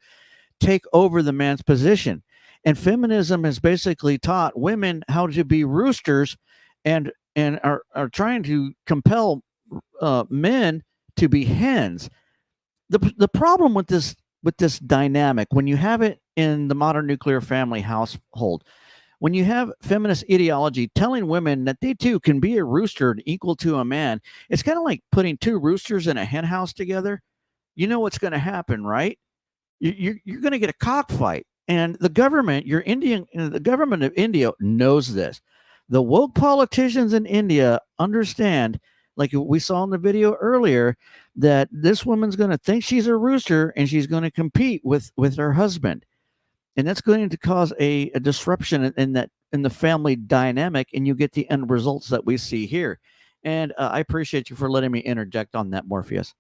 take over the man's position. And feminism has basically taught women how to be roosters, and are trying to compel men to be hens. The problem with this dynamic, when you have it in the modern nuclear family household, when you have feminist ideology telling women that they too can be a rooster and equal to a man, it's kind of like putting two roosters in a hen house together. You know what's going to happen, right? You're going to get a cockfight. And the government, the government of India knows this. The woke politicians in India understand, like we saw in the video earlier, that this woman's going to think she's a rooster and she's going to compete with her husband, and that's going to cause a disruption in the family dynamic, and you get the end results that we see here. And I appreciate you for letting me interject on that, Morpheus.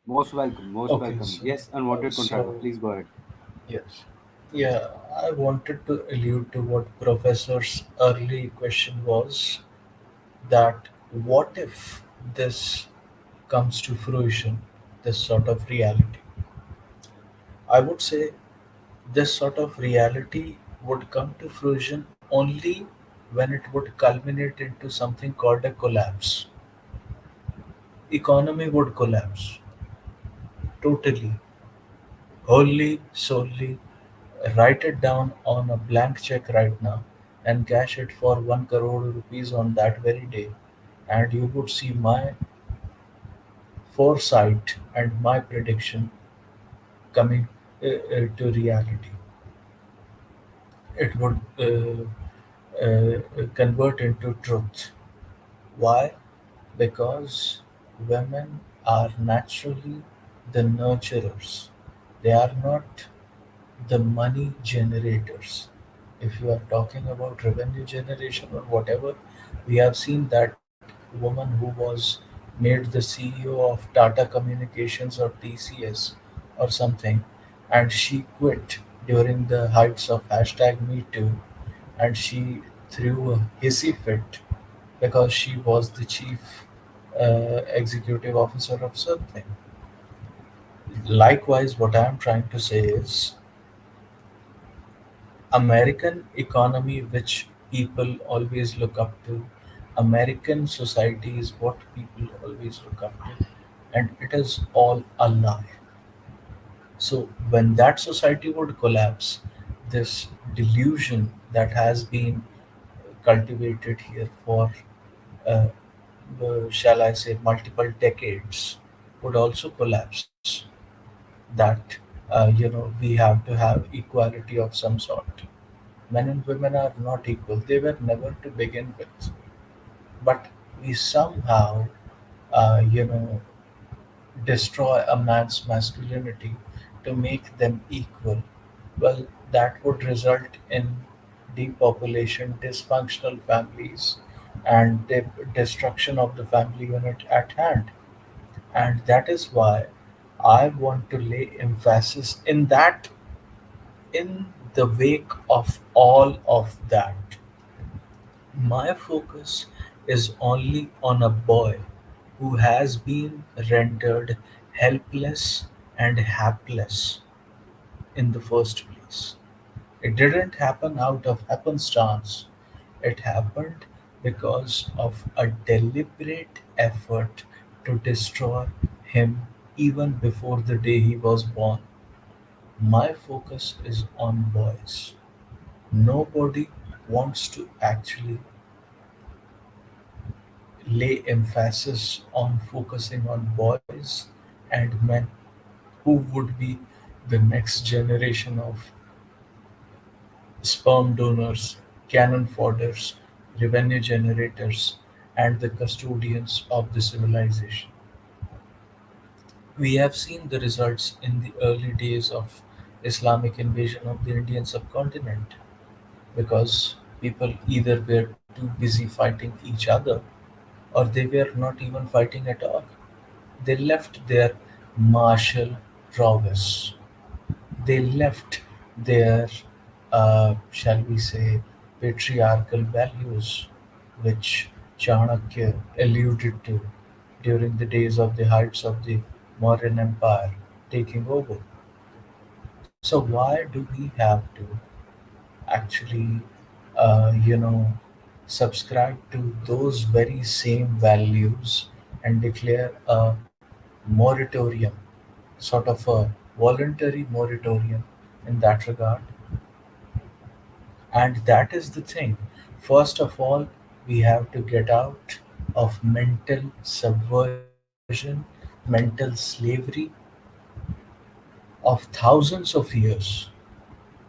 Most welcome. Most Okay. welcome. Yes, unwanted contractor. Please go ahead. Yes. Yeah, I wanted to allude to what Professor's early question was, that what if this comes to fruition, this sort of reality? I would say this sort of reality would come to fruition only when it would culminate into something called a collapse. Economy would collapse. totally, wholly, solely. Write it down on a blank check right now and cash it for 1 crore rupees on that very day, and you would see my foresight and my prediction coming to reality. It would convert into truth. Why? Because women are naturally the nurturers. They are not the money generators. If you are talking about revenue generation or whatever, we have seen that woman who was made the CEO of Tata Communications or TCS or something, and she quit during the heights of hashtag Me Too, and she threw a hissy fit because she was the chief executive officer of something. Likewise, what I am trying to say is American economy, which people always look up to, American society is what people always look up to, and it is all a lie. So, when that society would collapse, this delusion that has been cultivated here for, uh, shall I say, multiple decades, would also collapse. That we have to have equality of some sort. Men and women are not equal. They were never to begin with. But we somehow, uh, you know, destroy a man's masculinity to make them equal. Well, that would result in depopulation, dysfunctional families, and the destruction of the family unit at hand. And that is why I want to lay emphasis in that, in the wake of all of that. My focus is only on a boy who has been rendered helpless and hapless in the first place. It didn't happen out of happenstance. It happened because of a deliberate effort to destroy him even before the day he was born. My focus is on boys. Nobody wants to actually lay emphasis on focusing on boys and men who would be the next generation of sperm donors, cannon fodders, revenue generators, and the custodians of the civilization. We have seen the results in the early days of Islamic invasion of the Indian subcontinent because people either were too busy fighting each other or they were not even fighting at all. They left their martial prowess. They left their, shall we say, patriarchal values, which Chanakya alluded to during the days of the heights of the Mauryan Empire taking over. So why do we have to actually, subscribe to those very same values and declare a moratorium, sort of a voluntary moratorium in that regard? And that is the thing. First of all, we have to get out of mental subversion, mental slavery of thousands of years.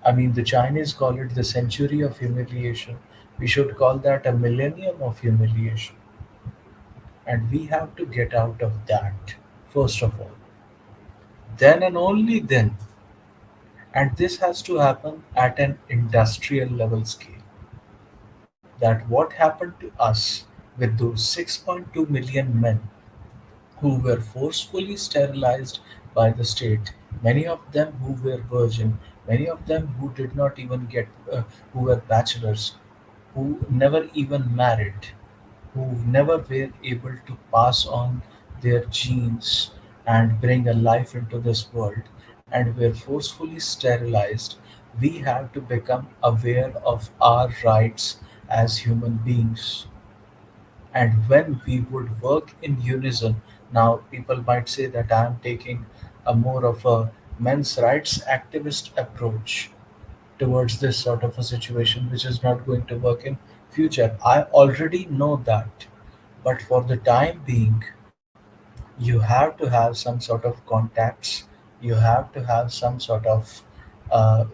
I mean, the Chinese call it the century of humiliation. We should call that a millennium of humiliation. And we have to get out of that, first of all. Then and only then. And this has to happen at an industrial level scale. That what happened to us with those 6.2 million men who were forcefully sterilized by the state, many of them who were virgin, many of them who did not even get, who were bachelors, who never even married, who never were able to pass on their genes and bring a life into this world, and were forcefully sterilized. We have to become aware of our rights as human beings. And when we would work in unison, now people might say that I am taking a more of a men's rights activist approach towards this sort of a situation, which is not going to work in future. I already know that, but for the time being, you have to have some sort of contacts, you have to have some sort of uh,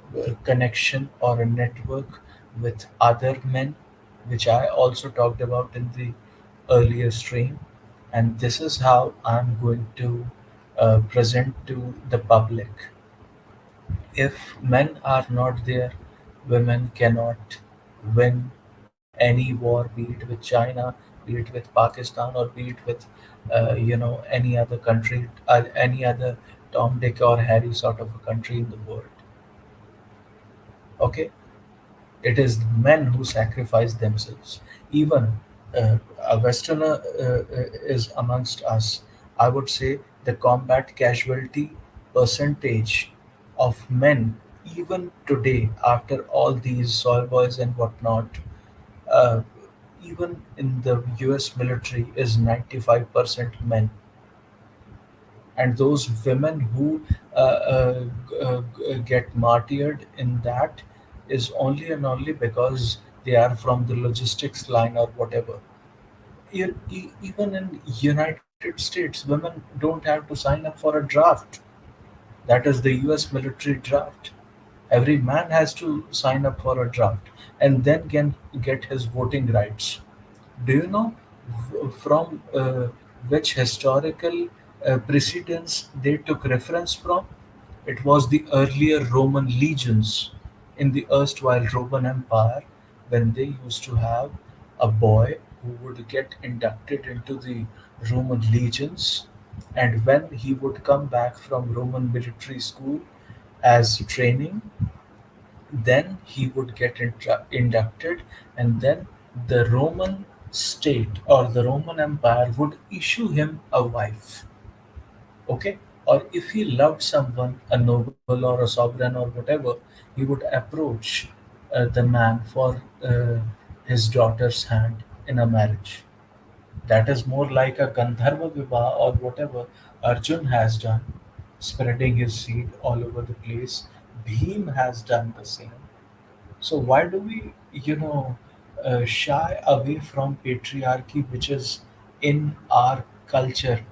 connection or a network with other men, which I also talked about in the earlier stream. And this is how I'm going to present to the public. If men are not there, women cannot win any war, be it with China, be it with Pakistan, or be it with, any other country, any other Tom, Dick, or Harry sort of a country in the world. Okay, it is the men who sacrifice themselves. Even a Westerner is amongst us. I would say the combat casualty percentage of men, even today, after all these soy boys and whatnot, uh, even in the US military, is 95% men. And those women who get martyred in that is only and only because they are from the logistics line or whatever. Even in United States, women don't have to sign up for a draft. That is the US military draft. Every man has to sign up for a draft and then can get his voting rights. Do you know from which historical precedents they took reference from? It was the earlier Roman legions in the erstwhile Roman Empire, when they used to have a boy who would get inducted into the Roman legions, and when he would come back from Roman military school as training, then he would get inducted, and then the Roman state or the Roman Empire would issue him a wife. Okay, or if he loved someone, a noble or a sovereign or whatever, he would approach the man for his daughter's hand in a marriage. That is more like a Gandharva Vivah or whatever Arjun has done, spreading his seed all over the place. Bhim has done the same. So why do we, shy away from patriarchy, which is in our culture?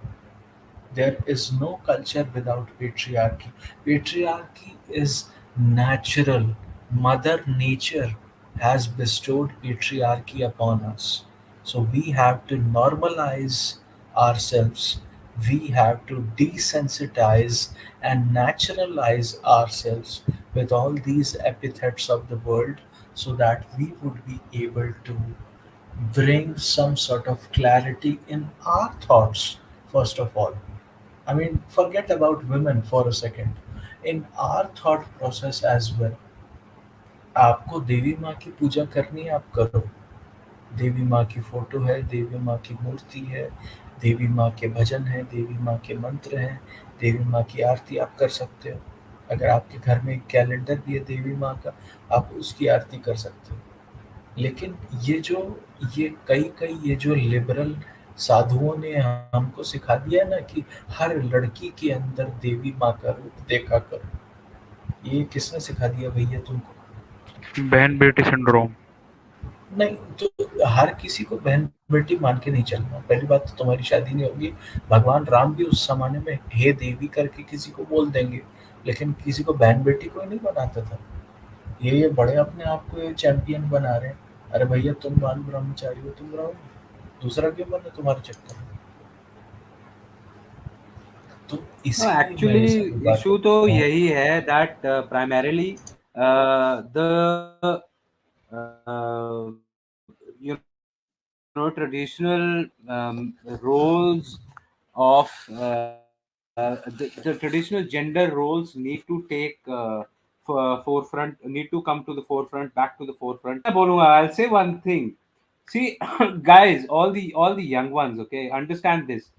There is no culture without patriarchy. Patriarchy is natural. Mother Nature has bestowed patriarchy upon us. So we have to normalize ourselves. We have to desensitize and naturalize ourselves with all these epithets of the world, so that we would be able to bring some sort of clarity in our thoughts, first of all. I mean, forget about women for a second. In our thought process as well, आपको देवी माँ की पूजा करनी है, आप करो. देवी माँ की photo है, देवी माँ की मूर्ति है, देवी माँ के भजन है, देवी माँ के मंत्र हैं, देवी माँ की आरती आप कर सकते हो. अगर आपके घर में एक कैलेंडर भी है देवी माँ का, आप उसकी आरती कर सकते हो. लेकिन ये कई कई ये जो लिबरल साधुओं ने हमको सिखा दिया है ना कि हर लड़की के अंदर देवी माँ का रूप देखा करो. ये किसने सिखा दिया भैया तुमको? बहन बेटी सिंड्रोम। नहीं, तो हर किसी को बहन बेटी मान के नहीं चलना. पहली बात तो तुम्हारी शादी नहीं होगी. भगवान राम भी उस जमाने में हे देवी करके किसी को बोल देंगे, लेकिन किसी को बहन बेटी कोई नहीं बनाता था. ये बड़े अपने आप को ये चैंपियन बना रहे हैं. अरे भैया, तुम बाल ब्रह्मचारी हो, तुम रहो. दूसरा क्यों बने तुम्हारे चक्कर में? तो No, इसीलिए मैं ये actually, सारी बातें issue तो कर रहा हूँ. यही है that primarily the traditional roles of the traditional gender roles need to take forefront, need to come to the forefront, back to the forefront. मैं बोलूँगा, I'll say one thing. See, guys, all the young ones, okay, understand this.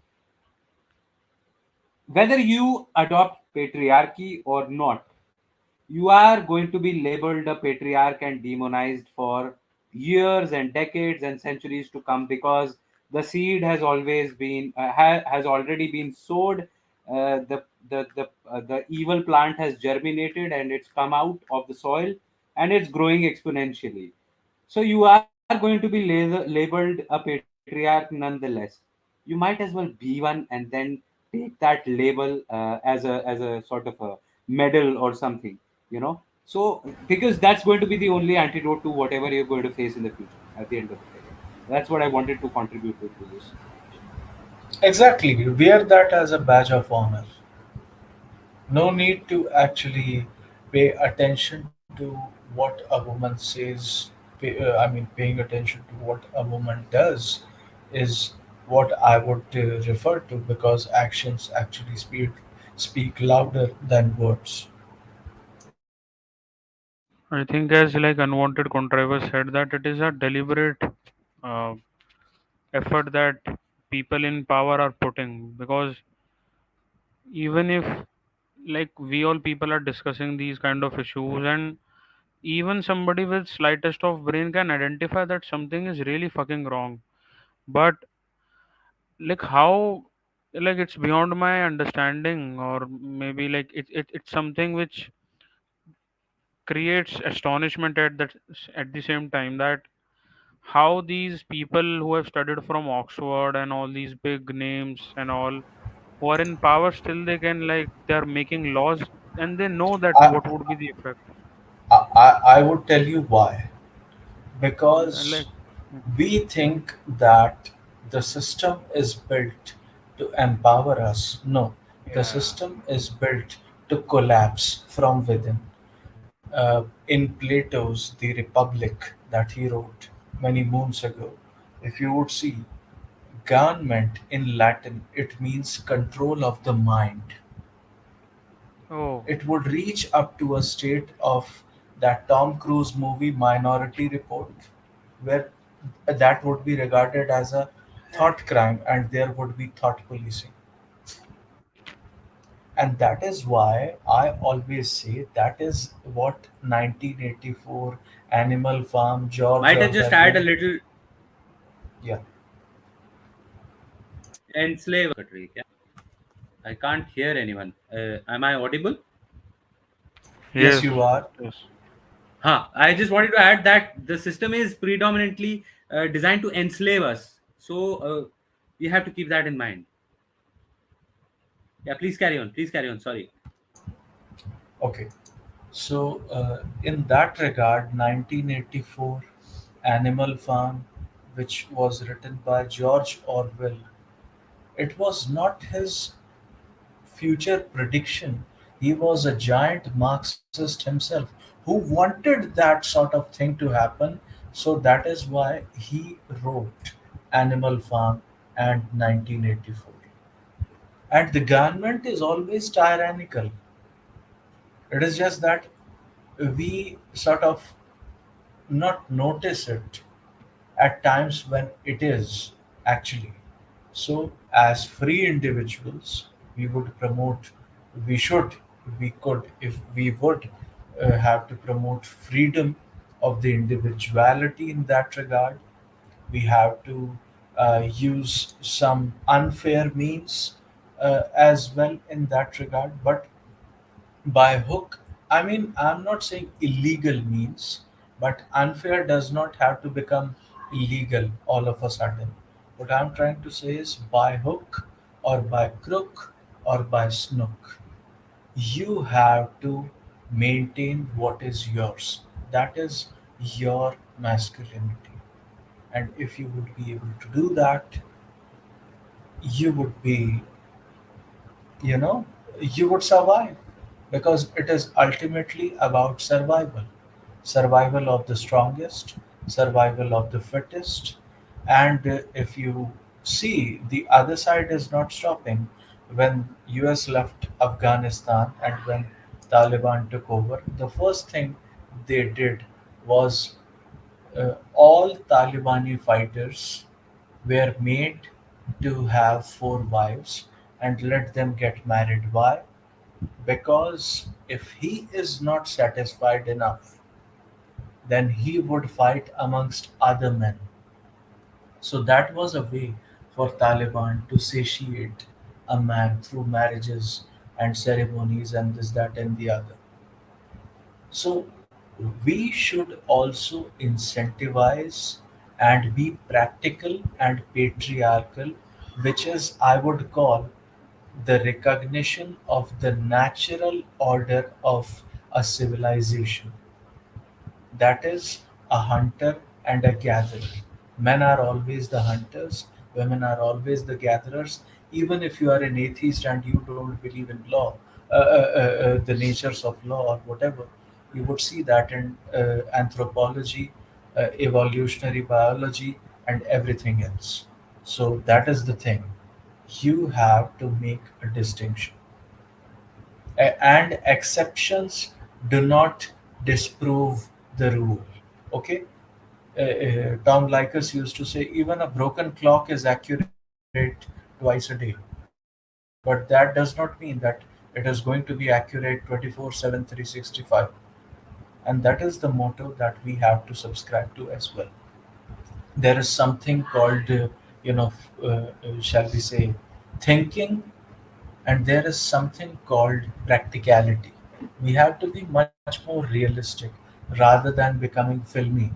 Whether you adopt patriarchy or not, you are going to be labeled a patriarch and demonized for years and decades and centuries to come, because the seed has always been has already been sowed. The the evil plant has germinated and it's come out of the soil and it's growing exponentially. So you are going to be labeled a patriarch nonetheless. You might as well be one and then take that label as a sort of a medal or something, you know. So because that's going to be the only antidote to whatever you're going to face in the future at the end of the day. That's what I wanted to contribute to this. Exactly. Wear that as a badge of honor. No need to actually pay attention to what a woman says. I mean, paying attention to what a woman does is what I would refer to, because actions actually speak louder than words. I think, as like unwanted contrivers said, that it is a deliberate uh, effort that people in power are putting, because even if like we all people are discussing these kind of issues, and even somebody with slightest of brain can identify that something is really fucking wrong, but like how, like it's beyond my understanding, or maybe like it's something which creates astonishment at the same time, that how these people who have studied from Oxford and all these big names and all, who are in power, still they can, like, they are making laws and they know that I, what would be the effect. I would tell you why. Because Like, we think that the system is built to empower us. No, the Yeah. system is built to collapse from within. In Plato's The Republic that he wrote many moons ago, if you would see, government in Latin, it means control of the mind. oh, It would reach up to a state of that Tom Cruise movie Minority Report, where that would be regarded as a thought crime and there would be thought policing. And that is why I always say that is what 1984 Animal Farm, George Might I just Orwell add a meant. little Yeah, enslave Katrik, yeah? I can't hear anyone. Am I audible? yes, yes, you are. yes. Huh. I just wanted to add that the system is predominantly designed to enslave us. So we have to keep that in mind. Yeah, please carry on. Please carry on. Sorry. Okay. So, in that regard, 1984 Animal Farm, which was written by George Orwell, it was not his future prediction. He was a giant Marxist himself who wanted that sort of thing to happen. So that is why he wrote Animal Farm and 1984. And the government is always tyrannical. It is just that we sort of not notice it at times when it is actually. So, as free individuals, we would promote, we should, we could, if we would have to promote freedom of the individuality in that regard, we have to use some unfair means as well in that regard. But by hook, I mean, I'm not saying illegal means, but unfair does not have to become illegal all of a sudden. What I'm trying to say is by hook or by crook or by snook, you have to maintain what is yours. That is your masculinity. And if you would be able to do that, you would be, you know, you would survive, because it is ultimately about survival of the strongest, survival of the fittest. And if you see, the other side is not stopping. When US left Afghanistan and when Taliban took over, the first thing they did was all Talibani fighters were made to have four wives and let them get married. Why? Because if he is not satisfied enough, then he would fight amongst other men. So that was a way for Taliban to satiate a man through marriages and ceremonies and this, that, and the other. So we should also incentivize and be practical and patriarchal, which is, I would call, the recognition of the natural order of a civilization. That is a hunter and a gatherer. Men are always the hunters, women are always the gatherers. Even if you are an atheist and you don't believe in law, the natures of law or whatever, you would see that in anthropology, evolutionary biology, and everything else. So that is the thing. You have to make a distinction. And exceptions do not disprove the rule. Okay? Tom Likas used to say even a broken clock is accurate twice a day, but that does not mean that it is going to be accurate 24/7, 365. And that is the motto that we have to subscribe to as well. There is something called, shall we say, thinking, and there is something called practicality. We have to be much more realistic rather than becoming filmy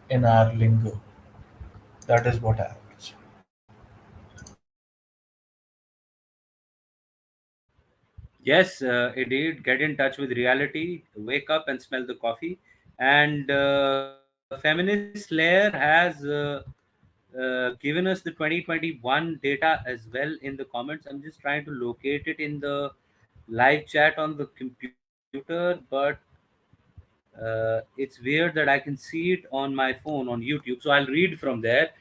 in our lingo. That is what I have to say. Yes, indeed. Get in touch with reality. Wake up and smell the coffee. And Feminist Layer has given us the 2021 data as well in the comments. I'm just trying to locate it in the live chat on the computer, but it's weird that I can see it on my phone on YouTube. So I'll read from there.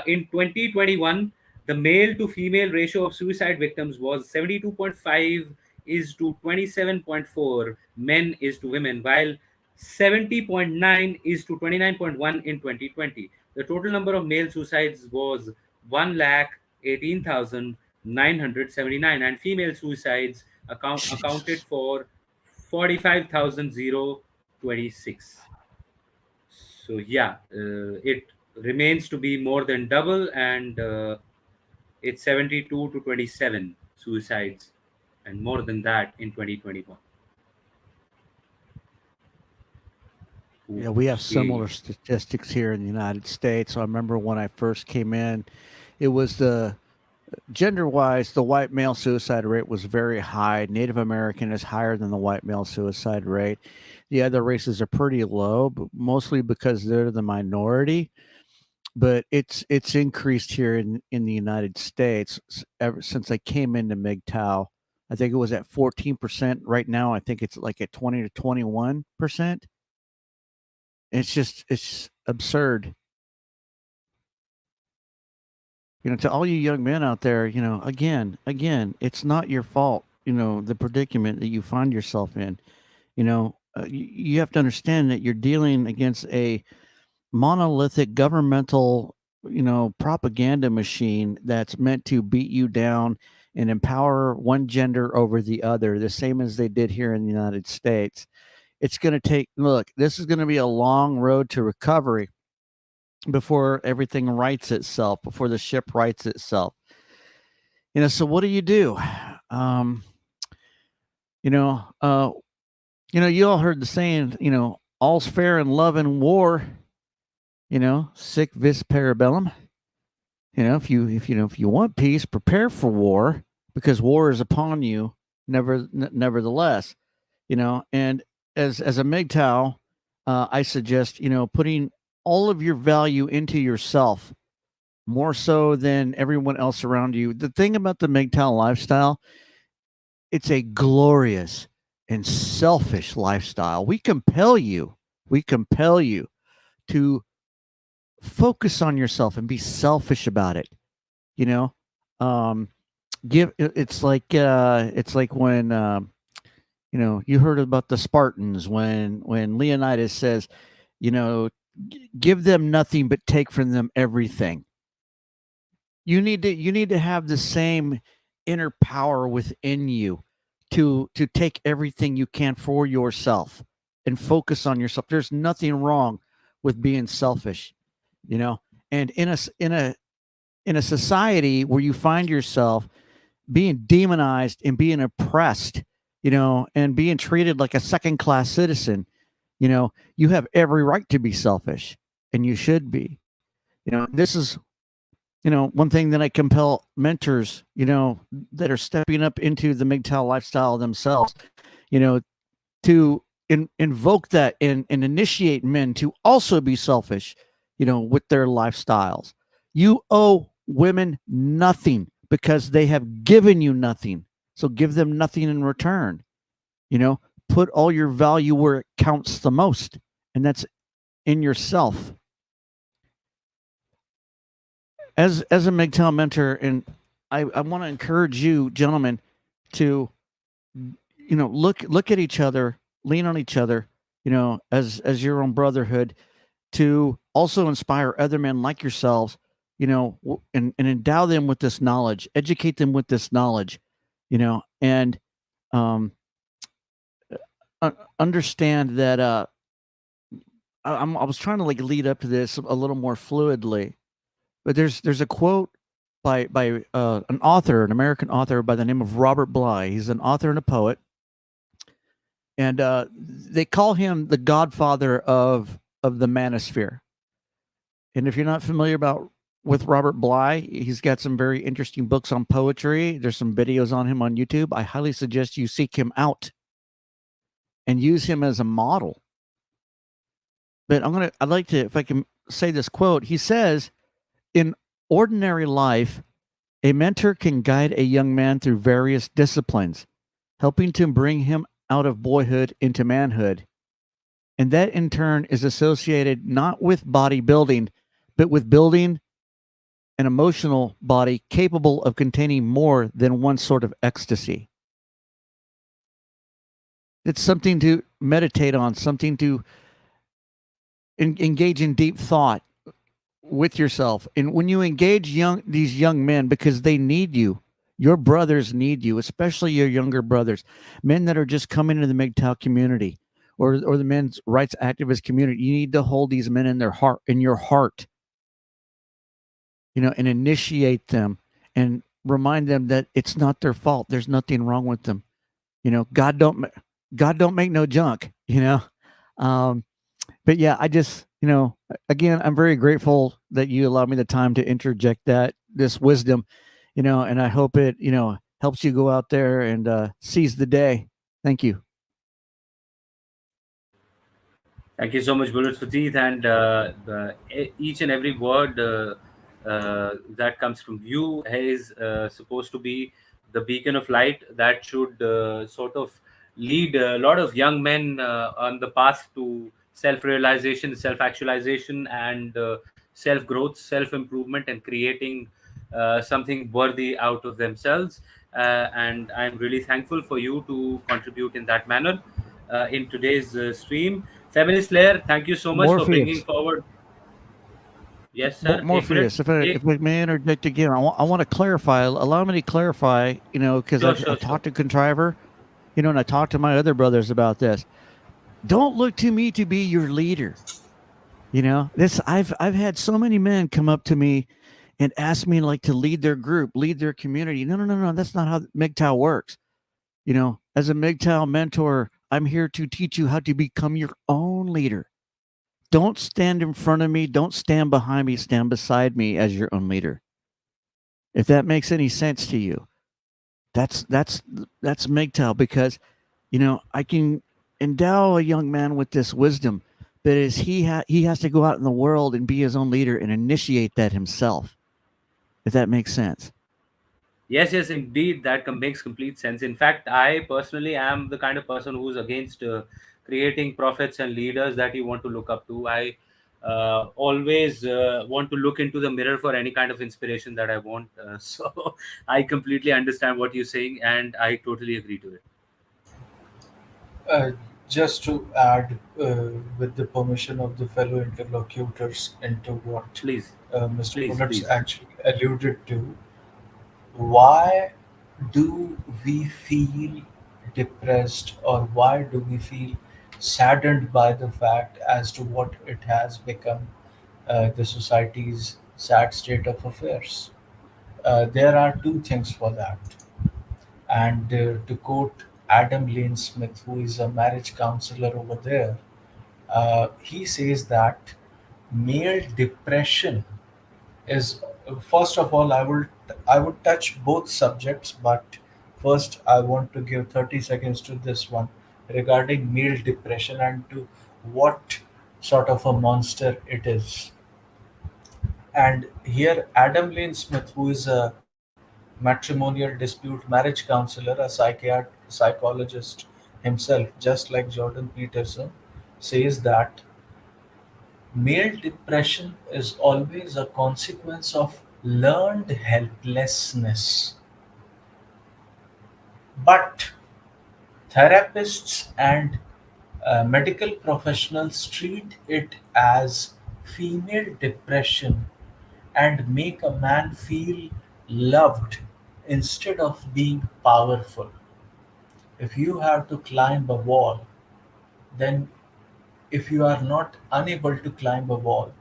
In 2021, the male to female ratio of suicide victims was 72.5 is to 27.4 men is to women, while 70.9 is to 29.1 in 2020. The total number of male suicides was 1 lakh 18,979, and female suicides accounted Jesus. for 45,026. So yeah, it remains to be more than double, and it's 72 to 27 suicides, and more than that in 2021. Yeah, we have Okay. similar statistics here in the United States. So I remember when I first came in, it was the gender wise, the white male suicide rate was very high. Native American is higher than the white male suicide rate. The other races are pretty low, but mostly because they're the minority. But it's increased here in the United States ever since I came into MGTOW. I think it was at 14%. Right now, I think it's like at 20 to 21%. It's absurd. To all you young men out there, again, it's not your fault. The predicament that you find yourself in. You have to understand that you're dealing against a monolithic governmental, propaganda machine that's meant to beat you down and empower one gender over the other, the same as they did here in the United States. It's going to look, this is going to be a long road to recovery before everything rights itself, before the ship rights itself. So what do you do? Um, you know, uh, you all heard the saying, all's fair in love and war. Sic vis parabellum. If you want peace, prepare for war because war is upon you. Nevertheless, and as a MGTOW, I suggest putting all of your value into yourself more so than everyone else around you. The thing about the MGTOW lifestyle, it's a glorious and selfish lifestyle. We compel you to focus on yourself and be selfish about it. You know, um, it's like when you heard about the Spartans when Leonidas says, you know, give them nothing but take from them everything. You need to have the same inner power within you to take everything you can for yourself and focus on yourself. There's nothing wrong with being selfish, you know. And in a society where you find yourself being demonized and being oppressed, and being treated like a second class citizen, you have every right to be selfish, and you should be. This is, one thing that I compel mentors, that are stepping up into the MGTOW lifestyle themselves, you know, to invoke that and initiate men to also be selfish, with their lifestyles. You owe women nothing because they have given you nothing. So give them nothing in return. Put all your value where it counts the most, and that's in yourself. As a MGTOW mentor, and I want to encourage you, gentlemen, to look at each other, lean on each other, as your own brotherhood, to also inspire other men like yourselves, and endow them with this knowledge, educate them with this knowledge, and um, understand that I was trying to lead up to this a little more fluidly, but there's a quote by an author, an American author by the name of Robert Bly. He's an author and a poet, and they call him the godfather of the Manosphere. And if you're not familiar with Robert Bly, he's got some very interesting books on poetry. There's some videos on him on YouTube. I highly suggest you seek him out and use him as a model. But I'd like to, if I can say this quote, he says, in ordinary life, a mentor can guide a young man through various disciplines, helping to bring him out of boyhood into manhood. And that in turn is associated not with bodybuilding, but with building an emotional body capable of containing more than one sort of ecstasy. It's something to meditate on, something to engage in deep thought with yourself. And when you engage these young men, because they need you, your brothers need you, especially your younger brothers, men that are just coming into the MGTOW community or the men's rights activist community. You need to hold these men in your heart, and initiate them and remind them that it's not their fault. There's nothing wrong with them. God don't make no junk, but yeah, I just, again, I'm very grateful that you allowed me the time to interject this wisdom, and I hope it, helps you go out there and seize the day. Thank you. Thank you so much, Bullets for Teeth, and each and every word that comes from you is supposed to be the beacon of light that should sort of lead a lot of young men on the path to self-realization, self-actualization, and self-growth, self-improvement, and creating something worthy out of themselves. And I'm really thankful for you to contribute in that manner in today's stream. Feminist Layer, thank you so much for bringing Morpheus. forward. Yes, sir. Ek minute. Morpheus, if I may interject again, I want to clarify. Allow me to clarify, because Sure, I've sure, sure. talked to Contriver, and I talked to my other brothers about this. Don't look to me to be your leader. This I've had so many men come up to me and ask me to lead their group, lead their community. No. That's not how MGTOW works. As a MGTOW mentor, I'm here to teach you how to become your own leader. Don't stand in front of me. Don't stand behind me. Stand beside me as your own leader. If that makes any sense to you, that's MGTOW, because I can endow a young man with this wisdom, but as he has to go out in the world and be his own leader and initiate that himself. If that makes sense. Yes, yes, indeed, that makes complete sense. In fact, I personally am the kind of person who's against creating prophets and leaders that you want to look up to. I always want to look into the mirror for any kind of inspiration that I want. So I completely understand what you're saying, and I totally agree to it. Uh, just to add, with the permission of the fellow interlocutors, into what Please, Mr. please, Bullets please. actually alluded to, why do we feel depressed, or why do we feel saddened by the fact as to what it has become, the society's sad state of affairs? There are two things for that. And to quote Adam Lane Smith, who is a marriage counselor over there, he says that male depression is, first of all, I would touch both subjects, but first I want to give 30 seconds to this one regarding male depression and to what sort of a monster it is. And here Adam Lane Smith, who is a matrimonial dispute marriage counselor, a psychologist himself, just like Jordan Peterson, says that male depression is always a consequence of learned helplessness. But therapists and medical professionals treat it as female depression and make a man feel loved instead of being powerful. If you have to climb a wall, then if you are not unable to climb a wall,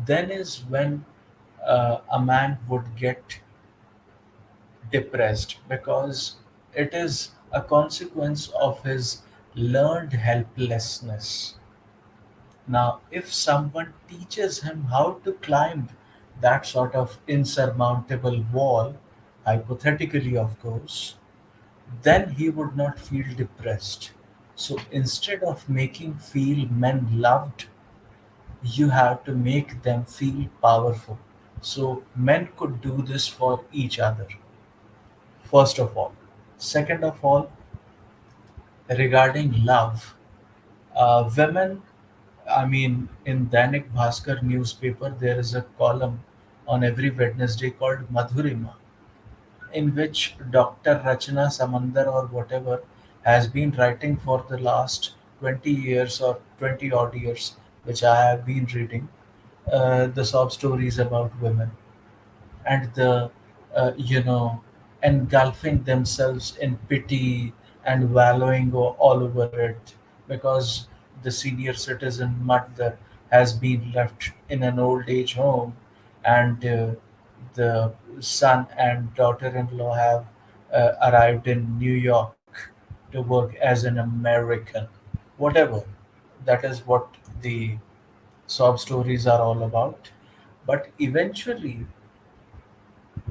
then is when a man would get depressed, because it is a consequence of his learned helplessness. Now, if someone teaches him how to climb that sort of insurmountable wall, hypothetically, of course, then he would not feel depressed. So instead of making feel men loved, you have to make them feel powerful. So men could do this for each other, first of all. Second of all, regarding love, women, I mean, in Dainik Bhaskar newspaper, there is a column on every Wednesday called Madhurima, in which Dr. Rachna Samandar or whatever has been writing for the last 20 years or 20 odd years, which I have been reading the sob stories about women and the you know, engulfing themselves in pity and wallowing all over it, because the senior citizen mother has been left in an old age home, and the son and daughter-in-law have arrived in New York to work as an American. Whatever, that is what the sob stories are all about. But eventually,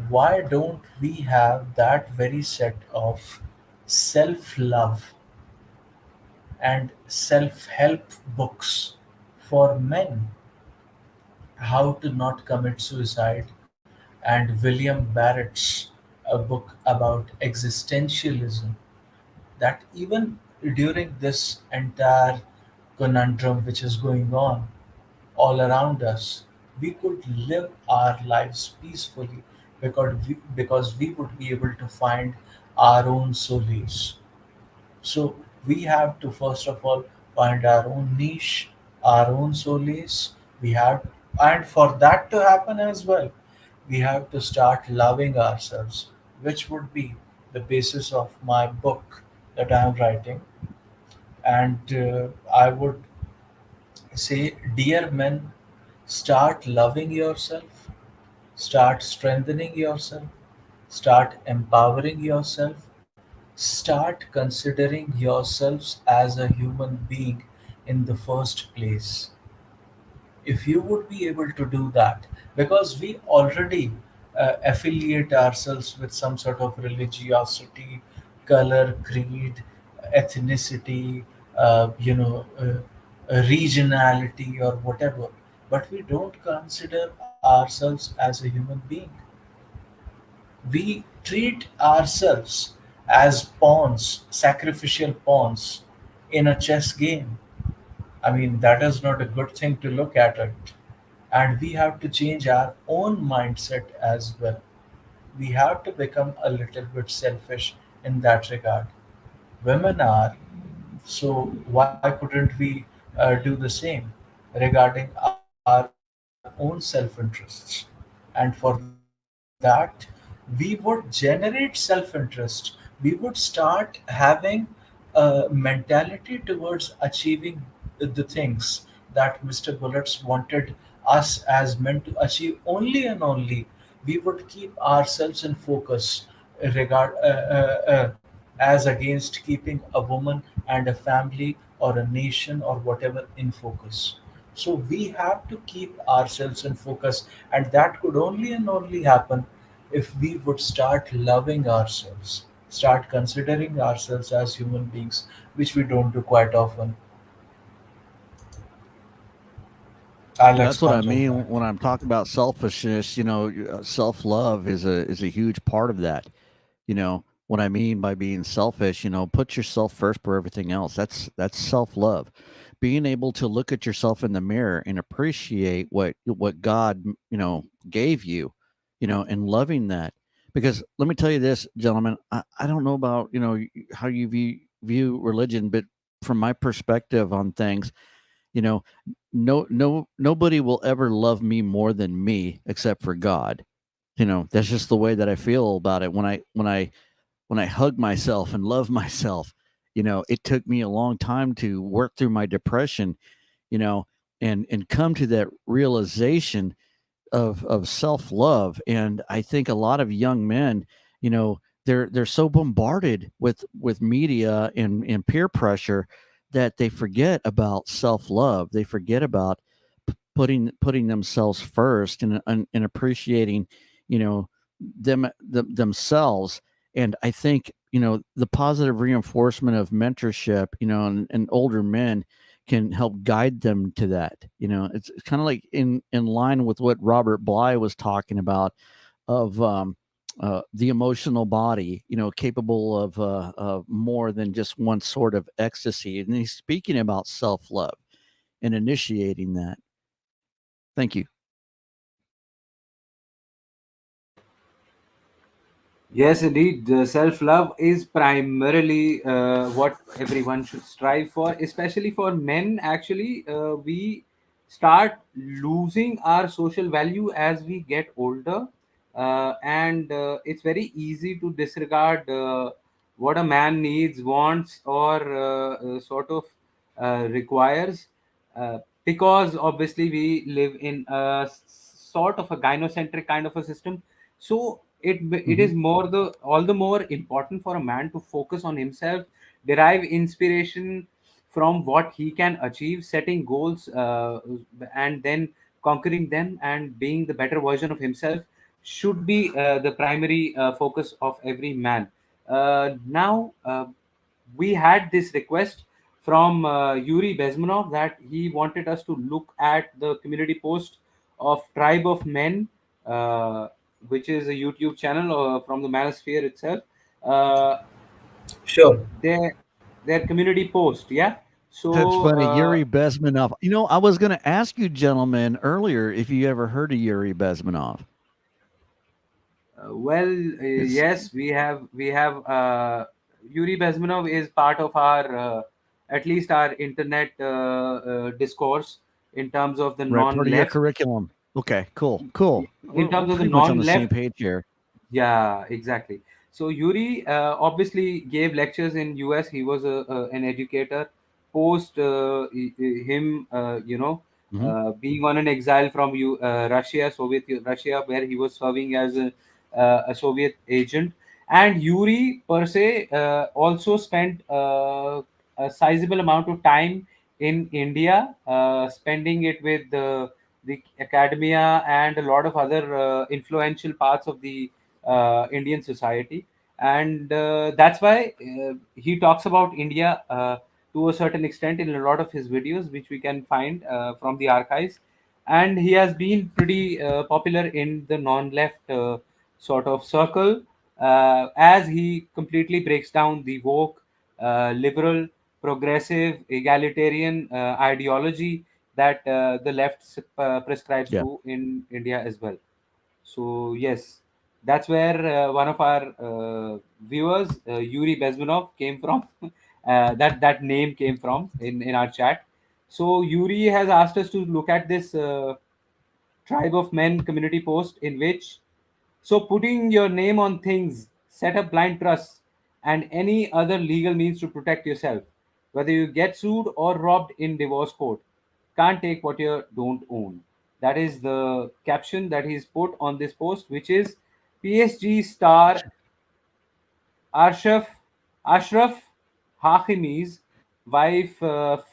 why don't we have that very set of self love and self help books for men? How to not commit suicide, and William Barrett's a book about existentialism, that even during this entire conundrum which is going on all around us, we could live our lives peacefully, because we would be able to find our own solace. So we have to first of all find our own niche, our own solace. We have, and for that to happen as well, we have to start loving ourselves, which would be the basis of my book that I am writing. And I would say, dear men, start loving yourself, start strengthening yourself, start empowering yourself, start considering yourselves as a human being in the first place. If you would be able to do that, because we already affiliate ourselves with some sort of religiosity, color, creed, ethnicity, regionality, or whatever, but we don't consider ourselves as a human being. We treat ourselves as pawns, sacrificial pawns in a chess game. I mean, that is not a good thing to look at it. And we have to change our own mindset as well. We have to become a little bit selfish in that regard. Women are, so why couldn't we do the same regarding our own self interests? And for that, we would generate self interest. We would start having a mentality towards achieving the things that Mr. Bullets wanted us as men to achieve only and only. We would keep ourselves in focus regard as against keeping a woman and a family or a nation or whatever in focus. So we have to keep ourselves in focus, and that could only and only happen if we would start loving ourselves, start considering ourselves as human beings, which we don't do quite often. I'll That's what I expunge on mean that. when I'm talking about selfishness. Self love is a huge part of that. What I mean by being selfish, put yourself first for everything else. That's self love. Being able to look at yourself in the mirror and appreciate what God gave you, and loving that. Because let me tell you this, gentlemen, I don't know about how you view religion, but from my perspective on things, you know nobody will ever love me more than me except for God. That's just the way that I feel about it. When I hug myself and love myself, it took me a long time to work through my depression, you know and come to that realization of self love. And I think a lot of young men, they're so bombarded with media and peer pressure that they forget about self love. They forget about putting themselves first, and appreciating, themselves. And I think the positive reinforcement of mentorship, and older men can help guide them to that. It's kind of like in line with what Robert Bly was talking about, of the emotional body, capable of more than just one sort of ecstasy. And he's speaking about self love and initiating that. Thank you. Yes, indeed. Self love is primarily what everyone should strive for, especially for men. Actually, we start losing our social value as we get older, and it's very easy to disregard what a man needs, wants, or sort of requires, because obviously we live in a sort of a gynocentric kind of a system. So it Hmm. is more the all the more important for a man to focus on himself, derive inspiration from what he can achieve, setting goals, and then conquering them and being the better version of himself should be the primary focus of every man. Now we had this request from Yuri Bezmenov that he wanted us to look at the community post of Tribe of Men, uh, which is a YouTube channel from the Manosphere itself. Uh, Sure. their their community post, yeah. That's So funny. Yuri Bezmenov. I was going to ask you gentlemen earlier if you ever heard of Yuri Bezmenov. well, It's yes, we have Yuri Bezmenov is part of our at least our internet discourse in terms of the right, part of your non-left. curriculum. Okay, cool, cool. In We're terms of the pretty much on the same non-left, page here. yeah, exactly. So Yuri obviously gave lectures in US. He was an educator. Post him, Hmm. being on an exile from Russia, Soviet Russia, where he was serving as a Soviet agent. And Yuri per se also spent a sizable amount of time in India, spending it with the academia and a lot of other influential parts of the Indian society. And that's why he talks about India to a certain extent in a lot of his videos, which we can find from the archives. And he has been pretty popular in the non-left sort of circle, as he completely breaks down the woke, liberal, progressive, egalitarian ideology that the left prescribes Yeah. to in India as well. So yes, that's where one of our viewers, Yuri Bezmenov, came from. That name came from in our chat. So Yuri has asked us to look at this Tribe of Men community post in which, so putting your name on things, set up blind trusts, and any other legal means to protect yourself, whether you get sued or robbed in divorce court. Can't take what you don't own. That is the caption that he's put on this post, which is PSG star Arshaf. Ashraf Hakimi's wife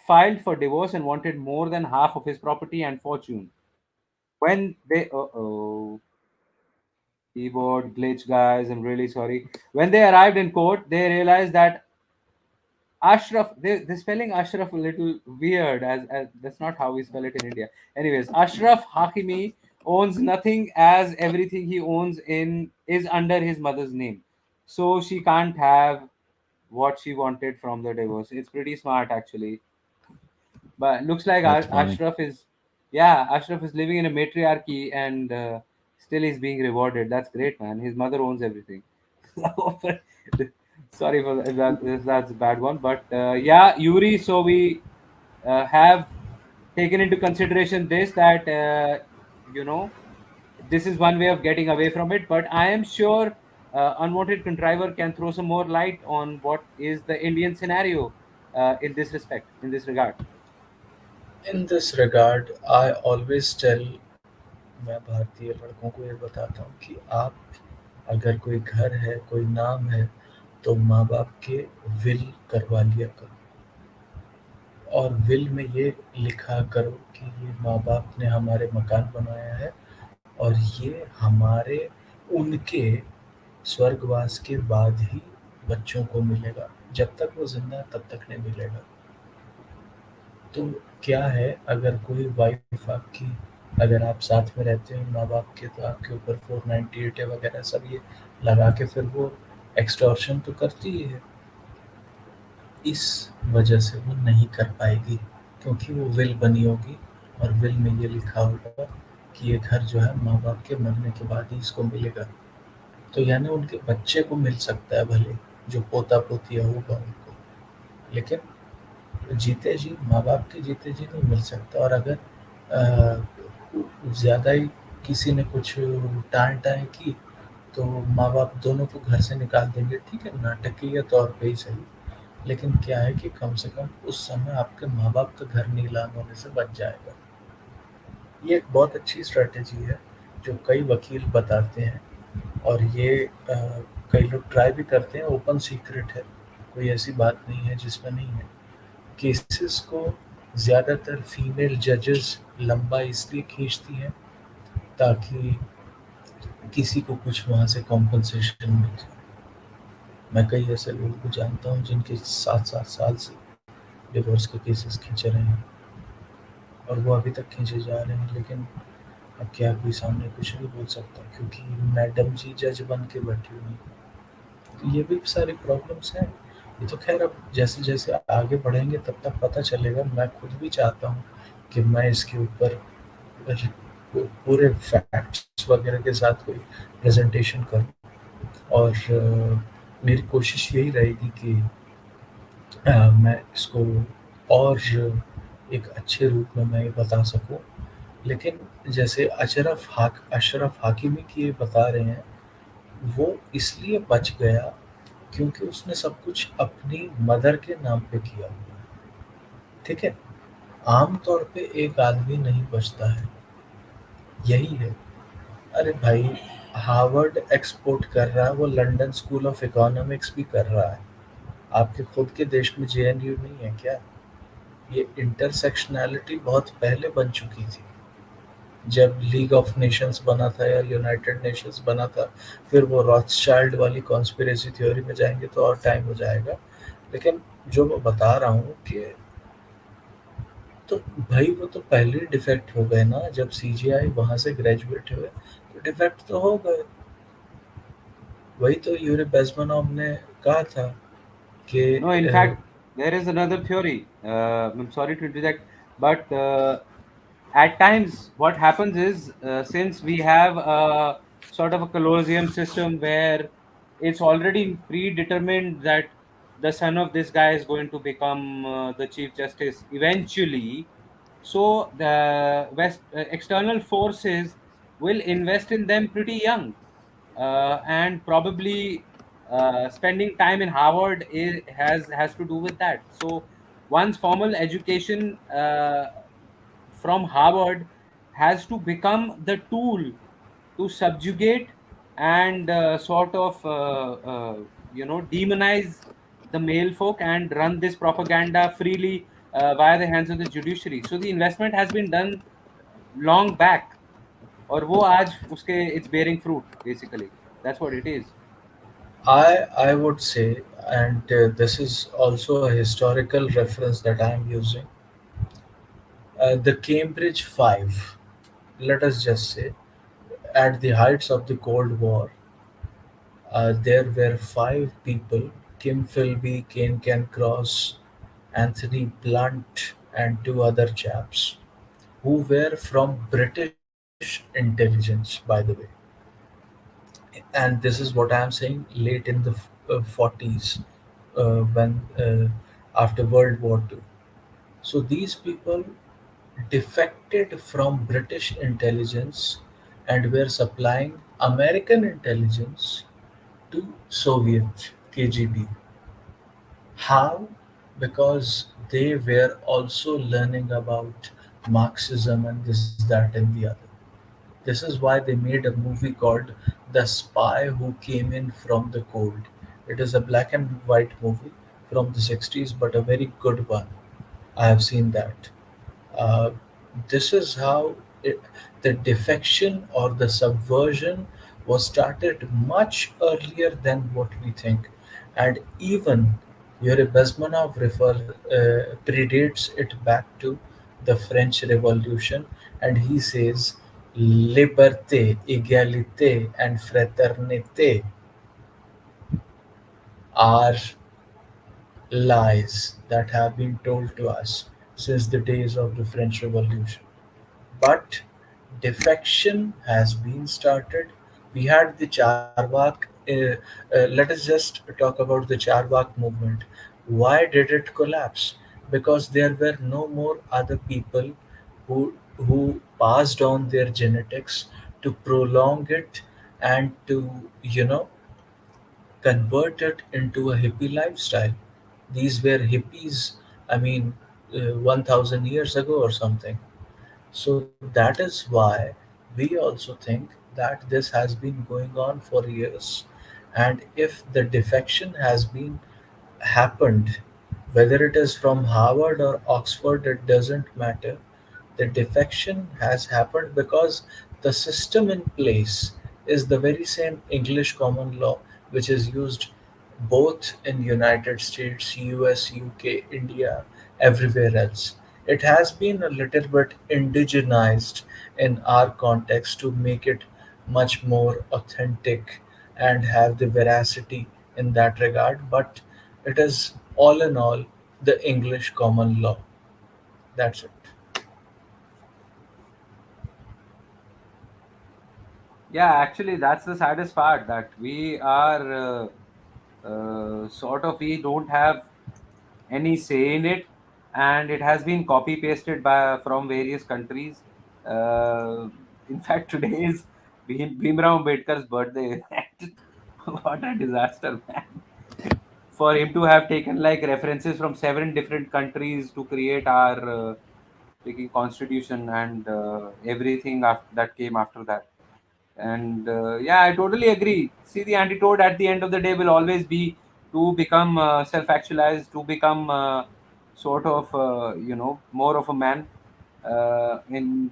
filed for divorce and wanted more than half of his property and fortune. When they, keyboard glitch, guys, I'm really sorry. When they arrived in court, they realized that Ashraf, they're spelling Ashraf a little weird, as that's not how we spell it in India. Anyways, Ashraf Hakimi owns nothing, as everything he owns in is under his mother's name. So she can't have what she wanted from the divorce. It's pretty smart, actually. But looks like That's funny. Ashraf is, yeah, Ashraf is living in a matriarchy, and still he's being rewarded. That's great, man. His mother owns everything. Sorry for that. That's a bad one, but yeah, Yuri. So we have taken into consideration this, that you know this is one way of getting away from it. But I am sure unwanted contriver can throw some more light on what is the Indian scenario in this respect, in this regard. In this regard I always tell, मैं भारतीय लड़कों को ये बताता हूँ कि आप अगर कोई घर है, कोई नाम है, तो माँ बाप के विल करवा लिया करो, और विल में ये लिखा करो कि ये माँ बाप ने हमारे मकान बनाया है और ये हमारे, उनके स्वर्गवास के बाद ही बच्चों को मिलेगा, जब तक वो जिंदा है तब तक नहीं मिलेगा। तो क्या है, अगर कोई वाइफ आपकी, अगर आप साथ में रहते हैं माँ बाप के, तो आपके ऊपर 498 वगैरह सब ये लगा के फिर वो एक्सटॉर्शन तो करती ही है। इस वजह से वो नहीं कर पाएगी, क्योंकि वो विल बनी होगी और विल में ये लिखा होगा कि ये घर जो है माँ बाप के मरने के बाद ही इसको मिलेगा। तो यानी उनके बच्चे को मिल सकता है भले, जो पोता पोतिया होगा उनको, लेकिन जीते जी माँ बाप के जीते जी नहीं मिल सकता। और अगर ज़्यादा ही किसी ने कुछ टाँय टाँय की, तो माँ बाप दोनों को घर से निकाल देंगे। ठीक है, नाटकीय तौर पे ही सही, लेकिन क्या है कि कम से कम उस समय आपके माँ बाप का घर नीलाम होने से बच जाएगा। ये एक बहुत अच्छी स्ट्रैटेजी है जो कई वकील बताते हैं, और ये कई लोग ट्राई भी करते हैं। ओपन सीक्रेट है, कोई ऐसी बात नहीं है जिसमें नहीं है। केसेस को ज़्यादातर फीमेल जजेस लंबा इसलिए खींचती हैं ताकि किसी को कुछ वहाँ से कॉम्पनसेशन मिल जाए। मैं कई ऐसे लोगों को जानता हूँ जिनके 7-7 साल से डिवोर्स के केसेस खींचे रहे हैं, और वो अभी तक खींचे जा रहे हैं। लेकिन अब क्या, कोई सामने कुछ नहीं बोल सकता क्योंकि मैडम जी जज बन के बैठी हुई हैं। तो ये भी सारी प्रॉब्लम्स हैं। ये तो खैर अब जैसे जैसे आगे बढ़ेंगे तब तक पता चलेगा। मैं खुद भी चाहता हूँ कि मैं इसके ऊपर पूरे फैक्ट्स वगैरह के साथ कोई प्रेजेंटेशन करूँ, और मेरी कोशिश यही रहेगी कि मैं इसको और एक अच्छे रूप में मैं ये बता सकूँ। लेकिन जैसे अशरफ हाकिमी की ये बता रहे हैं, वो इसलिए बच गया क्योंकि उसने सब कुछ अपनी मदर के नाम पे किया हुआ है। ठीक है, आम तौर पे एक आदमी नहीं बचता है, यही है। अरे भाई, हार्वर्ड एक्सपोर्ट कर रहा है, वो लंदन स्कूल ऑफ इकोनॉमिक्स भी कर रहा है। आपके खुद के देश में जेएनयू नहीं है क्या? ये इंटरसेक्शनैलिटी बहुत पहले बन चुकी थी, जब लीग ऑफ नेशंस बना था या यूनाइटेड नेशंस बना था। फिर वो रॉथस्चाइल्ड वाली कॉन्स्पिरेसी थ्योरी में जाएंगे तो और टाइम हो जाएगा। लेकिन जो मैं बता रहा हूँ कि, तो भाई वो तो पहले ही डिफेक्ट हो गए ना, जब सीजीआई वहां से ग्रेजुएट हुए तो डिफेक्ट तो हो गए। वही तो यूरी बेजमानोव ने कहा था कि No, in fact, there is another theory. I'm sorry to interject, but at times what happens is, since we have a sort of a colosseum system where it's already predetermined that the son of this guy is going to become the chief justice eventually, so the external forces will invest in them pretty young, and probably spending time in Harvard has to do with that. So one's formal education from Harvard has to become the tool to subjugate and sort of demonize the male folk and run this propaganda freely via the hands of the judiciary. So the investment has been done long back, और वो आज उसके it's bearing fruit basically. That's what it is. I would say, and this is also a historical reference that I am using, the Cambridge Five. Let us just say, at the heights of the Cold War, there were five people: Kim Philby, Kane Cancross, Anthony Blunt, and two other chaps who were from British intelligence, by the way. And this is what I'm saying, late in the 40s, when after World War II. So these people defected from British intelligence and were supplying American intelligence to Soviet KGB. How? Because they were also learning about Marxism and this, that, and the other. This is why they made a movie called The Spy Who Came In From the Cold. It is a black and white movie from the 60s, but a very good one. I have seen that. Uh, this is how the defection or the subversion was started much earlier than what we think. And even Yuri Bezmenov predates it back to the French Revolution, and he says liberté, égalité, and fraternité are lies that have been told to us since the days of the French Revolution. But defection has been started. We had the Charvak. Let us just talk about the Charvak movement. Why did it collapse? Because there were no more other people who passed on their genetics to prolong it and to convert it into a hippie lifestyle. These were hippies, I mean, 1000 years ago or something. So that is why we also think that this has been going on for years. And if the defection has been happened, whether it is from Harvard or Oxford, it doesn't matter. The defection has happened because the system in place is the very same English common law which is used both in United States, US, UK, India, everywhere else. It has been a little bit indigenized in our context to make it much more authentic and have the veracity in that regard, but it is all in all the English common law. That's it. Yeah, actually, that's the saddest part, that we are sort of, we don't have any say in it, and it has been copy pasted by from various countries. Uh, in fact, today is Bhimrao Ambedkar's birthday. What a disaster, man! For him to have taken like references from seven different countries to create our speaking constitution and everything that came after that. And yeah, I totally agree. See, the antidote at the end of the day will always be to become self-actualized, to become sort of more of a man, in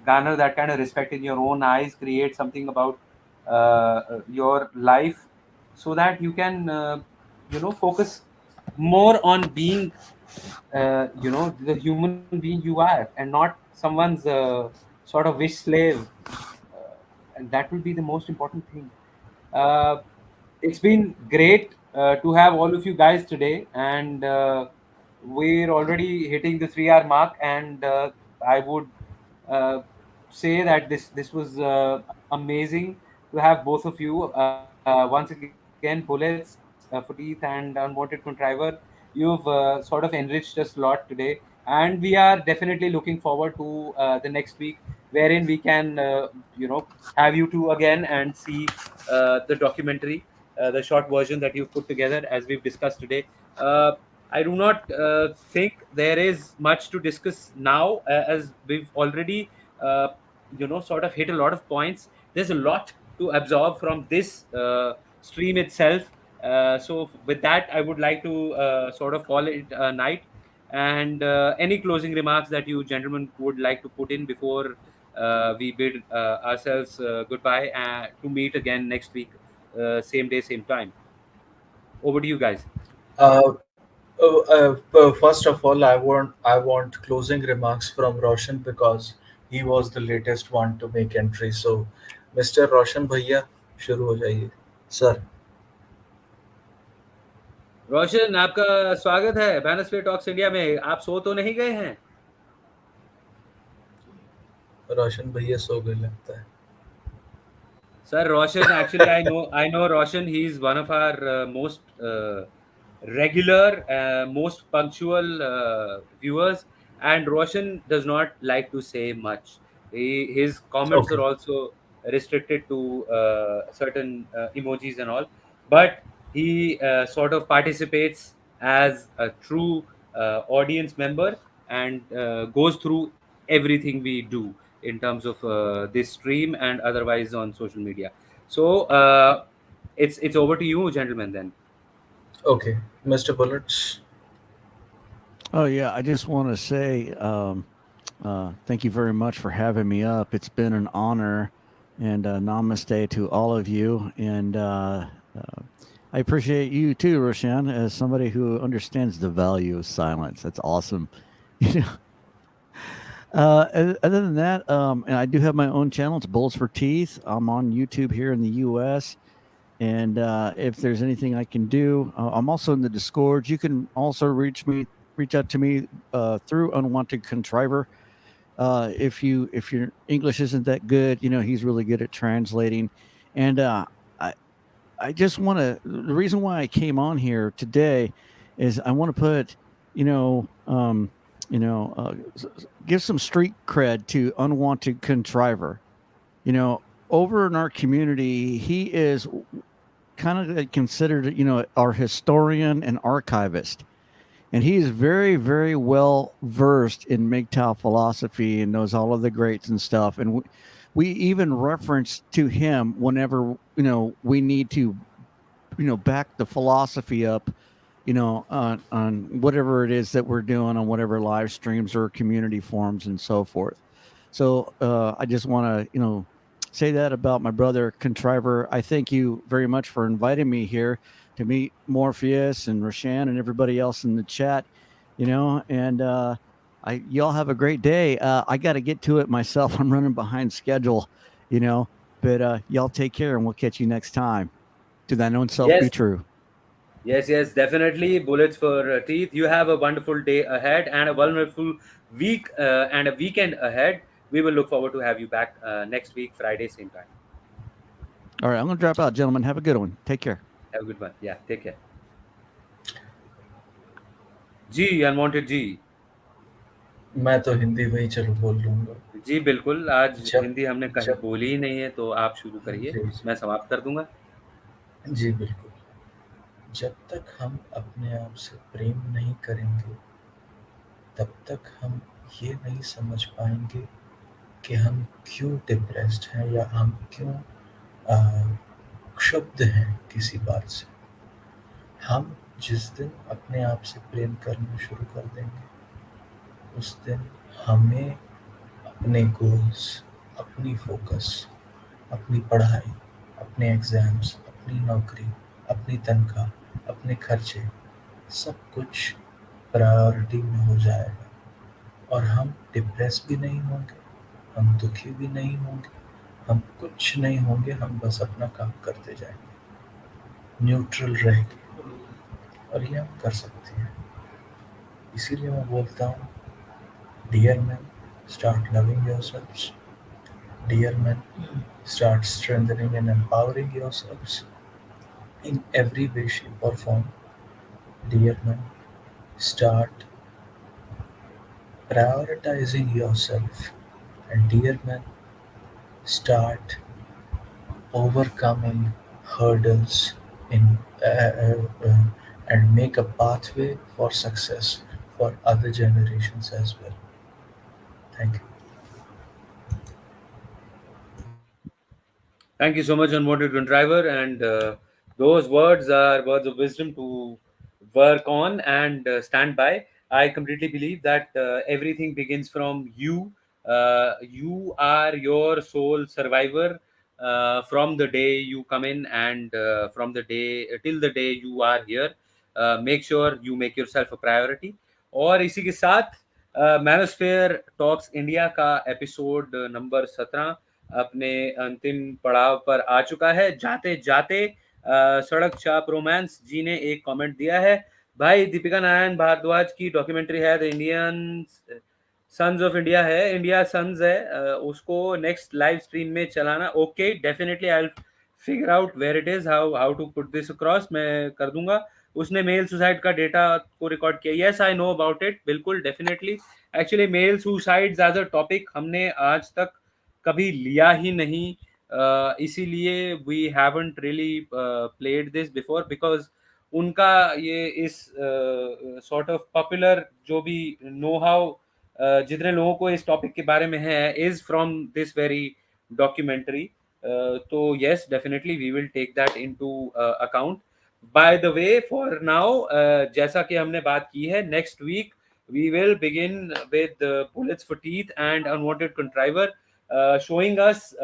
garner that kind of respect in your own eyes, create something about your life, so that you can focus more on being the human being you are, and not someone's sort of wish slave. And that will be the most important thing. Uh, it's been great to have all of you guys today, and we're already hitting the 3 hour mark. And I would uh, say that this was amazing to have both of you. Once again, Bullets, Fateeth, and Unwanted Contriver, you've sort of enriched us a lot today, and we are definitely looking forward to the next week, wherein we can have you two again and see the documentary, the short version that you've put together as we've discussed today. Uh, I do not think there is much to discuss now, as we've already, sort of hit a lot of points. There's a lot to absorb from this stream itself. So with that, I would like to sort of call it a night. And any closing remarks that you gentlemen would like to put in before we bid ourselves goodbye, to meet again next week, same day, same time. Over to you guys. Uh, First of all, I want closing remarks from Roshan because he was the latest one to make entry. So, Mr. Roshan भैया शुरू हो जाइए sir. रोशन, आपका स्वागत है मैनोस्फीयर talks India में। आप सो तो नहीं गए हैं? रोशन भैया सो गए लगता है. Sir, Roshan, actually, I know Roshan. He's one of our most regular, most punctual viewers, and Roshan does not like to say much. His comments Okay. are also restricted to certain emojis and all, but he sort of participates as a true audience member and goes through everything we do in terms of this stream and otherwise on social media. So it's over to you, gentlemen. Then Okay, Mr. Bullets. Oh yeah, I just want to say thank you very much for having me up. It's been an honor, and namaste to all of you. And I appreciate you too, Roshan, as somebody who understands the value of silence. That's awesome. You know, other than that, and I do have my own channel. It's Bullets for Teeth. I'm on YouTube here in the U.S. And if there's anything I can do, I'm also in the Discord. You can also reach out to me through Unwanted Contriver. If your English isn't that good, you know he's really good at translating. And I I just want to. The reason why I came on here today is I want to put, you know, um, give some street cred to Unwanted Contriver. You know, over in our community, he is kind of considered, our historian and archivist. And he is very, very well versed in MGTOW philosophy and knows all of the greats and stuff. And we even reference to him whenever, we need to, back the philosophy up, on whatever it is that we're doing on whatever live streams or community forums and so forth. So I just want to, say that about my brother Contriver. I thank you very much for inviting me here to meet Morpheus and Roshan and everybody else in the chat, and y'all have a great day. I got to get to it myself. I'm running behind schedule, you know, but y'all take care and we'll catch you next time. To thine own self be yes, true. yes, definitely. Bullets for teeth. You have a wonderful day ahead and a wonderful week and a weekend ahead. We will look forward to have you back next week, Friday, same time. All right, I'm going to drop out, gentlemen. Have a good one. Take care. Have a good one. Yeah, take care. Ji, unwanted जी। मैं तो हिंदी में ही चलो बोल लूँगा. जी, बिल्कुल, आज जब हिंदी हमने कहीं जब बोली ही नहीं है, तो आप शुरू करिए, जी, मैं समाप्त कर दूँगा। जी बिल्कुल. जब तक हम अपने आप से प्रेम नहीं करेंगे, तब तक हम ये नहीं समझ पाएंगे कि हम क्यों डिप्रेस्ड हैं या हम क्यों क्षुब्ध हैं किसी बात से. हम जिस दिन अपने आप से प्रेम करना शुरू कर देंगे, उस दिन हमें अपने गोल्स, अपनी फोकस, अपनी पढ़ाई, अपने एग्ज़ाम्स, अपनी नौकरी, अपनी तनख्वाह, अपने खर्चे, सब कुछ प्रायोरिटी में हो जाएगा और हम डिप्रेस भी नहीं होंगे, हम दुखी भी नहीं होंगे, हम कुछ नहीं होंगे, हम बस अपना काम करते जाएंगे, न्यूट्रल रहेंगे और ये हम कर सकते हैं. इसीलिए मैं बोलता हूँ, dear men, start loving yourselves. Dear men, start strengthening and empowering yourselves in every way, shape, or form. Dear men, start prioritizing yourself. And dear men, start overcoming hurdles in and make a pathway for success for other generations as well. Thank you. Thank you so much, Unwanted Contriver, and those words are words of wisdom to work on and stand by. I completely believe that everything begins from you. You are your sole survivor from the day you come in, and from the day till the day you are here. Make sure you make yourself a priority. और इसी के साथ मैनोस्फेयर talks India का episode number 17 अपने अंतिम पड़ाव पर आ चुका है। जाते जाते सड़क चाप रोमांस जी ने एक कमेंट दिया है, भाई दीपिका नारायण भारद्वाज की डॉक्यूमेंट्री है the Indian sons of India है, इंडिया सन्स है, उसको नेक्स्ट लाइव स्ट्रीम में चलाना। Okay, definitely I will figure out where it is, how to put this across, मैं कर दूंगा। उसने मेल सुसाइड का डेटा को रिकॉर्ड किया, yes I know about it, बिल्कुल definitely. Actually male suicides as a topic हमने आज तक कभी लिया ही नहीं, इसीलिए we haven't really played this before, because उनका ये इस सॉर्ट ऑफ पॉपुलर जो भी नो हाउ जितने लोगों को इस टॉपिक के बारे में है is from this very documentary. तो yes definitely we will take that into account. By the way for now, जैसा कि हमने बात की है, next week we will begin with bullets for teeth and unwanted contriver, showing us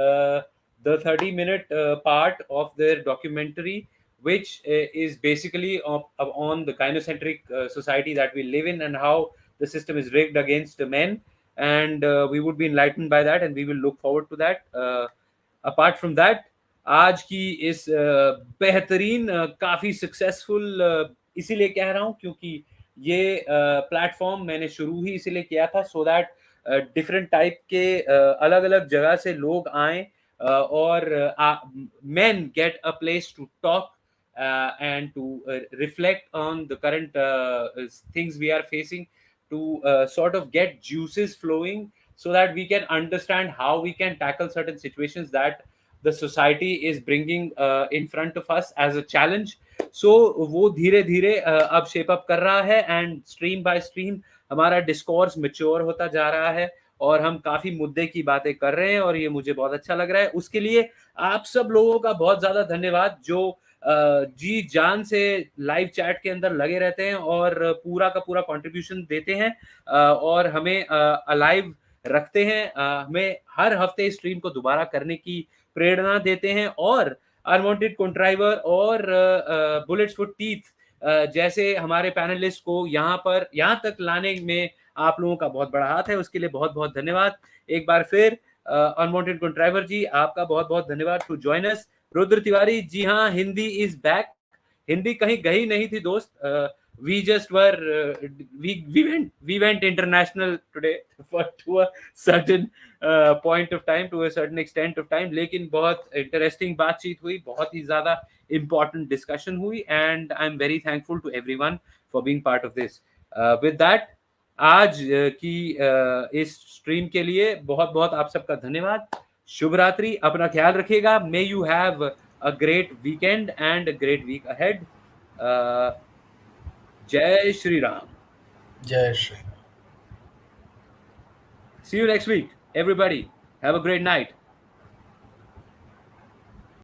the 30-minute part of their documentary, which is basically on the gynocentric society that we live in and how the system is rigged against men, and we would be enlightened by that and we will look forward to that. Apart from that, आज की इस बेहतरीन काफी successful, इसीलिए कह रहा हूं क्योंकि ये प्लेटफॉर्म मैंने शुरू ही इसीलिए किया था, सो दैट डिफरेंट टाइप के अलग अलग जगह से लोग आए और men get a place to talk and to reflect on the current things we are facing, to sort of get juices flowing so that we can understand how we can tackle certain situations that the society is bringing in front of us as a challenge. सो वो धीरे धीरे अब shape up कर रहा है, and stream bye stream हमारा discourse mature होता जा रहा है और हम काफी मुद्दे की बातें कर रहे हैं, और ये मुझे बहुत अच्छा लग रहा है। उसके लिए आप सब लोगों का बहुत ज्यादा धन्यवाद जो जी जान से लाइव चैट के अंदर लगे रहते हैं और पूरा का पूरा कंट्रीब्यूशन देते हैं और हमें अलाइव रखते हैं, हमें हर हफ्ते स्ट्रीम को दोबारा करने की प्रेरणा देते हैं, और अनवांटेड कंट्राइवर और बुलेट्स फॉर टीथ जैसे हमारे पैनलिस्ट को यहाँ तक लाने में आप लोगों का बहुत बड़ा हाथ है। उसके लिए बहुत बहुत धन्यवाद एक बार फिर। अनवांटेड कंट्राइवर जी, आपका बहुत बहुत धन्यवाद to join us. Rudra Tiwari ji, हाँ हिंदी इज बैक, हिंदी कहीं गई नहीं थी दोस्त, we just were we went international today for to a certain point of time, to a certain extent of time, लेकिन बहुत इंटरेस्टिंग बातचीत हुई, बहुत ही ज्यादा important discussion हुई, and I'm very thankful to everyone for being part of this. With that, आज की इस स्ट्रीम के लिए बहुत बहुत आप सबका धन्यवाद। शुभ रात्रि, अपना ख्याल रखिएगा। May you have a great weekend and a great week ahead. Jai Shri Ram. जय Shri. See you next week, everybody. Have a great night.